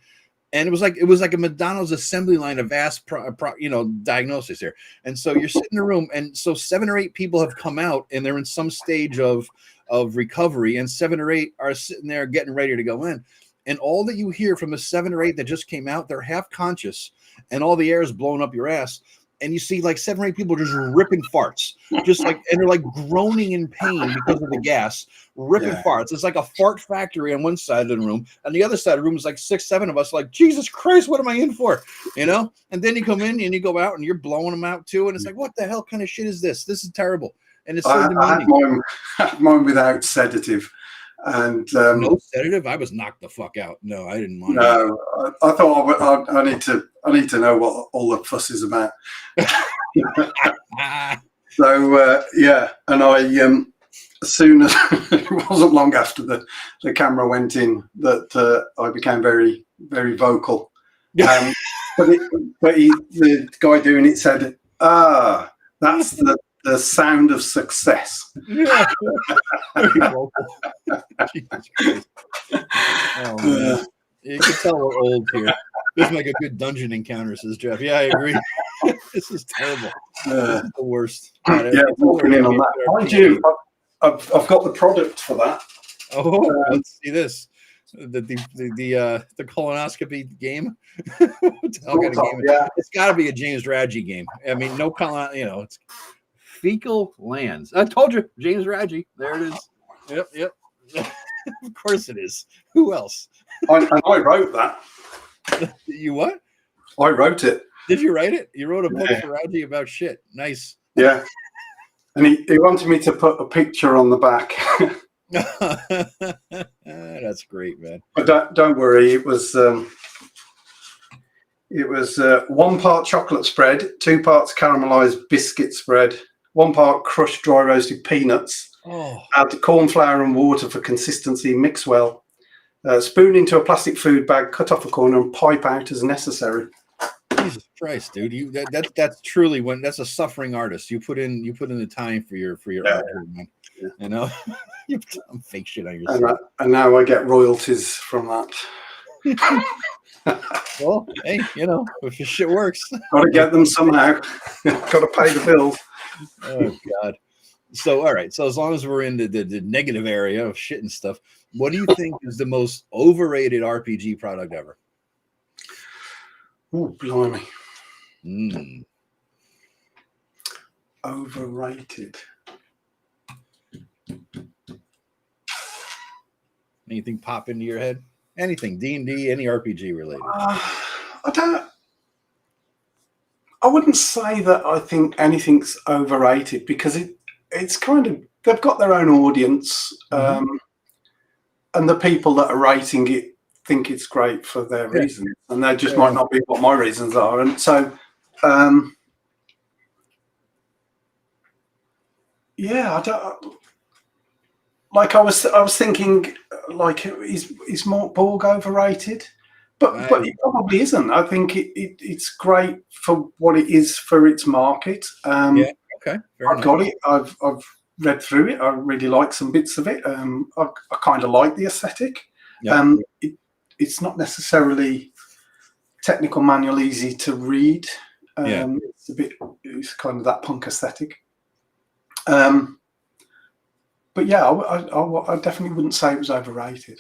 And it was like a McDonald's assembly line of vast, diagnosis here. And so you're sitting in a room, and so 7 or 8 people have come out, and they're in some stage of recovery, and 7 or 8 are sitting there getting ready to go in. And all that you hear from the 7 or 8 that just came out, they're half conscious, and all the air is blowing up your ass. and you see like 7 or 8 people just ripping farts, just like, and they're like groaning in pain because of the gas, ripping farts. It's like a fart factory on one side of the room, and the other side of the room is like 6, 7 of us, like, Jesus Christ, what am I in for? You know? And then you come in and you go out and you're blowing them out too, and it's like, what the hell kind of shit is this? This is terrible. And it's so demeaning. I had mine without sedative. And no sedative. I was knocked the fuck out. No, I didn't mind. No, I thought I need to know what all the fuss is about. So yeah, and I as soon as it wasn't long after the camera went in that I became very, very vocal. But the guy doing it said, that's the sound of success. Yeah. Oh, man. You can tell we're old here. This is like a good dungeon encounter, says Jeff. Yeah, I agree. This is terrible. This is the worst. Yeah, walking in on that. Mind you, I've got the product for that. Oh, let's see this. The colonoscopy game. What the hell kind of game? Yeah. It's got to be a James Raggi game. I mean, no colon. You know, it's Fecal Lands. I told you, James Raggi. There it is. Yep. Of course it is. Who else? I wrote that. You what? I wrote it. Did you write it? You wrote a book for Raggi about shit. Nice. Yeah. And he wanted me to put a picture on the back. That's great, man. But don't worry. It was 1 part chocolate spread, 2 parts caramelized biscuit spread, 1 part crushed dry roasted peanuts. Add corn flour and water for consistency. Mix well. Spoon into a plastic food bag. Cut off a corner and pipe out as necessary. Jesus Christ, dude! That's truly that's a suffering artist. You put in the time for your art, man. Yeah. You know, you put some fake shit on yourself. And now I get royalties from that. Well, hey, you know, if the shit works, got to get them somehow. Got to pay the bills. Oh God. So all right. So as long as we're in the negative area of shit and stuff, what do you think is the most overrated RPG product ever? Oh, blimey. Overrated. Anything pop into your head? Anything, D&D, any RPG related? I wouldn't say that I think anything's overrated, because it's kind of, they've got their own audience, and the people that are rating it think it's great for their reasons, and they just might not be what my reasons are. And so I don't, like, I was thinking, like, is Mort Borg overrated? But it probably isn't. I think it's great for what it is for its market. Okay. I've got it. I've read through it. I really like some bits of it. I kind of like the aesthetic. Yeah. It's not necessarily technical manual easy to read. It's kind of that punk aesthetic. But yeah, I definitely wouldn't say it was overrated.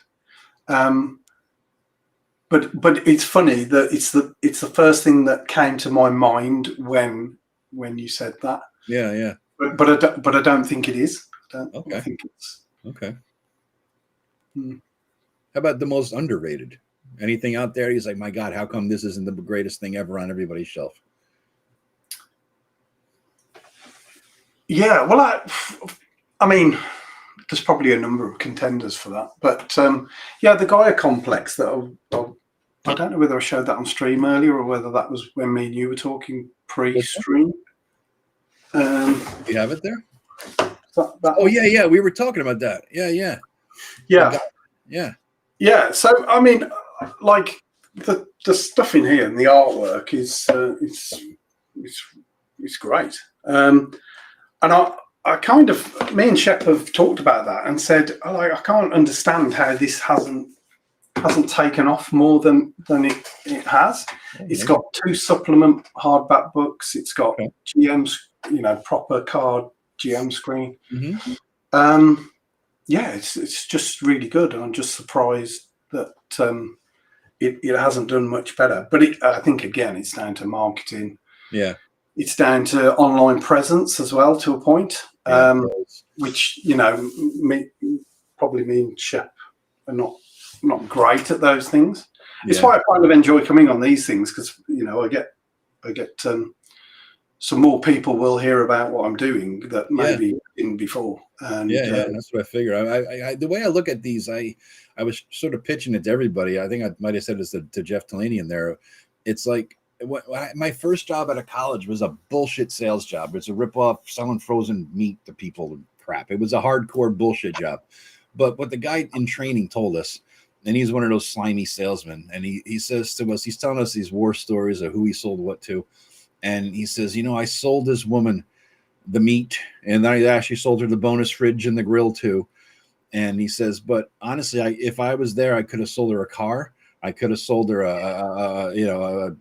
But it's funny that it's the first thing that came to my mind when you said that. Yeah. But I don't think it is. I think it's okay. How about the most underrated? Anything out there? He's like, my God, how come this isn't the greatest thing ever on everybody's shelf? Yeah, well, I mean, there's probably a number of contenders for that. But the Gaia Complex that I don't know whether I showed that on stream earlier or whether that was when me and you were talking pre-stream. You have it there? Yeah. We were talking about that. Yeah. So I mean, like the stuff in here and the artwork is it's great. And I kind of, me and Shep have talked about that and said, I can't understand how this hasn't taken off more than it has. It's got 2 supplement hardback books. It's got GMs, proper card GM screen. It's just really good. I'm just surprised that it hasn't done much better. But I think again, it's down to marketing. Yeah. it's down to online presence as well, to a point, which probably means Shep are not great at those things. Yeah. It's why I kind of enjoy coming on these things, because I get some more people will hear about what I'm doing that maybe didn't before. And that's what I figure. I the way I look at these, I was sort of pitching it to everybody. I think I might have said this to Jeff Delaney in there. It's like my first job out of college was a bullshit sales job. It's a ripoff selling frozen meat to people and crap. It was a hardcore bullshit job. But what the guy in training told us, and he's one of those slimy salesmen, and he says to us, he's telling us these war stories of who he sold what to. And he says, I sold this woman the meat, and then I actually sold her the bonus fridge and the grill too. And he says, but honestly, if I was there, I could have sold her a car. I could have sold her a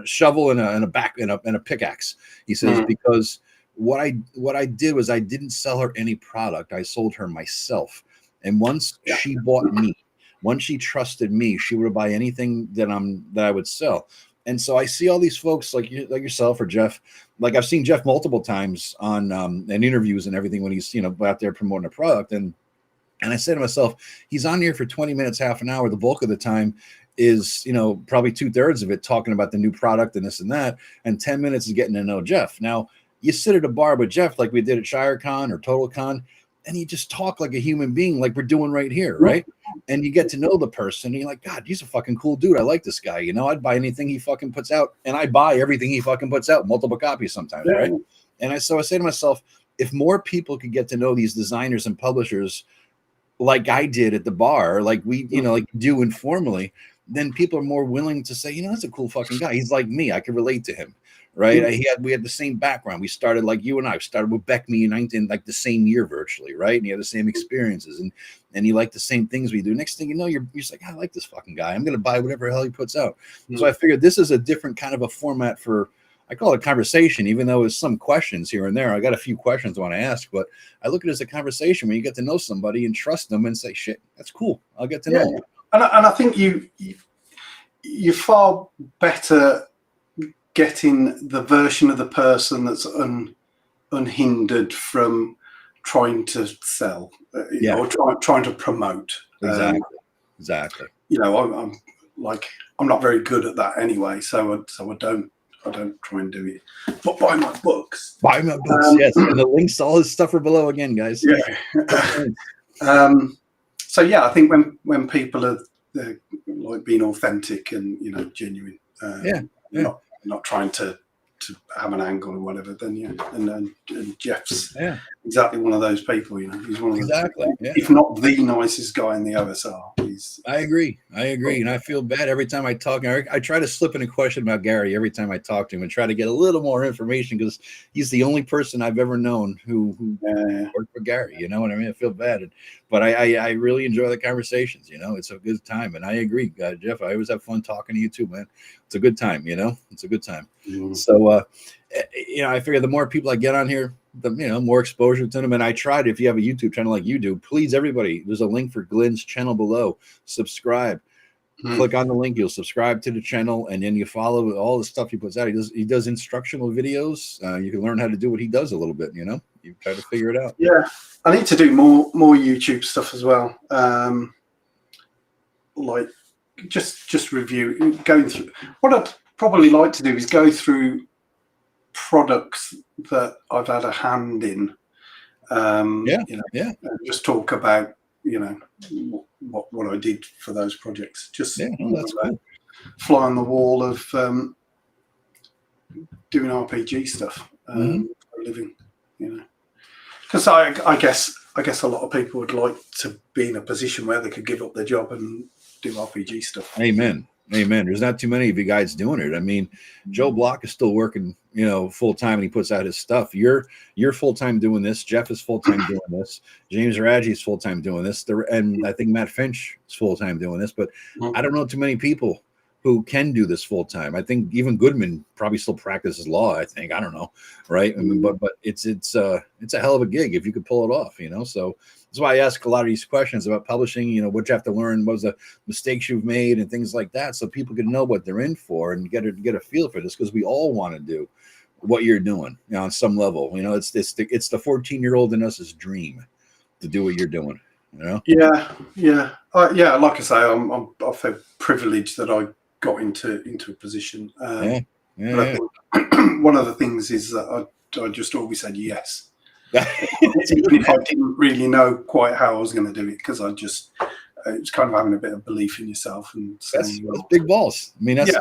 shovel and a pickaxe. He says, because what I did was I didn't sell her any product. I sold her myself. And once she bought me, once she trusted me, she would buy anything that I would sell. And so I see all these folks like yourself or Jeff. Like I've seen Jeff multiple times on in interviews and everything when he's out there promoting a product. And I say to myself, he's on here for 20 minutes, half an hour. The bulk of the time is probably 2/3 of it talking about the new product and this and that, and 10 minutes is getting to know Jeff. Now you sit at a bar with Jeff like we did at ShireCon or TotalCon, and you just talk like a human being, like we're doing right here, right? And you get to know the person, and you're like, God, he's a fucking cool dude. I like this guy. I'd buy anything he fucking puts out, and I buy everything he fucking puts out, multiple copies sometimes, right? And so I say to myself, if more people could get to know these designers and publishers like I did at the bar, like we, like do informally, then people are more willing to say, that's a cool fucking guy. He's like me. I can relate to him. Right. We had the same background. We started like you and I started with Beck Me in like the same year virtually. Right. And you had the same experiences and you like the same things we do. Next thing you know, you're just like, I like this fucking guy. I'm going to buy whatever hell he puts out. So I figured this is a different kind of a format for, I call it a conversation, even though there's some questions here and there. I got a few questions I want to ask, but I look at it as a conversation where you get to know somebody and trust them and say, shit, that's cool. I'll get to know them. And I think you're far better getting the version of the person that's unhindered from trying to sell or trying to promote. Exactly. I'm not very good at that anyway, so I don't try and do it. But buy my books. Buy my books, yes. And the links, all this stuff are below again, guys. Yeah. So yeah, I think when people are like being authentic and genuine, not trying to have an angle or whatever, then and Jeff's exactly one of those people. He's one of those, if not the nicest guy in the OSR. I agree, and I feel bad every time I talk. I try to slip in a question about Gary every time I talk to him and try to get a little more information because he's the only person I've ever known who worked for Gary. You know what I mean? I feel bad, but I really enjoy the conversations. It's a good time, and I agree, Jeff. I always have fun talking to you too, man. It's a good time. It's a good time. So, I figure the more people I get on here, the more exposure to them. And I tried, if you have a YouTube channel like you do, please, everybody, there's a link for Glynn's channel below. Subscribe. Click on the link. You'll subscribe to the channel, and then you follow all the stuff he puts out. He does instructional videos. You can learn how to do what he does a little bit. You try to figure it out. Yeah, I need to do more YouTube stuff as well. Like just review, going through. What I'd probably like to do is go through products that I've had a hand in. And just talk about what I did for those projects. Just that's cool. Fly on the wall of doing RPG stuff for a living. Because I guess a lot of people would like to be in a position where they could give up their job and do RPG stuff. Amen. There's not too many of you guys doing it. I mean, Joe Block is still working, full time, and he puts out his stuff. You're full time doing this. Jeff is full time doing this. James Raji is full time doing this. And I think Matt Finch is full time doing this. But I don't know too many people who can do this full time. I think even Goodman probably still practices law. I think, I don't know, right? I mean, but it's a hell of a gig if you could pull it off. So that's why I ask a lot of these questions about publishing. What you have to learn, what was the mistakes you've made, and things like that, so people can know what they're in for and get a feel for this, because we all want to do what you're doing, you know, on some level. You know, it's the 14-year-old in us's dream to do what you're doing. You know? Yeah. Like I say, I feel privileged that I got into a position. But I think one of the things is that I just always said yes, even if I didn't really know quite how I was going to do it, because it's kind of having a bit of belief in yourself and saying, that's big balls. I mean, that's,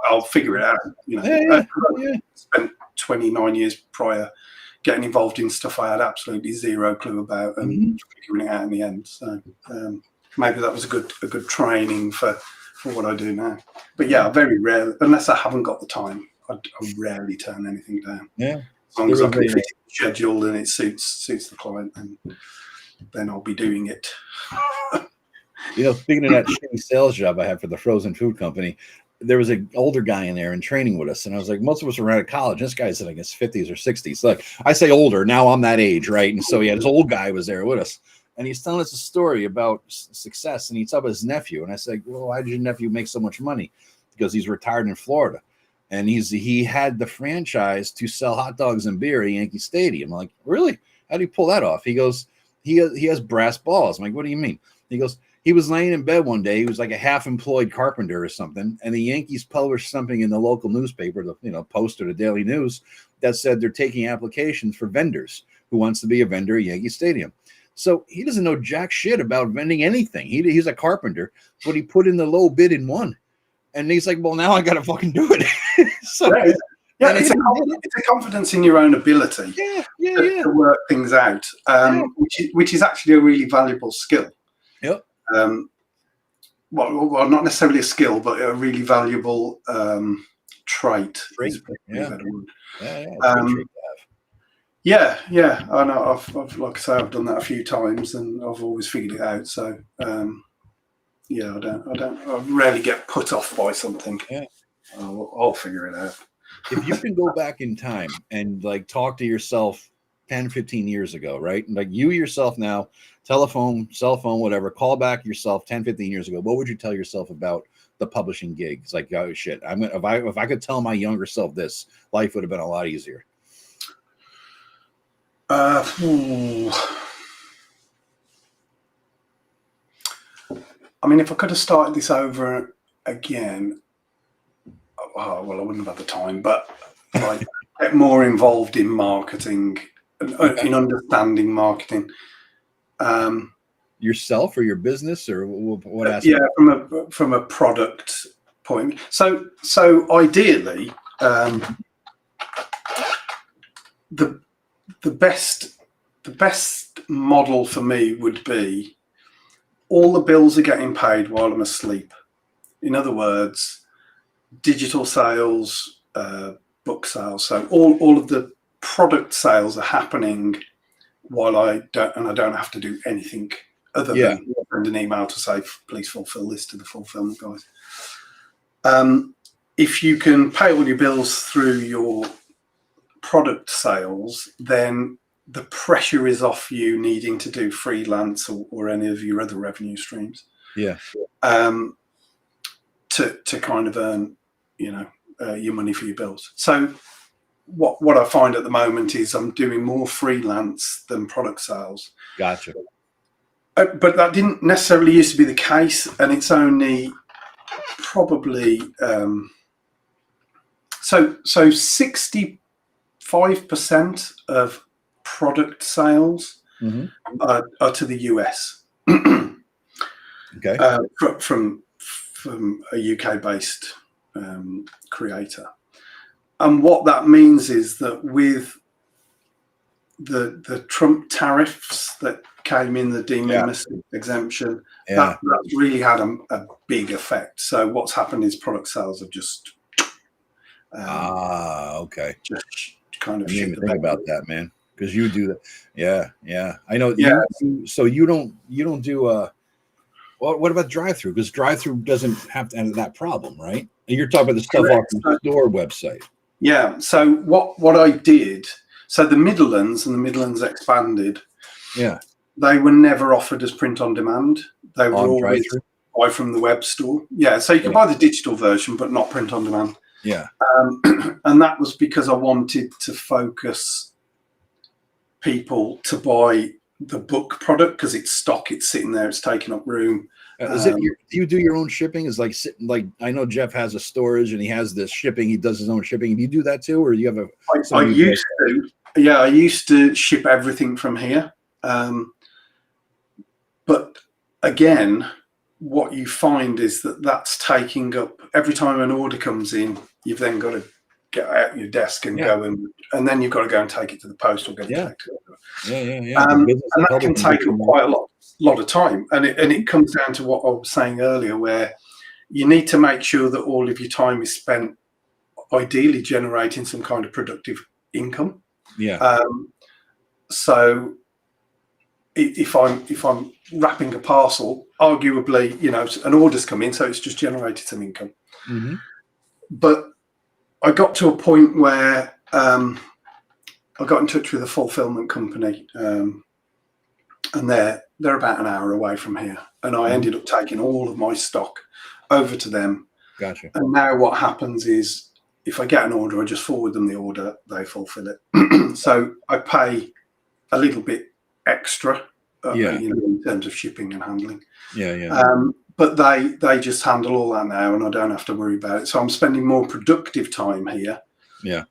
I'll figure it out. You know, I spent 29 years prior getting involved in stuff I had absolutely zero clue about and figuring it out in the end. So maybe that was a good training for what I do now. But yeah, very rarely, unless I haven't got the time, I rarely turn anything down. Yeah, as long as I can fit it scheduled and it suits the client, and then I'll be doing it. You know, speaking of that shitty sales job I had for the frozen food company, there was an older guy in there in training with us, and I was like, most of us are out of college. This guy's in, I guess, 50s or 60s. Like, I say older, now I'm that age, right? And so yeah, this old guy was there with us, and he's telling us a story about success, and he's talking about his nephew, and I said, well, why did your nephew make so much money? Because he's retired in Florida, and he had the franchise to sell hot dogs and beer at Yankee Stadium. I'm like, really? How do you pull that off? He goes, he has brass balls. I'm like, what do you mean? He goes, he was laying in bed one day. He was like a half-employed carpenter or something, and the Yankees published something in the local newspaper, the Post or the Daily News, that said they're taking applications for vendors who wants to be a vendor at Yankee Stadium. So he doesn't know jack shit about vending anything. He's a carpenter, but he put in the low bid and won. And he's like, well, now I got to fucking do it. So it's a confidence in your own ability to work things out, which is actually a really valuable skill. Yep. Well, not necessarily a skill, but a really valuable trait. Yeah. I know. I've like I say, I've done that a few times, and I've always figured it out. So, I rarely get put off by something. Yeah, I'll figure it out. If you can go back in time and like talk to yourself 10, 15 years ago, right? Like you yourself now, telephone, cell phone, whatever, call back yourself 10, 15 years ago. What would you tell yourself about the publishing gig? It's like, oh shit, if I could tell my younger self this, life would have been a lot easier. I mean, if I could have started this over again, I wouldn't have had the time, but like get more involved in marketing, in understanding marketing. Yourself or your business or what aspect? Yeah, from a product point. So ideally, the best model for me would be all the bills are getting paid while I'm asleep. In other words, digital sales, book sales. So all of the product sales are happening while I don't have to do anything other than send an email to say, please fulfill this to the fulfillment guys. If you can pay all your bills through your product sales, then the pressure is off you needing to do freelance or any of your other revenue streams. Yeah. To kind of earn, your money for your bills. So what I find at the moment is I'm doing more freelance than product sales. Gotcha. But that didn't necessarily used to be the case, and it's only probably so 65% of product sales are to the US. Okay. From a UK-based creator, and what that means is that with the Trump tariffs that came in, the de minimis exemption, that really had a big effect. So what's happened is product sales have just okay, just kind of. I didn't even think about that, man, because you do that. Yeah, I know. Yeah. So you don't do what about drive-through? Because drive-through doesn't have to end that problem, right? And you're talking about the stuff off the store website. Yeah. So what I did. So the Midderlands and the Midderlands expanded. Yeah. They were never offered as print on demand. They were always buy from the web store. Yeah. So you can buy the digital version, but not print on demand. Yeah. And that was because I wanted to focus people to buy the book product because it's stock, it's sitting there, it's taking up room. Is it do you do your own shipping? Is like sitting like I know Jeff has a storage and he has this shipping. He does his own shipping. Do you do that too, or do you have a? I used to. Yeah, I used to ship everything from here. But again, what you find is that that's taking up every time an order comes in. You've then got to get out your desk and go and then you've got to go and take it to the post or get it back to it. And that can take up quite a lot of time. And it comes down to what I was saying earlier, where you need to make sure that all of your time is spent ideally generating some kind of productive income. Yeah. So if I'm wrapping a parcel, arguably, you know, an order's come in, so it's just generated some income. Mm-hmm. But I got to a point where I got in touch with a fulfillment company, and they're about an hour away from here, and I ended up taking all of my stock over to them. Gotcha. And now what happens is, if I get an order, I just forward them the order, they fulfill it. So I pay a little bit extra, you know, in terms of shipping and handling. But they just handle all that now, and I don't have to worry about it. So I'm spending more productive time here. You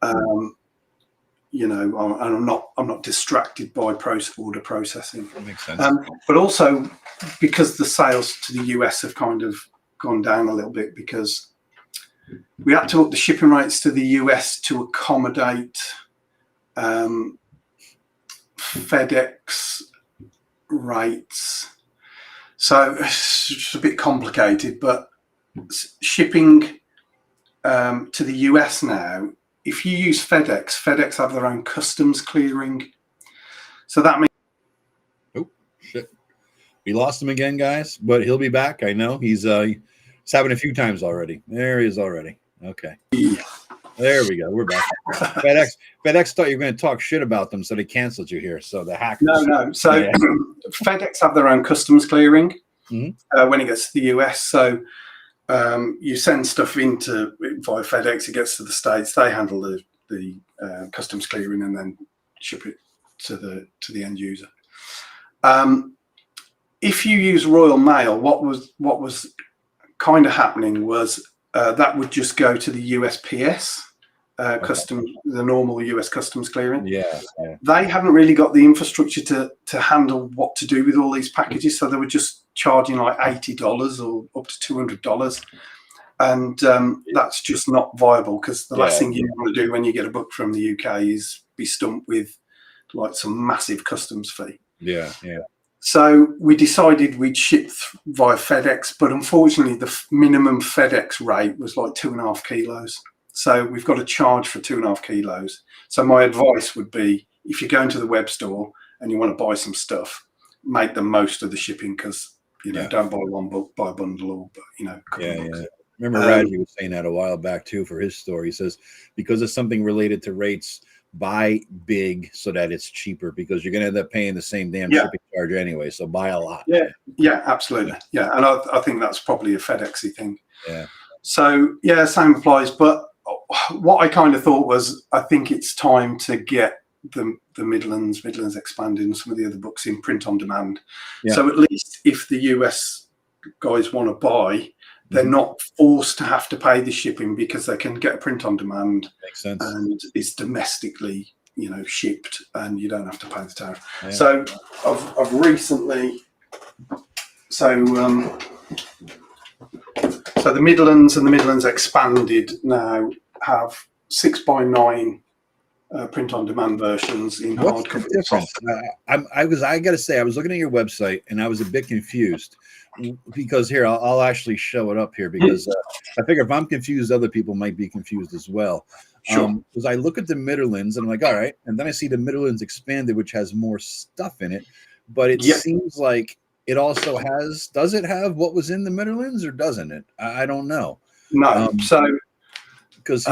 know, and I'm not distracted by order processing. That makes sense. But also because the sales to the US have kind of gone down a little bit, because we had to up the shipping rates to the US to accommodate FedEx rates. So it's just a bit complicated, but shipping to the US now, if you use FedEx have their own customs clearing. So that means... Oh, shit. We lost him again, guys, but he'll be back. I know. He's happened a few times already. There he is already. Okay. There we go. We're back. FedEx thought you were going to talk shit about them, so they canceled you here. So the hackers. No. So FedEx have their own customs clearing when it gets to the US. So you send stuff via FedEx, it gets to the States. They handle the customs clearing and then ship it to the end user. If you use Royal Mail, what was kind of happening was that would just go to the USPS customs, the normal US customs clearing. They haven't really got the infrastructure to handle what to do with all these packages, so they were just charging like $80 or up to $200, and that's just not viable, because the last thing you want to do when you get a book from the UK is be stumped with like some massive customs fee. So we decided we'd ship via FedEx, but unfortunately the minimum FedEx rate was like 2.5 kilos. So we've got to charge for 2.5 kilos. So my advice would be, if you're going to the web store and you want to buy some stuff, make the most of the shipping, because, you know, don't buy one book, buy a bundle, or, you know, a couple of books. Remember Raji was saying that a while back too for his store. He says, because it's something related to rates, buy big so that it's cheaper, because you're going to end up paying the same damn shipping charge anyway. So buy a lot. Yeah, absolutely. Yeah, and I think that's probably a FedExy thing. So same applies. But what I kind of thought was, I think it's time to get the Midderlands expanded and some of the other books in print on demand. So at least if the US guys want to buy, they're not forced to have to pay the shipping, because they can get a print on demand. Makes sense. And it's domestically, you know, shipped, and you don't have to pay the tariff. So I've recently, so the Midderlands and the Midderlands expanded now have 6x9 print on demand versions in hardcover. I got to say, I was looking at your website and I was a bit confused, because here I'll actually show it up here, because I figure if I'm confused, other people might be confused as well. Because I look at the Midderlands and I'm like, all right, and then I see the Midderlands expanded, which has more stuff in it, but it seems like it also has. Does it have what was in the Midderlands, or doesn't it? I don't know. No. Because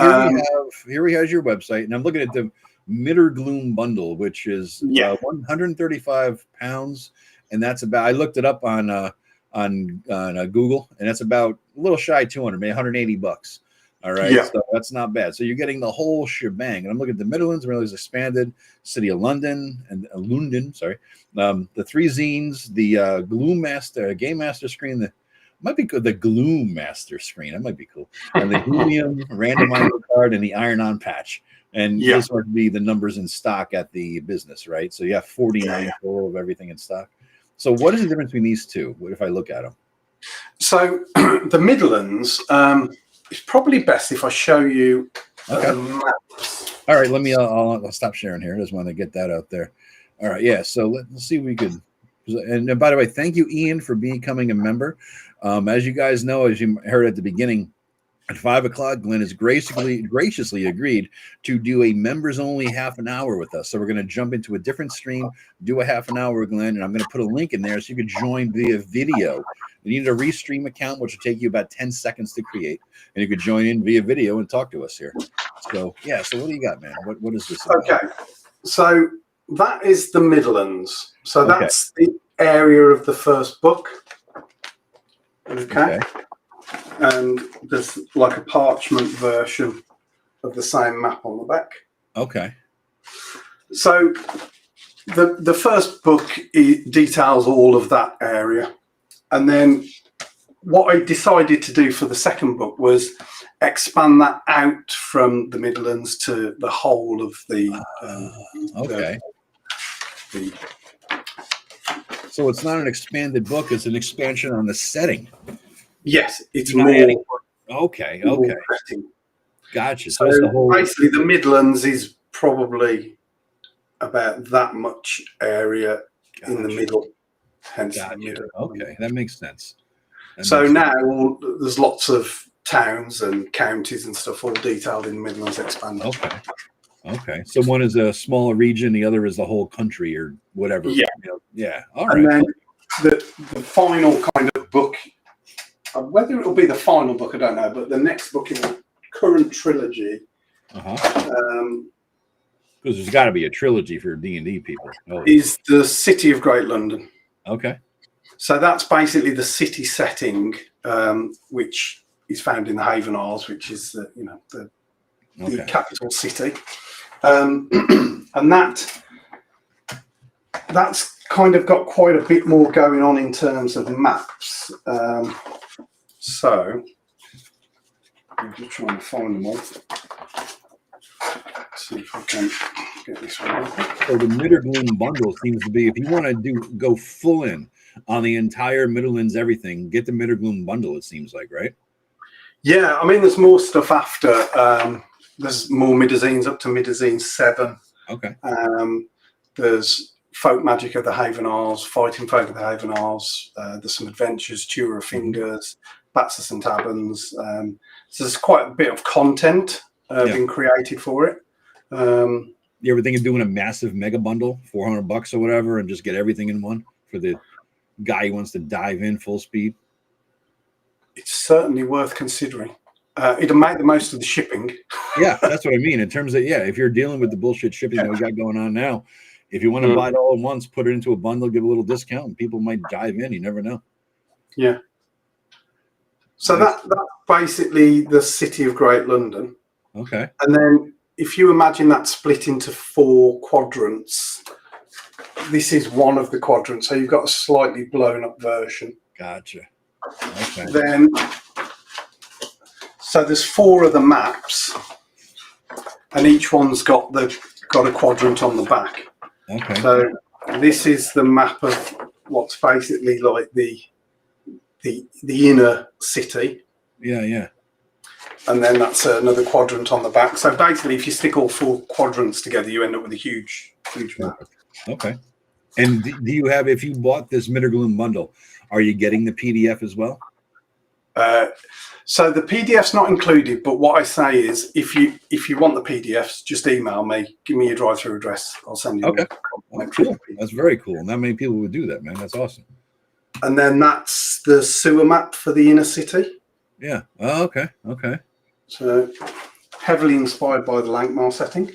here we have your website, and I'm looking at the Middergloom bundle, which is 135 pounds, and that's about. I looked it up on Google, and that's about a little shy of 200, maybe $180. All right, Yeah. so that's not bad. So you're getting the whole shebang. And I'm looking at the Midderlands, Midderlands expanded, City of London and London. Sorry, the three zines, the Gloom Master, Game Master screen. The might be good. The Gloom Master screen. That might be cool. And the Helium randomizer card and the Iron-On patch. And this would be the numbers in stock at the business, right? So you have 49 total of everything in stock. So what is the difference between these two? What if I look at them? So the Midderlands, it's probably best if I show you maps. All right, let me. I'll stop sharing here. I just want to get that out there. All right, yeah. So let's see if we could. And by the way, thank you, Ian, for becoming a member. As you guys know, as you heard at the beginning, at 5 o'clock, Glynn has graciously agreed to do a members-only half an hour with us. So we're going to jump into a different stream, do a half an hour with Glynn, and I'm going to put a link in there so you can join via video. You need a Restream account, which will take you about 10 seconds to create, and you could join in via video and talk to us here. So, yeah, so what do you got, man? What is this about? Okay, so that is the Midderlands. So that's the area of the first book. Okay. And there's like a parchment version of the same map on the back. Okay. So the first book details all of that area. And then what I decided to do for the second book was expand that out from the Midderlands to the whole of the so it's not an expanded book, it's an expansion on the setting. Yes, it's more. Okay. Gotcha. So basically, the Midlands is probably about that much area in the middle. Hence the middle. Okay, that makes sense. Now there's lots of towns and counties and stuff all detailed in the Midlands expanded. Okay. So one is a smaller region, the other is the whole country or whatever. Yeah. All right. And then the final kind of book. Whether it will be the final book, I don't know, but the next book in the current trilogy. Because there's got to be a trilogy for D&D people. Is the City of Great London. Okay. So that's basically the city setting, which is found in the Haven Isles, which is the capital city, and that's kind of got quite a bit more going on in terms of maps. So I'm just trying to find them all. See if I can get this one. So the Midderlands bundle seems to be, if you want to go full in on the entire Midderlands everything, get the Midderlands bundle. It seems like, right? Yeah, I mean, there's more stuff after. There's more Midderzines up to Midderzine 7. Okay. There's Folk Magic of the Haven Isles, Fighting Folk of the Haven Isles. There's some adventures, Tour of Fingers, Bats and Taverns. So there's quite a bit of content been created for it. You ever think of doing a massive mega bundle, $400 or whatever, and just get everything in one for the guy who wants to dive in full speed? It's certainly worth considering. It'll make the most of the shipping. Yeah, that's what I mean. In terms of, if you're dealing with the bullshit shipping that we got going on now, if you want to buy it all at once, put it into a bundle, give a little discount, and people might dive in. You never know. Yeah. So that's basically the City of Great London. Okay. And then if you imagine that split into 4 quadrants, this is one of the quadrants. So you've got a slightly blown up version. Gotcha. Okay. Then, so there's 4 of the maps, and each one's got a quadrant on the back. Okay. So this is the map of what's basically like the inner city. Yeah. And then that's another quadrant on the back. So basically, if you stick all 4 quadrants together, you end up with a huge map. Okay. And do you have, if you bought this Midderlands bundle, are you getting the PDF as well? So the PDF's not included, but what I say is, if you want the PDFs, just email me. Give me your drive-through address. I'll send you. Okay. Cool. That's very cool. Not many people would do that, man. That's awesome. And then that's the sewer map for the inner city. Yeah. Oh, okay. So heavily inspired by the Lankmar setting.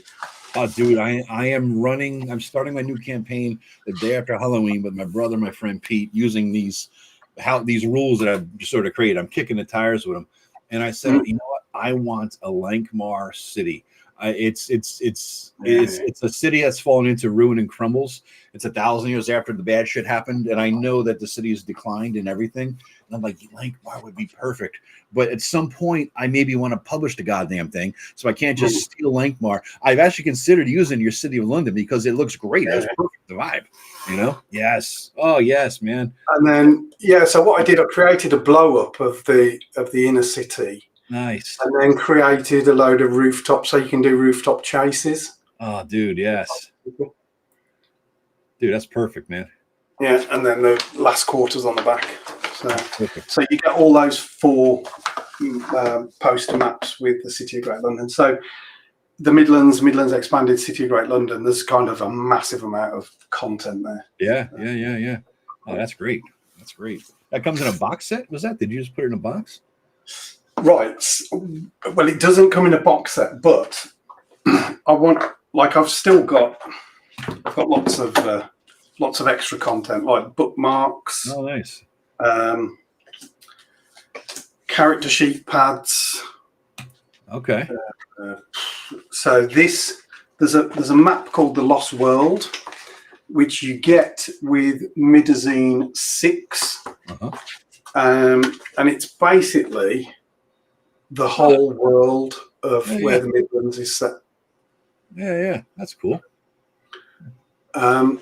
Oh, dude, I'm starting my new campaign the day after Halloween with my brother, my friend Pete, using these rules that I've sort of created. I'm kicking the tires with them. And I said, you know what? I want a Lankhmar city. It's a city that's fallen into ruin and crumbles. It's 1,000 years after the bad shit happened, and I know that the city has declined and everything. And I'm like, Lankhmar would be perfect. But at some point, I maybe want to publish the goddamn thing, so I can't just steal Lankhmar. I've actually considered using your City of London because it looks great. That's perfect, the vibe. You know? Yes. Oh yes, man. And then so what I did, I created a blow up of the inner city. Nice. And then created a load of rooftops so you can do rooftop chases. Oh, dude, yes. Dude, that's perfect, man. Yeah, and then the last quarters on the back. So you get all those 4 poster maps with the City of Great London. So the Midlands expanded City of Great London, there's kind of a massive amount of content there. Yeah. Oh, that's great. That's great. That comes in a box set? Was that? Did you just put it in a box? Right. Well, it doesn't come in a box set, but I've still got lots of extra content, like bookmarks. Oh, nice. Character sheet pads. Okay. So there's a map called The Lost World, which you get with Midderlands 6, and it's basically the whole world of where the Midlands is set. Yeah, that's cool. And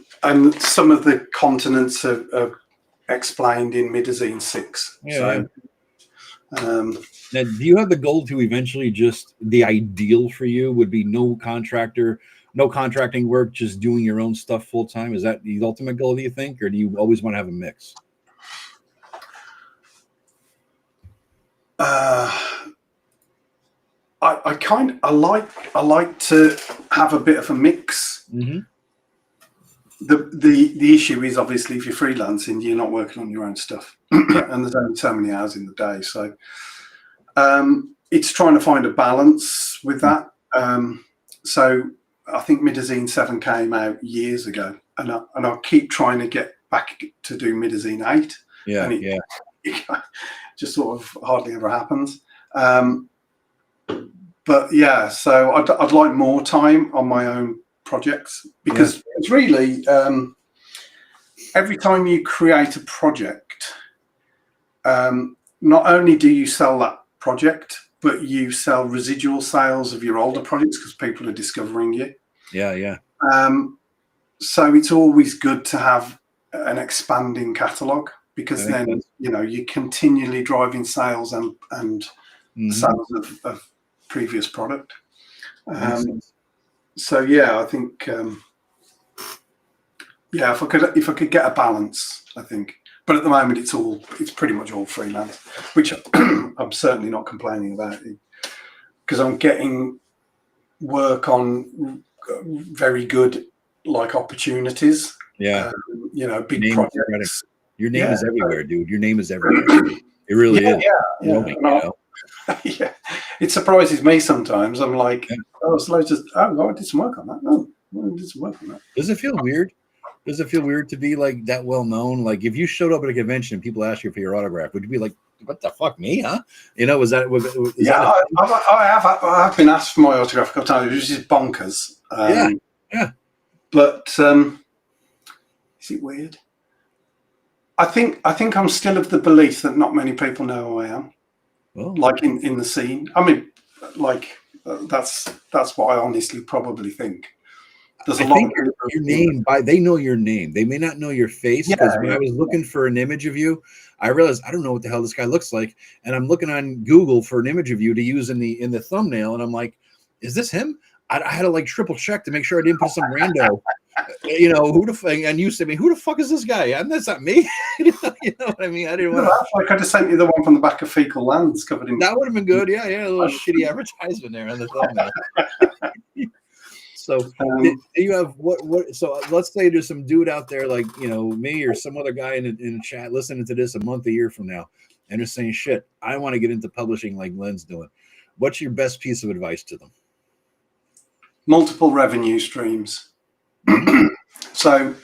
some of the continents are explained in Midderlands 6. Now, do you have the goal to eventually the ideal for you would be no contracting work, just doing your own stuff full time? Is that the ultimate goal, do you think, or do you always want to have a mix? I like to have a bit of a mix. Mm-hmm. The issue is obviously if you're freelancing, you're not working on your own stuff, and there's only so many hours in the day. So it's trying to find a balance with that. So I think Midderlands 7 came out years ago, and I keep trying to get back to do Midderlands 8. It just sort of hardly ever happens. But yeah, so I'd like more time on my own projects, because it's really every time you create a project, not only do you sell that project, but you sell residual sales of your older projects because people are discovering you. So it's always good to have an expanding catalogue, because then you're continually driving sales and sales of previous product. So yeah, I think if I could get a balance, I think. But at the moment, it's pretty much all freelance, which I'm certainly not complaining about, because I'm getting work on very good opportunities. Big projects. Your name is everywhere, dude. Your name is everywhere. It really is. Yeah, it surprises me sometimes. I'm like, I did some work on that. No, I did some work on that. Does it feel weird? Does it feel weird to be like that well known? Like if you showed up at a convention and people asked you for your autograph, would you be like, "What the fuck, me, huh?" I have been asked for my autograph a couple times, which is bonkers. But is it weird? I think I'm still of the belief that not many people know who I am. Well, like in the scene. I mean, that's what I honestly probably think. There's a lot of your name. They know your name. They may not know your face, because when I was looking for an image of you, I realized I don't know what the hell this guy looks like, and I'm looking on Google for an image of you to use in the thumbnail, and I'm like, is this him? I had to triple check to make sure I didn't put some rando. Who the fuck? And you said me, who the fuck is this guy? And that's not me. You know what I mean? I didn't want to. I could have sent you the one from the back of Fecal Lands covered in. That would have been good. Yeah, a little shitty advertisement there on the thumbnail. So do you have what? So let's say there's some dude out there like me or some other guy in the chat listening to this a year from now, and they're saying, "Shit, I want to get into publishing like Glynn's doing." What's your best piece of advice to them? Multiple revenue streams. So,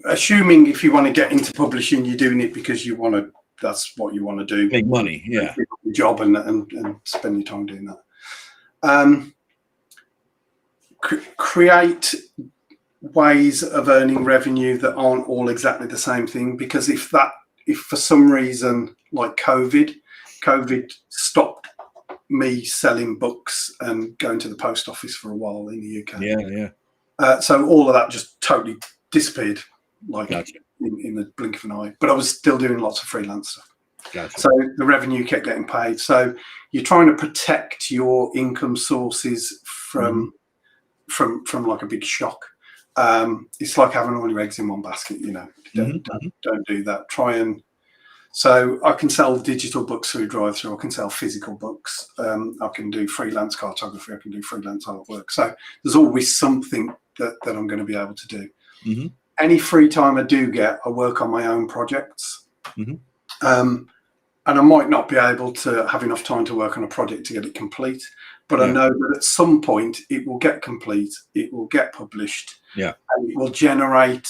assuming if you want to get into publishing, you're doing it because you want to that's what you want to do. Make money, yeah. Your job and spend your time doing that. Create ways of earning revenue that aren't all exactly the same thing, because if for some reason, like COVID stopped me selling books and going to the post office for a while in the UK. So all of that just totally disappeared, like in the blink of an eye. But I was still doing lots of freelance stuff. So the revenue kept getting paid. So you're trying to protect your income sources from like a big shock. It's like having all your eggs in one basket, you know. Don't do that. So I can sell digital books through drive-through. I can sell physical books. I can do freelance cartography. I can do freelance artwork. So there's always something that I'm going to be able to do. Any free time I do get, I work on my own projects. And I might not be able to have enough time to work on a project to get it complete, but I know that at some point it will get complete, it will get published, and it will generate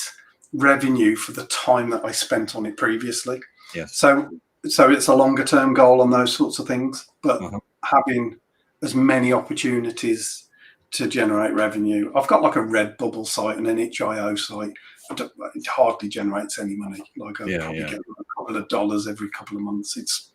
revenue for the time that I spent on it previously. So it's a longer term goal on those sorts of things, but having as many opportunities to generate revenue. I've got like a Redbubble site and an itch.io site. It hardly generates any money. Like I probably get a couple of dollars every couple of months. It's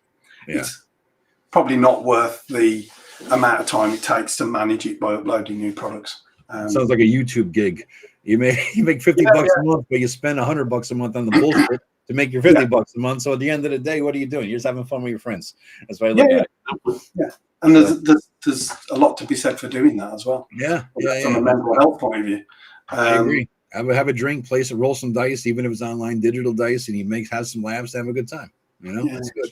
probably not worth the amount of time it takes to manage it by uploading new products. Sounds like a YouTube gig. You make $50 a month, but you spend $100 a month on the bullshit to make your $50 a month. So at the end of the day, what are you doing? You're just having fun with your friends. That's why I look at it. And there's a lot to be said for doing that as well. From a mental health point of view. I agree. Have a drink, roll some dice, even if it's online digital dice, and he has some laughs, have a good time. You know, that's good.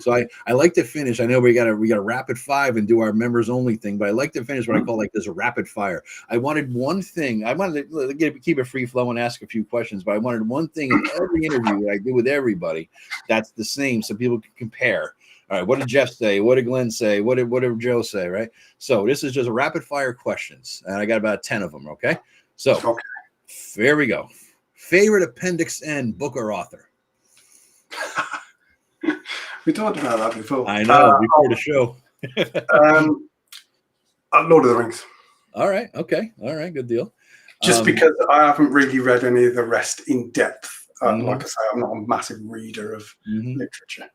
So I like to finish. I know we got a rapid five and do our members only thing, but I like to finish what I call like this a rapid fire. I wanted one thing. I wanted to keep it free flow and ask a few questions, but I wanted one thing in every interview that I do with everybody that's the same, so people can compare. All right, what did Jeff say? What did Glenn say? What did Joe say? Right. So this is just a rapid fire questions, and I got about 10 of them. Okay. So here we go. Favorite Appendix N book or author? We talked about that before. I know, before the show. Lord of the Rings. All right. Okay. All right. Good deal. Just because I haven't really read any of the rest in depth. Like I say, I'm not a massive reader of literature.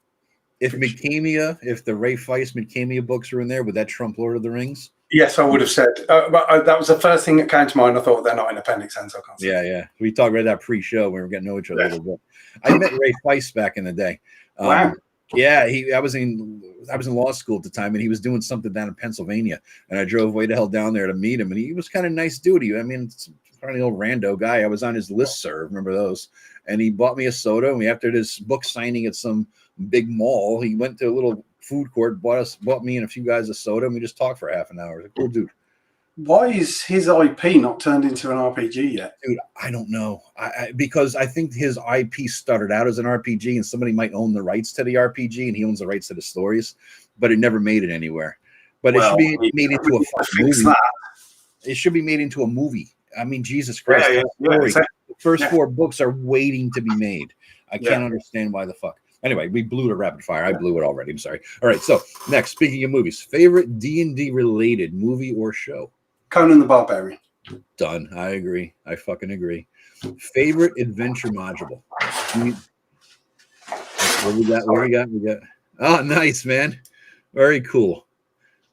If the Ray Feist Midkemia books are in there, would that trump Lord of the Rings? Yes, I would have said. But that was the first thing that came to mind. I thought they're not in Appendix N, so I can't say. Yeah. We talked about that pre-show when we were getting to know each other a little bit. I met Ray Feist back in the day. Wow. Yeah, I was in law school at the time, and he was doing something down in Pennsylvania, and I drove way the hell down there to meet him, and he was kind of nice dude. I mean, it's kind of old rando guy. I was on his listserv, remember those? And he bought me a soda, and after this book signing at some big mall, he went to a little food court, bought me and a few guys a soda, and we just talked for half an hour. It was a cool dude. Why is his IP not turned into an RPG yet? Dude, I don't know. Because I think his IP started out as an RPG, and somebody might own the rights to the RPG, and he owns the rights to the stories, but it never made it anywhere. But it should be made into a fucking movie. It should be made into a movie. I mean, Jesus Christ. The first 4 books are waiting to be made. I can't understand why the fuck. Anyway, we blew the rapid fire. I blew it already. I'm sorry. All right. So next, speaking of movies, favorite D&D related movie or show? Conan the Barbarian. Done. I agree. I fucking agree. Favorite adventure module? What we got? What we got? Oh, nice, man. Very cool.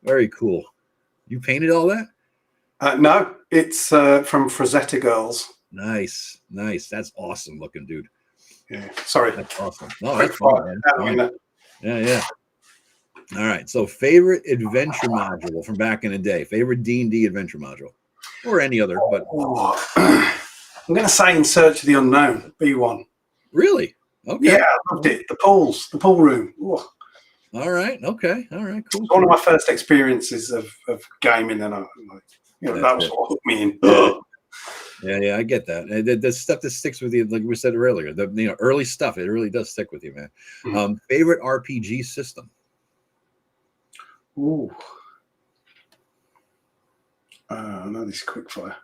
Very cool. You painted all that? No, it's from Frazetta Girls. Nice. That's awesome looking, dude. Yeah. Sorry. That's awesome. No, that's fine, man. Yeah. All right. So favorite adventure module from back in the day. Favorite D&D adventure module. Or any other, but I'm going to say In Search of the Unknown, B1. Really? Okay. Yeah, I loved it. The pool room. Ooh. All right. Okay. All right. Cool. It's one of my first experiences of gaming, and that was what hooked me in. Yeah, I get that. The stuff that sticks with you, like we said earlier, the early stuff, it really does stick with you, man. Mm-hmm. Favorite RPG system? Ooh. I know this quickfire.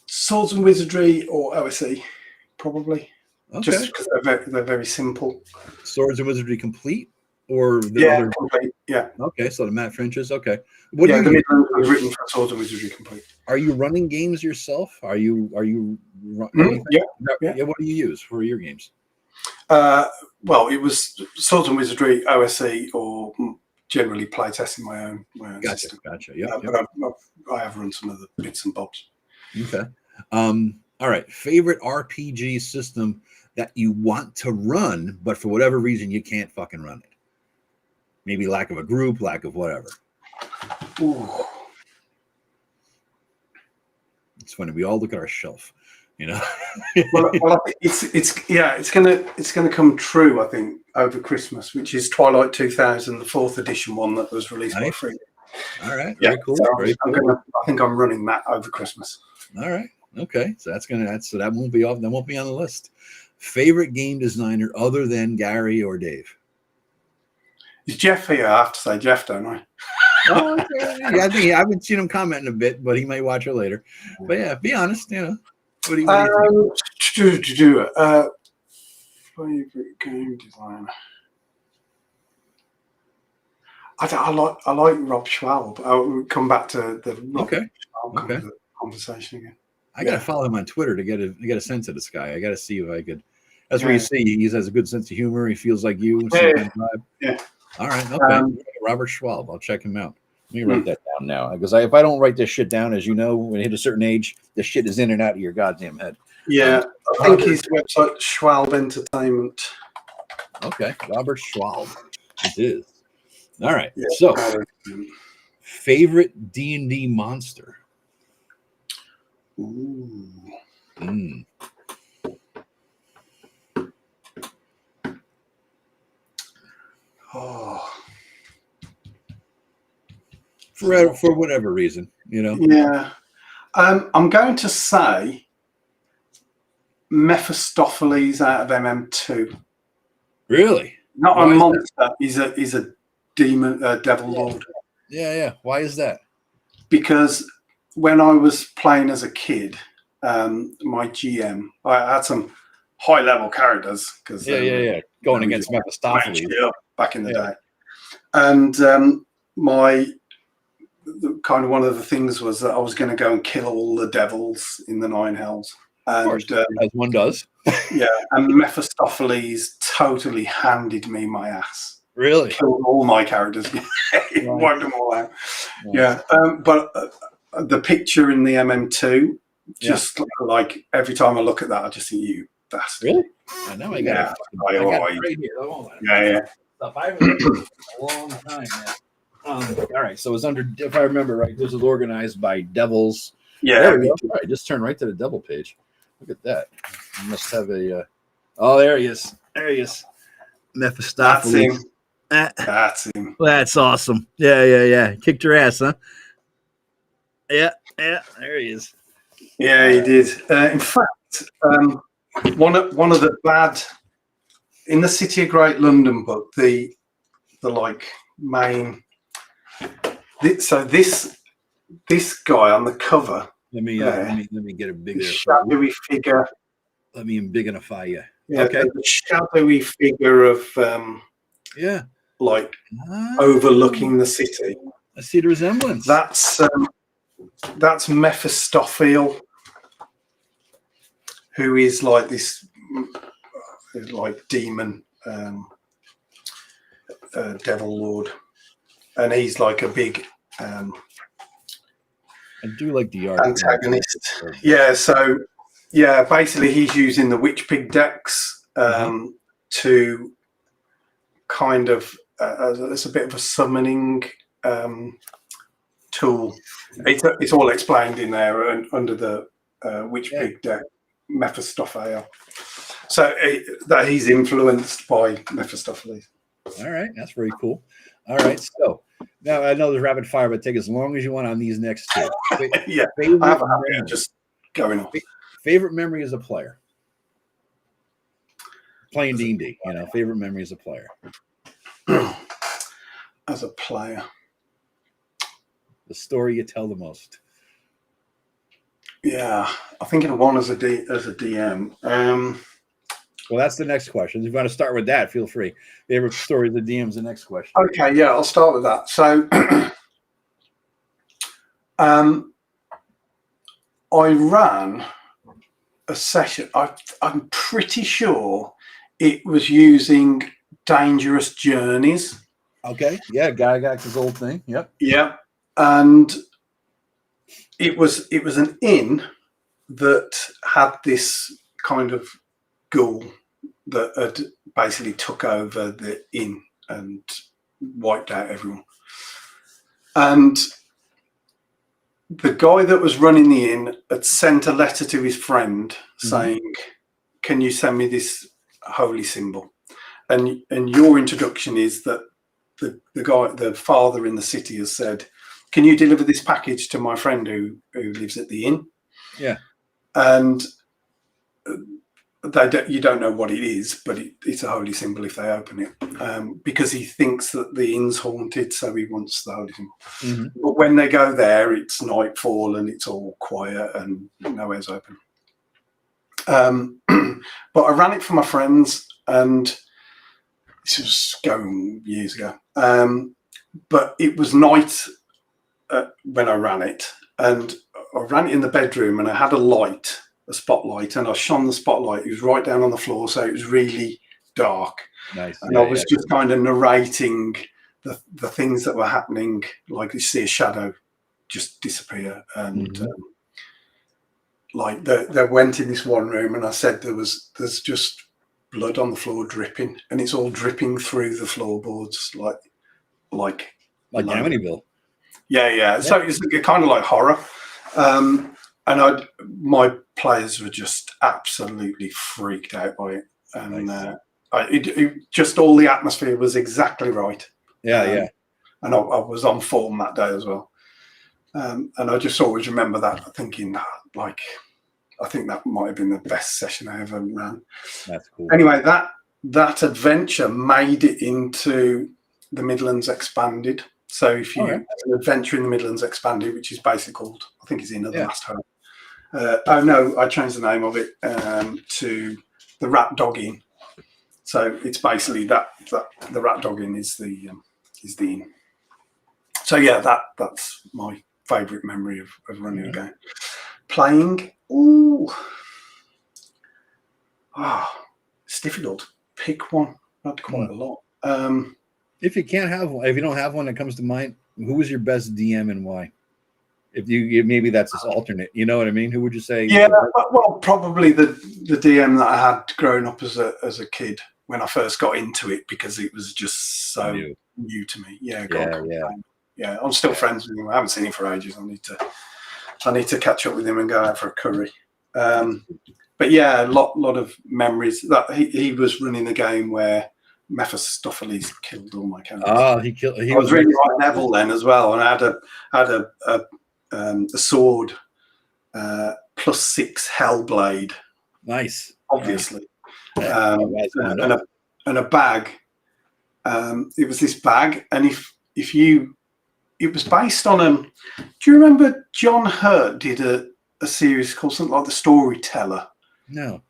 Swords and Wizardry or OSE? probably. Okay. Just because they're very simple. Swords and Wizardry Complete, or the Yeah, other? complete. Yeah. Okay, so the Matt Finch's. Okay. The Midderlands was written for Swords and Wizardry Complete. Are you running games yourself? Are you Yeah. What do you use for your games? Well, it was Swords and Wizardry, OSE, or generally playtesting my own system. Gotcha. Yeah. But I have run some of the bits and bobs. Okay. All right. Favorite RPG system that you want to run, but for whatever reason you can't fucking run it? Maybe lack of a group, lack of whatever. Ooh. It's funny. We all look at our shelf, you know. well, it's gonna come true, I think, over Christmas, which is Twilight 2000, the 4th edition one that was released by Free. All right. Yeah, Very cool. So Very cool. I think I'm running that over Christmas. All right. Okay. So that won't be off. That won't be on the list. Favorite game designer other than Gary or Dave? Is Jeff here? I have to say Jeff, don't I? Oh, okay. Yeah, I think I haven't seen him commenting a bit, but he might watch it later. But yeah, be honest. You know, what do you think? Favorite game designer. I like Rob Schwalb. I'll come back to the Rob Schwalb conversation again. I gotta follow him on Twitter to get a sense of this guy. I gotta see if I could. That's where you see he has a good sense of humor. He feels like you. Yeah. All right. Okay. Robert Schwalb. I'll check him out. Let me write that down now, because if I don't write this shit down, as you know, when you hit a certain age, this shit is in and out of your goddamn head. Yeah, I think his website Schwalb Entertainment. Okay, Robert Schwalb. It is. All right. Yeah, so, favorite D&D monster. Ooh. Oh. For whatever reason, you know. Yeah. I'm going to say Mephistopheles out of MM2. Really? Not a monster. He's a demon, devil lord. Yeah. Why is that? Because when I was playing as a kid, my GM, I had some high level characters because going against Mephistopheles back in the day, and kind of one of the things was that I was going to go and kill all the devils in the Nine Hells. And, of course, as one does. Yeah, and Mephistopheles totally handed me my ass. Really? Killed all my characters. Wiped them all out. Nice. Yeah, but the picture in the MM2, just like every time I look at that, I just see you bastard. Really? I know. I got it right here. Yeah. I haven't read it in a long time now. All right, so it was under, if I remember right, this was organized by devils. Yeah. There we go. All right, just turn right to the devil page. Look at that. You must have a. Oh, there he is. There he is. Mephistopheles. That's him. That's awesome. Yeah. Kicked your ass, huh? Yeah. There he is. Yeah, he did. In fact, one of the bad in the City of Great London book, the like main. So this guy on the cover. Let me get a bigger shadowy figure. Let me bignify you. Yeah, okay. The shadowy figure of like overlooking the city. I see the resemblance. That's Mephistophel, who is like this like demon devil lord, and he's like a big I do like the art. Antagonist. Yeah, so basically he's using the Witch Pig decks to kind of it's a bit of a summoning tool. It's all explained in there and under the Witch Pig deck, Mephistopheles. So that he's influenced by Mephistopheles. All right, that's very cool. All right, so now I know there's rapid fire, but take as long as you want on these next two. Yeah, I have just going on. Favorite memory as a player, playing D&D. You know, favorite memory as a player. As a player, the story you tell the most. Yeah, I'm thinking of one as a DM. Well, that's the next question. If you want to start with that, feel free. Favorite story of the DM's the next question. Okay, yeah, I'll start with that. So, I ran a session. I'm pretty sure it was using Dangerous Journeys. Okay, yeah, Gygax's old thing. Yep. Yeah, and it was an inn that had this kind of ghoul that had basically took over the inn and wiped out everyone. And the guy that was running the inn had sent a letter to his friend saying, "Can you send me this holy symbol?" And your introduction is that the father in the city has said, "Can you deliver this package to my friend who lives at the inn?" Yeah. And you don't know what it is, but it's a holy symbol if they open it, because he thinks that the inn's haunted, so he wants the holy symbol. But when they go there, it's nightfall and it's all quiet and nowhere's open. But I ran it for my friends, and this was going years ago. But it was night when I ran it, and I ran it in the bedroom, and I had a spotlight, and I shone the spotlight. It was right down on the floor, so it was really dark. Nice. And I was just kind of narrating the things that were happening, like you see a shadow just disappear, and like they went in this one room, and I said there's just blood on the floor dripping, and it's all dripping through the floorboards, like Amityville. Yeah. So it's kind of like horror. And my players were just absolutely freaked out by it, and it just all the atmosphere was exactly right. Yeah. And I was on form that day as well, and I just always remember that, thinking like, I think that might have been the best session I ever ran. That's cool. Anyway, that adventure made it into the Midderlands Expanded. So if you an adventure in the Midderlands Expanded, which is basically called, I think it's In at the Last Home. Oh no, I changed the name of it to the Rat Dog Inn. So it's basically that the Rat Dog Inn is the inn. So yeah, that's my favourite memory of running a game. Playing, it's difficult. Pick one. Not quite a lot. If you can't have one, if you don't have one that comes to mind, who was your best DM and why? If you maybe that's this alternate, you know what I mean? Who would you say? Yeah, well, probably the DM that I had growing up as a kid when I first got into it, because it was just so new to me. Yeah. I'm still friends with him. I haven't seen him for ages. I need to catch up with him and go out for a curry. But yeah, a lot of memories. That he was running the game where Mephistopheles killed all my characters. Oh, he was really like Neville then as well, and I had a sword +6 Hellblade. Nice, obviously, and a bag. It was this bag, and it was based on do you remember John Hurt did a series called something like The Storyteller? No.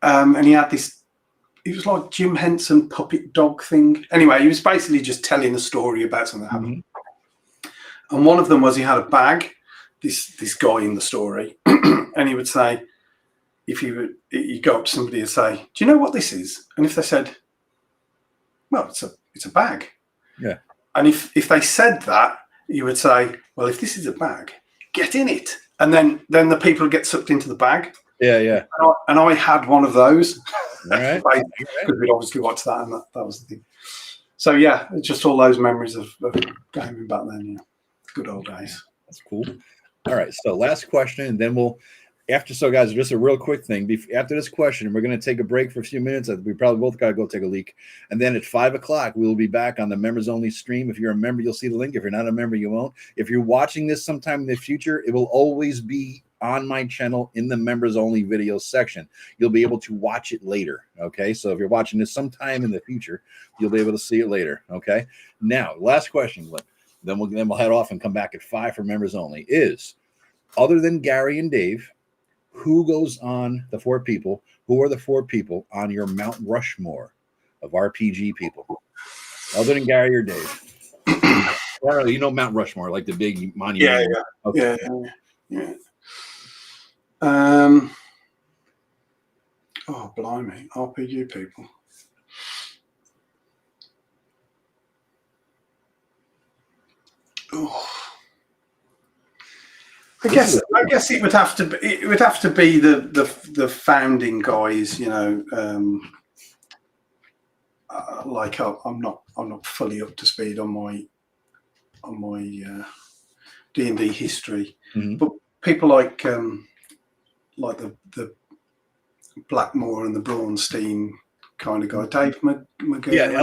And he had this. It was like Jim Henson puppet dog thing. Anyway, he was basically just telling a story about something that happened. And one of them was he had a bag, this guy in the story, and he would say, if you go up to somebody and say, "Do you know what this is?" And if they said, "Well, it's a bag." Yeah. And if they said that, you would say, "Well, if this is a bag, get in it." And then the people would get sucked into the bag. Yeah. And I had one of those. All right. Because we'd obviously watched that, and that was the thing. So yeah, it's just all those memories of gaming back then. Yeah, good old days. That's cool. All right, so last question, and then so guys, just a real quick thing. After this question, we're going to take a break for a few minutes. We probably both got to go take a leak, and then at 5 o'clock, we'll be back on the members only stream. If you're a member, you'll see the link. If you're not a member, you won't. If you're watching this sometime in the future, it will always be on my channel in the members only video section. You'll be able to watch it later. Okay, so if you're watching this sometime in the future, you'll be able to see it later. Okay, now last question, Glynn. Then we'll head off and come back at 5 for members only. Is other than Gary and Dave, who goes on the 4 people? Who are the 4 people on your Mount Rushmore of RPG people, other than Gary or Dave? You know Mount Rushmore, like the big monument. Yeah, okay. yeah. Oh, blimey, RPG people. Oh. I guess it would have to be. It would have to be the founding guys. You know, like I'm not fully up to speed on my D&D history, but people like the Blackmore and the Braunstein kind of guy, Dave McGee. Yeah,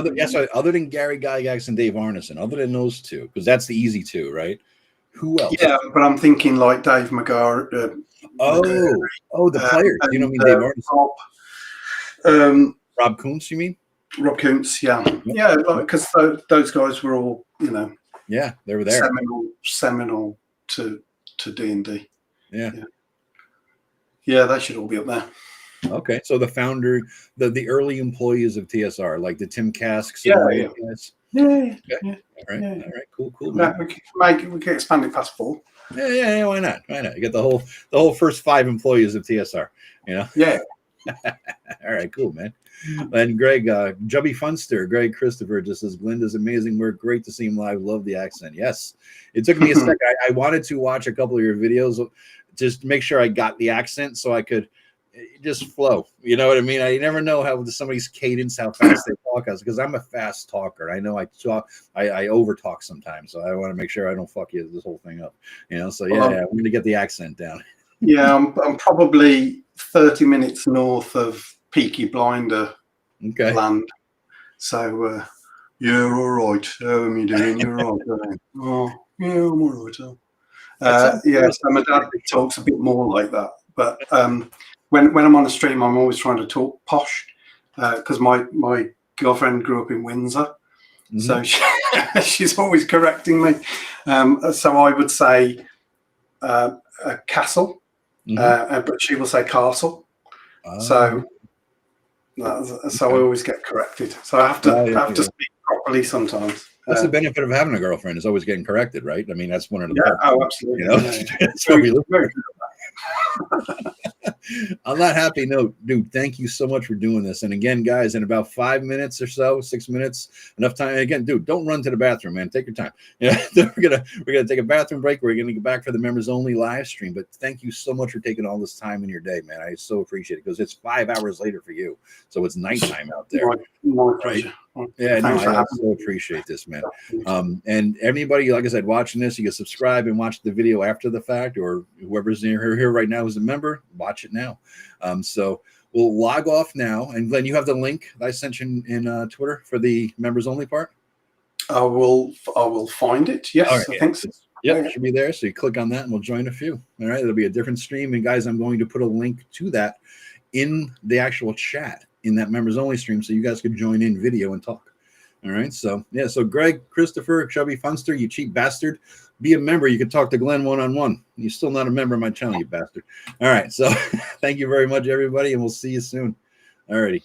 other than Gary Gygax and Dave Arneson, other than those 2, because that's the easy 2, right? Who else? Yeah, but I'm thinking like Dave McGar. The players. You know, Dave Arneson. Rob Kuntz, you mean? Rob Kuntz, yeah, because those guys were all, you know, yeah, they were there, seminal to D&D. Yeah, they should all be up there. Okay, so the founder, the early employees of TSR, like the Tim Casks. Yeah. All right, cool, man. We can expand it past 4. Yeah, why not? You get the whole first 5 employees of TSR, you know. Yeah. All right, cool, man. And Greg, Jubby Funster, Greg Christopher just says, Glynn does amazing work. Great to see him live. Love the accent. Yes, it took me a sec. I wanted to watch a couple of your videos just to make sure I got the accent so I could just flow. You know what I mean? I never know how somebody's cadence, how fast they talk, because I'm a fast talker. I know I over talk sometimes, so I want to make sure I don't fuck this whole thing up. You know, so I'm going to get the accent down. Yeah, I'm probably 30 minutes north of Peaky Blinder land. So yeah, all right. How are you doing? You're all right. Oh, yeah, I'm all right. So my dad talks a bit more like that, but when I'm on a stream, I'm always trying to talk posh because my girlfriend grew up in Windsor, so she's always correcting me. So I would say a castle, but she will say castle. So I always get corrected. So I have to speak properly sometimes. That's the benefit of having a girlfriend, is always getting corrected, right? I mean, that's one of the parts. Oh, absolutely. You know, that's what we look for. On that happy note, dude, thank you so much for doing this. And again, guys, in about 5 minutes or so, 6 minutes, enough time. Again, dude, don't run to the bathroom, man. Take your time. Yeah, we're gonna take a bathroom break. We're gonna get back for the members only live stream. But thank you so much for taking all this time in your day, man. I so appreciate it, because it's 5 hours later for you, so it's nighttime out there. My pleasure. Right? Yeah, no, I so appreciate this, man. And anybody, like I said, watching this, you can subscribe and watch the video after the fact, or whoever's here right now is a member, watch it now. So we'll log off now. And Glenn, you have the link that I sent you in Twitter for the members only part? I will find it. Yes, right, I think so. Yep, it should be there. So you click on that and we'll join a few. All right, it'll be a different stream. And guys, I'm going to put a link to that in the actual chat in that members only stream, so you guys could join in video and talk. All right, so yeah, so Greg, Christopher, Chubby Funster, you cheap bastard, be a member. You can talk to Glenn one-on-one. You're still not a member of my channel, you bastard. All right, so thank you very much, everybody, and we'll see you soon. All righty.